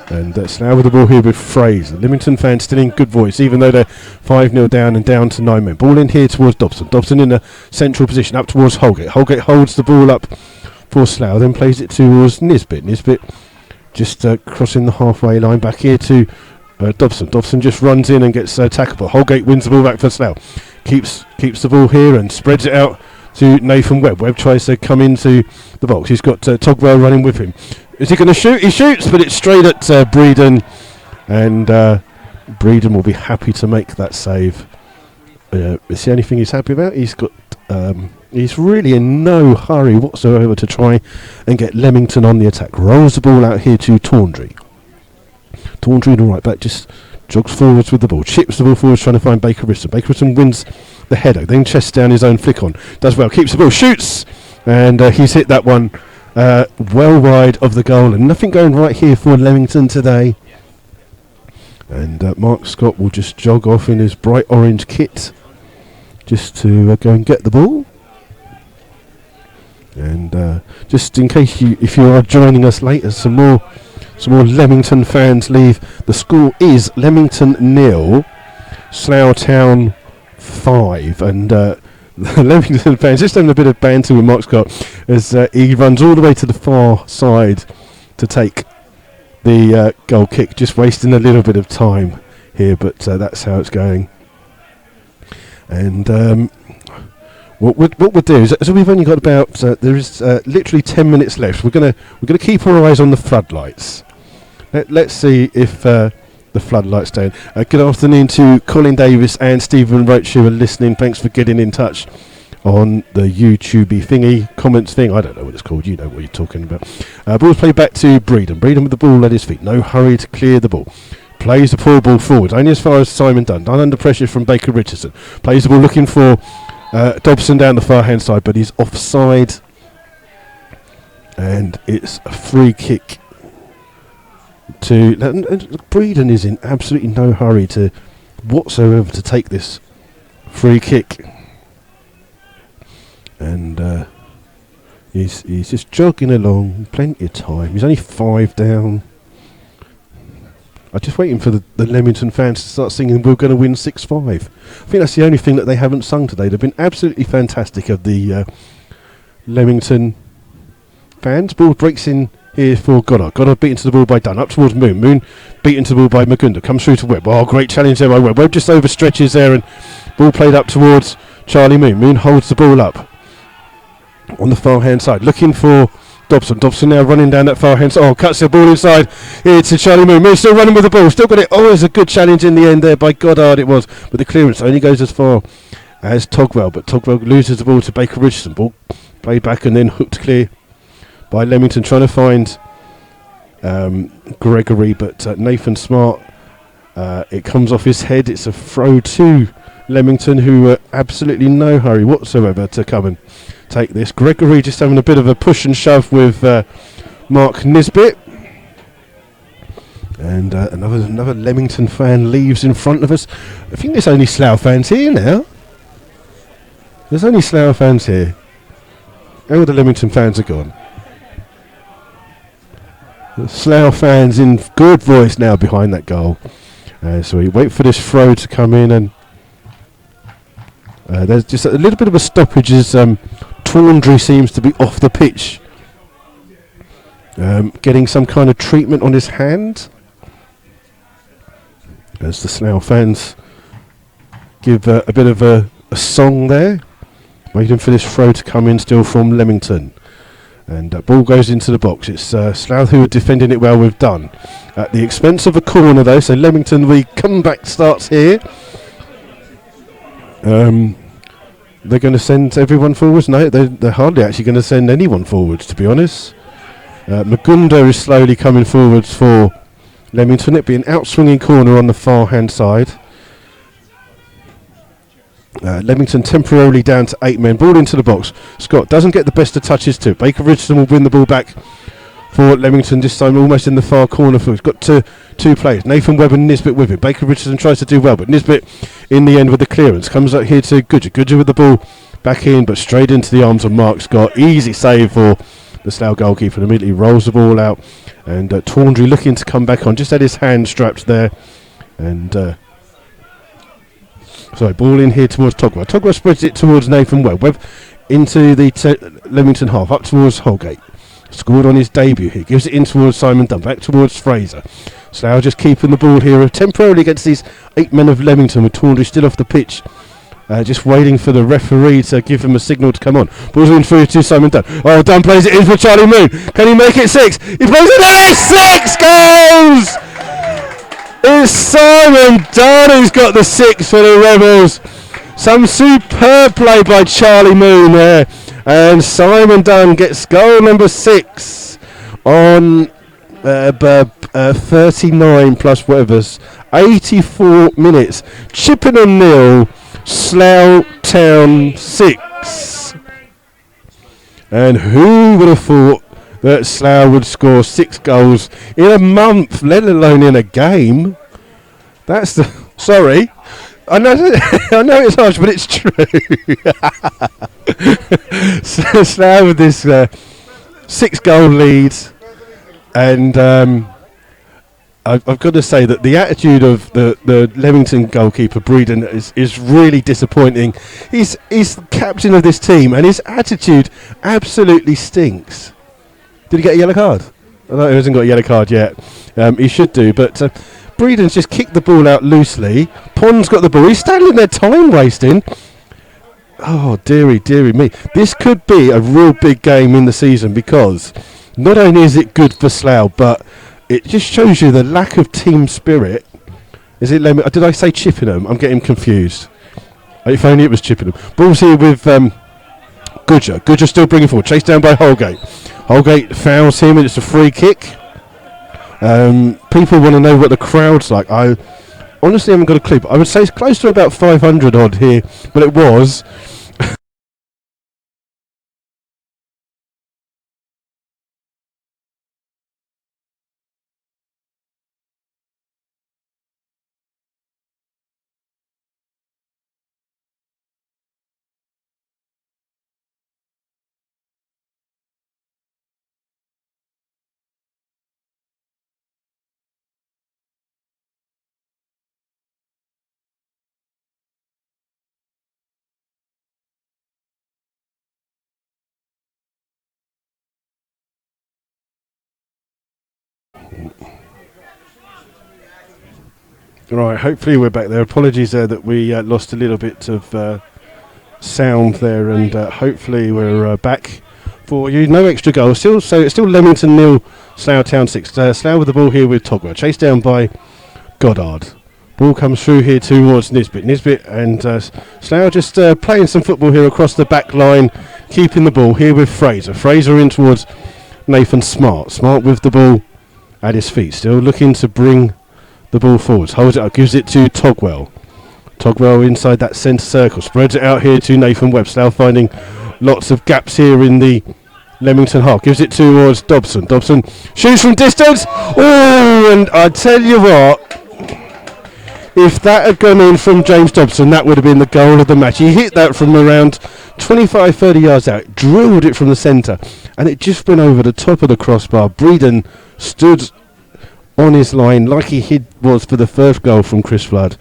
And Slough with the ball here with Fraser. Leamington fans still in good voice, even though they're 5-0 down and down to 9 men. Ball in here towards Dobson. Dobson in a central position, up towards Holgate. Holgate holds the ball up for Slough, then plays it towards Nisbet. Nisbet just crossing the halfway line back here to Dobson. Dobson just runs in and gets tackable. Holgate wins the ball back for Slough. Keeps the ball here and spreads it out to Nathan Webb. Webb tries to come into the box. He's got Togwell running with him. Is he going to shoot? He shoots, but it's straight at Breeden, and Breeden will be happy to make that save. It's the only thing he's happy about. He's got. He's really in no hurry whatsoever to try and get Leamington on the attack. Rolls the ball out here to Tawndry. Tawndry, the right back, just jogs forwards with the ball. Chips the ball forwards, trying to find Baker Riston. Baker Riston wins the header, then chests down his own flick on. Does well, keeps the ball, shoots, and he's hit that one well wide of the goal, and nothing going right here for Leamington today. And Mark Scott will just jog off in his bright orange kit just to go and get the ball. And just in case if you are joining us later, some more Leamington fans leave. The score is Leamington 0, Slough Town 5, and the Leamington fans just having a bit of banter with Mark Scott as he runs all the way to the far side to take the goal kick, just wasting a little bit of time here, but that's how it's going. And what we'll do is, as we've only got about there is literally 10 minutes left. We're gonna keep our eyes on the floodlights. Let's see if the floodlights down. Good afternoon to Colin Davis and Stephen Roach who are listening. Thanks for getting in touch on the YouTubey thingy, comments thing. I don't know what it's called. You know what you're talking about. Ball's played back to Breeden. Breeden with the ball at his feet. No hurry to clear the ball. Plays the poor ball forward, only as far as Simon Dunn. Dunn under pressure from Baker Richardson. Plays the ball looking for Dobson down the far hand side, but he's offside. And it's a free kick to Breeden is in absolutely no hurry to whatsoever to take this free kick. And he's just jogging along, plenty of time. He's only 5 down. I'm just waiting for the Leamington fans to start singing "We're going to win 6-5." I think that's the only thing that they haven't sung today. They've been absolutely fantastic of the Leamington fans. Ball breaks in here for Goddard. Goddard beaten to the ball by Dunn. Up towards Moon. Moon beaten to the ball by Magunda. Comes through to Webb. Oh, great challenge there by Webb. Webb just overstretches there and ball played up towards Charlie Moon. Moon holds the ball up on the far hand side. Looking for Dobson. Dobson now running down that far hand side. Oh, cuts the ball inside. It's to Charlie Moon. Moon still running with the ball. Still got it. Oh, it's a good challenge in the end there by Goddard it was. But the clearance only goes as far as Togwell. But Togwell loses the ball to Baker Richardson. Ball played back and then hooked clear by Leamington, trying to find Gregory. But Nathan Smart, it comes off his head. It's a throw to Leamington, who were absolutely no hurry whatsoever to come and take this. Gregory just having a bit of a push and shove with Mark Nisbet. And another Leamington fan leaves in front of us. I think there's only Slough fans here now. There's only Slough fans here. All the Leamington fans are gone. The Slough fans in good voice now behind that goal. So we wait for this throw to come in, and there's just a little bit of a stoppage as Tawndry seems to be off the pitch, getting some kind of treatment on his hand, as the Slough fans give a bit of a song there, waiting for this throw to come in still from Leamington. And ball goes into the box. It's Slough who are defending it well with Dunn. At the expense of a corner though, so Leamington, the comeback starts here. They're going to send everyone forwards? No, they're hardly actually going to send anyone forwards, to be honest. Magunda is slowly coming forwards for Leamington. It'll be an outswinging corner on the far hand side. Leamington temporarily down to 8 men. Ball into the box. Scott doesn't get the best of touches to it. Baker Richardson will win the ball back for Leamington, this time almost in the far corner. He's got two players, Nathan Webb and Nisbet with him. Baker Richardson tries to do well, but Nisbet in the end with the clearance. Comes up here to Goodger. Goodger with the ball back in, but straight into the arms of Mark Scott. Easy save for the Slough goalkeeper, and immediately rolls the ball out. And Tawndry looking to come back on, just had his hand strapped there. And ball in here towards Togwell. Togwell spreads it towards Nathan Webb. Webb into the Leamington half, up towards Holgate. Scored on his debut here. Gives it in towards Simon Dunn, back towards Fraser. Slough just keeping the ball here temporarily against these 8 men of Leamington, with Tawndry still off the pitch. Just waiting for the referee to give him a signal to come on. Ball's in through to Simon Dunn. Oh, Dunn plays it in for Charlie Moon. Can he make it 6? He plays it in! 6 goals! It's Simon Dunn who's got the 6 for the Rebels. Some superb play by Charlie Moon there. And Simon Dunn gets goal number 6 on 39 plus whatever's 84 minutes. Chippenham 0, Slough Town 6. And who would have thought that Slough would score 6 goals in a month, let alone in a game? That's the... Sorry. I know it's harsh, but it's true. Slough with this 6-goal lead. And I've got to say that the attitude of the Leamington goalkeeper, Breeden, is really disappointing. He's the captain of this team, and his attitude absolutely stinks. Did he get a yellow card? No, he hasn't got a yellow card yet. He should do, but Breeden's just kicked the ball out loosely. Pond's got the ball. He's standing there time wasting. Oh, dearie me. This could be a real big game in the season, because not only is it good for Slough, but it just shows you the lack of team spirit. Is it Did I say Chippenham? I'm getting confused. If only it was Chippenham. Ball's here with Goodger. Goodger still bringing forward. Chased down by Holgate. Holgate fouls him, and it's a free kick. People want to know what the crowd's like. I honestly haven't got a clue. But I would say it's close to about 500 odd here, but it was. Right, hopefully we're back there. Apologies there that we lost a little bit of sound there, and hopefully we're back for you. No extra goals, so it's still Leamington 0, Slough Town 6. Slough with the ball here with Togwell, chased down by Goddard. Ball comes through here towards Nisbet, and Slough just playing some football here across the back line, keeping the ball here with Fraser. Fraser in towards Nathan Smart. Smart with the ball at his feet, still looking to bring the ball forwards, holds it up, gives it to Togwell. Togwell inside that centre circle, spreads it out here to Nathan Webb. Slough finding lots of gaps here in the Leamington half. Gives it towards Dobson. Dobson shoots from distance. Oh, and I tell you what, if that had gone in from James Dobson, that would have been the goal of the match. He hit that from around 25-30 yards out, drilled it from the centre, and it just went over the top of the crossbar. Breeden stood on his line like he was for the first goal from Chris Flood,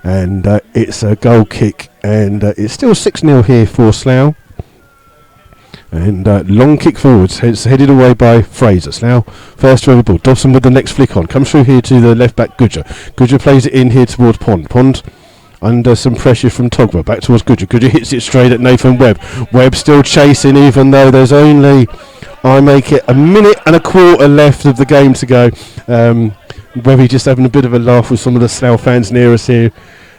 and it's a goal kick, and it's still 6-0 here for Slough. And long kick forwards, it's headed away by Fraser. Slough first to have a ball. Dobson with the next flick on, comes through here to the left back Goodger. Goodger plays it in here towards Pond. Pond under some pressure from Togwell, back towards Goodger. Goodger hits it straight at Nathan Webb. Webb still chasing, even though there's only, I make it, a minute and a quarter left of the game to go. Webby just having a bit of a laugh with some of the Slough fans near us here.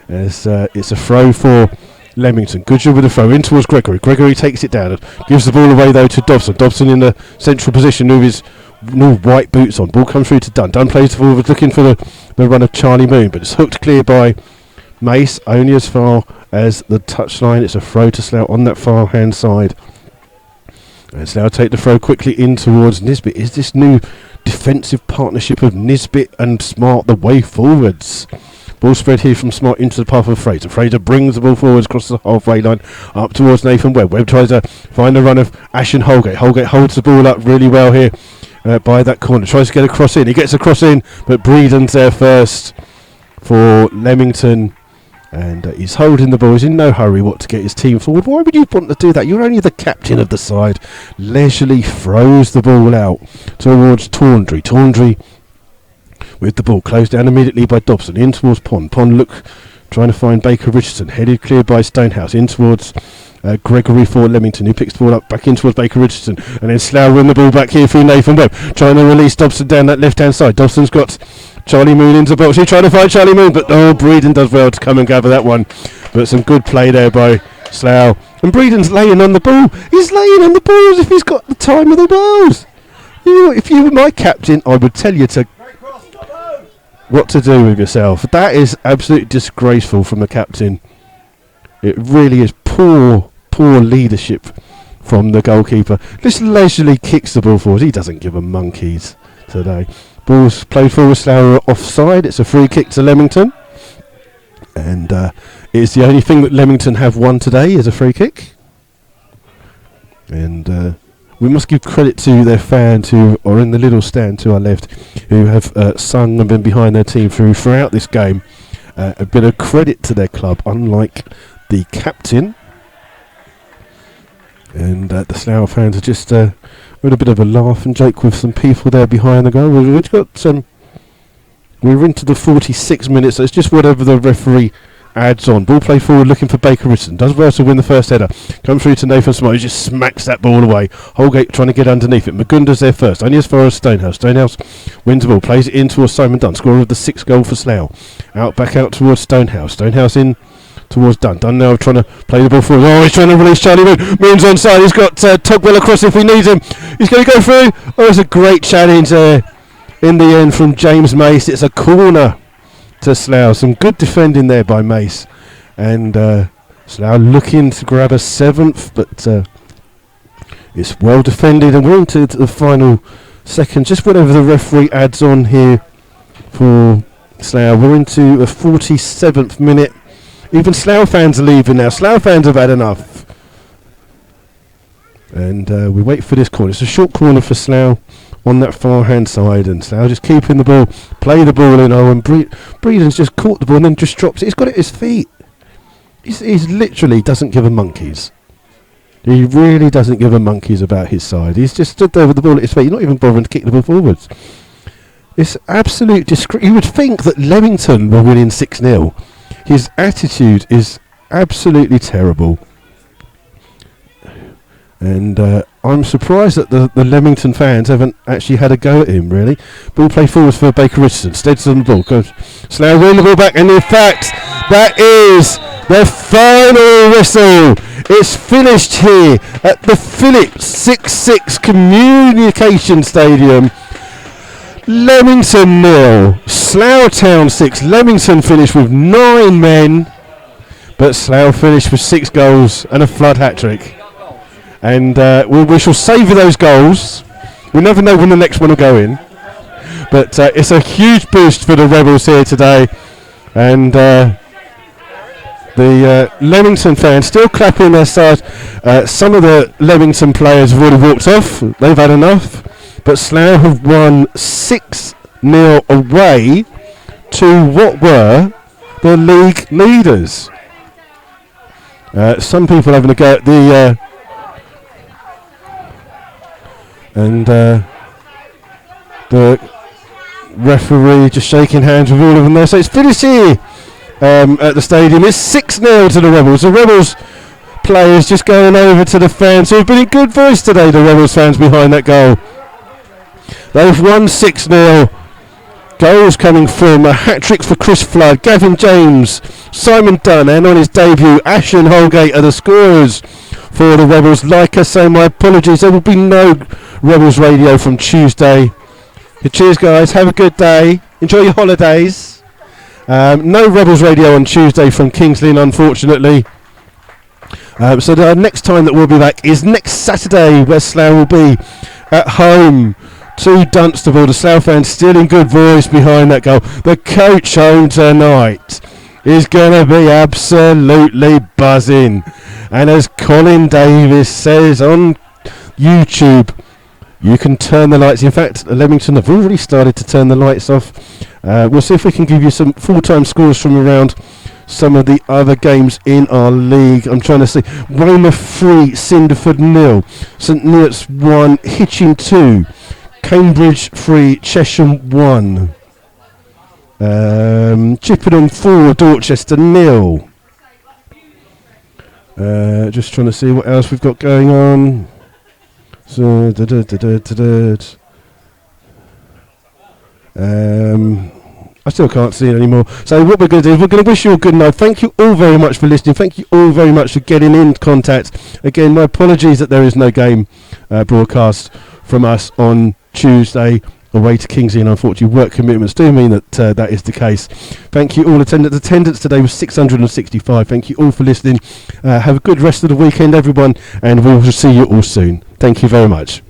As it's a throw for Leamington. Goodger with a throw in towards Gregory. Gregory takes it down and gives the ball away though to Dobson. Dobson in the central position with his new white boots on. Ball comes through to Dunn. Dunn plays forward looking for the run of Charlie Moon, but it's hooked clear by Mace, only as far as the touchline. It's a throw to Slough on that far hand side. And Slough take the throw quickly in towards Nisbet. Is this new defensive partnership of Nisbet and Smart the way forwards? Ball spread here from Smart into the path of Fraser. Fraser brings the ball forwards across the halfway line up towards Nathan Webb. Webb tries to find the run of Ashen Holgate. Holgate holds the ball up really well here by that corner. Tries to get a cross in. He gets a cross in, but Breeden's there first for Leamington. And he's holding the ball. He's in no hurry to get his team forward. Why would you want to do that? You're only the captain of the side. Leisurely throws the ball out towards Tawndry. Tawndry with the ball closed down immediately by Dobson. In towards Pond. Pond trying to find Baker Richardson. Headed clear by Stonehouse. In towards Gregory for Leamington, who picks the ball up back in towards Baker Richardson. And then Slough win the ball back here through Nathan Webb. Trying to release Dobson down that left-hand side. Dobson's got Charlie Moon into the box. He's trying to find Charlie Moon, but Breeden does well to come and gather that one. But some good play there by Slough. And Breeden's laying on the ball. He's laying on the ball as if he's got the time of the balls. If you were my captain, I would tell you what to do with yourself. That is absolutely disgraceful from the captain. It really is poor leadership from the goalkeeper. Just leisurely kicks the ball forward. He doesn't give a monkeys today. Ball's played forward, Slough offside. It's a free kick to Leamington. And it's the only thing that Leamington have won today is a free kick. And we must give credit to their fans who are in the little stand to our left, who have sung and been behind their team throughout this game. A bit of credit to their club, unlike the captain. And the Slough fans are just with a bit of a laugh and joke with some people there behind the goal. We've got we're into the 46 minutes, so it's just whatever the referee adds on. Ball play forward looking for Baker Richardson. Does well to win the first header. Comes through to Nathan Smart, who just smacks that ball away. Holgate trying to get underneath it. Magunda's there first, only as far as Stonehouse. Stonehouse wins the ball, plays it in towards Simon Dunn, scorer of the 6th goal for Slough. Back out towards Stonehouse. Stonehouse in towards Dunn. Dunn now trying to play the ball forward. He's trying to release Charlie Moon. Moon's onside. He's got Togwell across if he needs him. He's going to go through. It's a great challenge there in the end from James Mace. It's a corner to Slough. Some good defending there by Mace. And Slough looking to grab a 7th, but it's well defended. And we're into the final second. Just whatever the referee adds on here for Slough. We're into a 47th minute. Even Slough fans are leaving now. Slough fans have had enough. And we wait for this corner. It's a short corner for Slough on that far hand side. And Slough just keeping the ball. Play the ball in. And Breeden's just caught the ball and then just drops it. He's got it at his feet. He's literally doesn't give a monkeys. He really doesn't give a monkeys about his side. He's just stood there with the ball at his feet. He's not even bothering to kick the ball forwards. It's absolute disgrace. You would think that Leamington were winning 6-0. His attitude is absolutely terrible. And I'm surprised that the Leamington fans haven't actually had a go at him, really. Ball play forwards for Baker Richardson. Steads on the ball. Goes Slough win the ball back. And in fact, that is the final whistle. It's finished here at the Phillips 6-6 Communication Stadium. Leamington 0, Slough Town 6. Leamington finished with 9 men, but Slough finished with 6 goals and a flood hat-trick. And we shall savour those goals. We never know when the next one will go in. But it's a huge boost for the Rebels here today. And the Leamington fans still clapping their side. Some of the Leamington players have already walked off. They've had enough. But Slough have won 6-0 away to what were the league leaders. Some people having a go at the... the referee just shaking hands with all of them there. So it's finished here at the stadium. It's 6-0 to the Rebels. The Rebels players just going over to the fans who have been in good voice today, the Rebels fans behind that goal. They've won 6-0. Goals coming from a hat-trick for Chris Flood, Gavin James, Simon Dunn, and on his debut, Ashen Holgate are the scorers for the Rebels. Like I say, my apologies. There will be no Rebels radio from Tuesday. Cheers, guys. Have a good day. Enjoy your holidays. No Rebels radio on Tuesday from King's Lynn, unfortunately. So the next time that we'll be back is next Saturday, where Slough will be at home to Dunstable. The Slough fans still in good voice behind that goal. The coach home tonight is going to be absolutely buzzing. And as Colin Davis says on YouTube, you can turn the lights. In fact, Leamington have already started to turn the lights off. We'll see if we can give you some full-time scores from around some of the other games in our league. I'm trying to see. Weymouth 3, Cinderford 0, St Neots 1, Hitchin 2, Cambridge 3, Chesham 1, Chippenham 4, Dorchester 0. Just trying to see what else we've got going on. So, I still can't see it anymore. So what we're going to do is we're going to wish you a good night. Thank you all very much for listening. Thank you all very much for getting in contact. Again, my apologies that there is no game broadcast from us on Tuesday away to Kingsley, and unfortunately work commitments do mean that that is the case. Thank you all. Attendance today was 665. Thank you all for listening. Have a good rest of the weekend, everyone, and we will see you all soon. Thank you very much.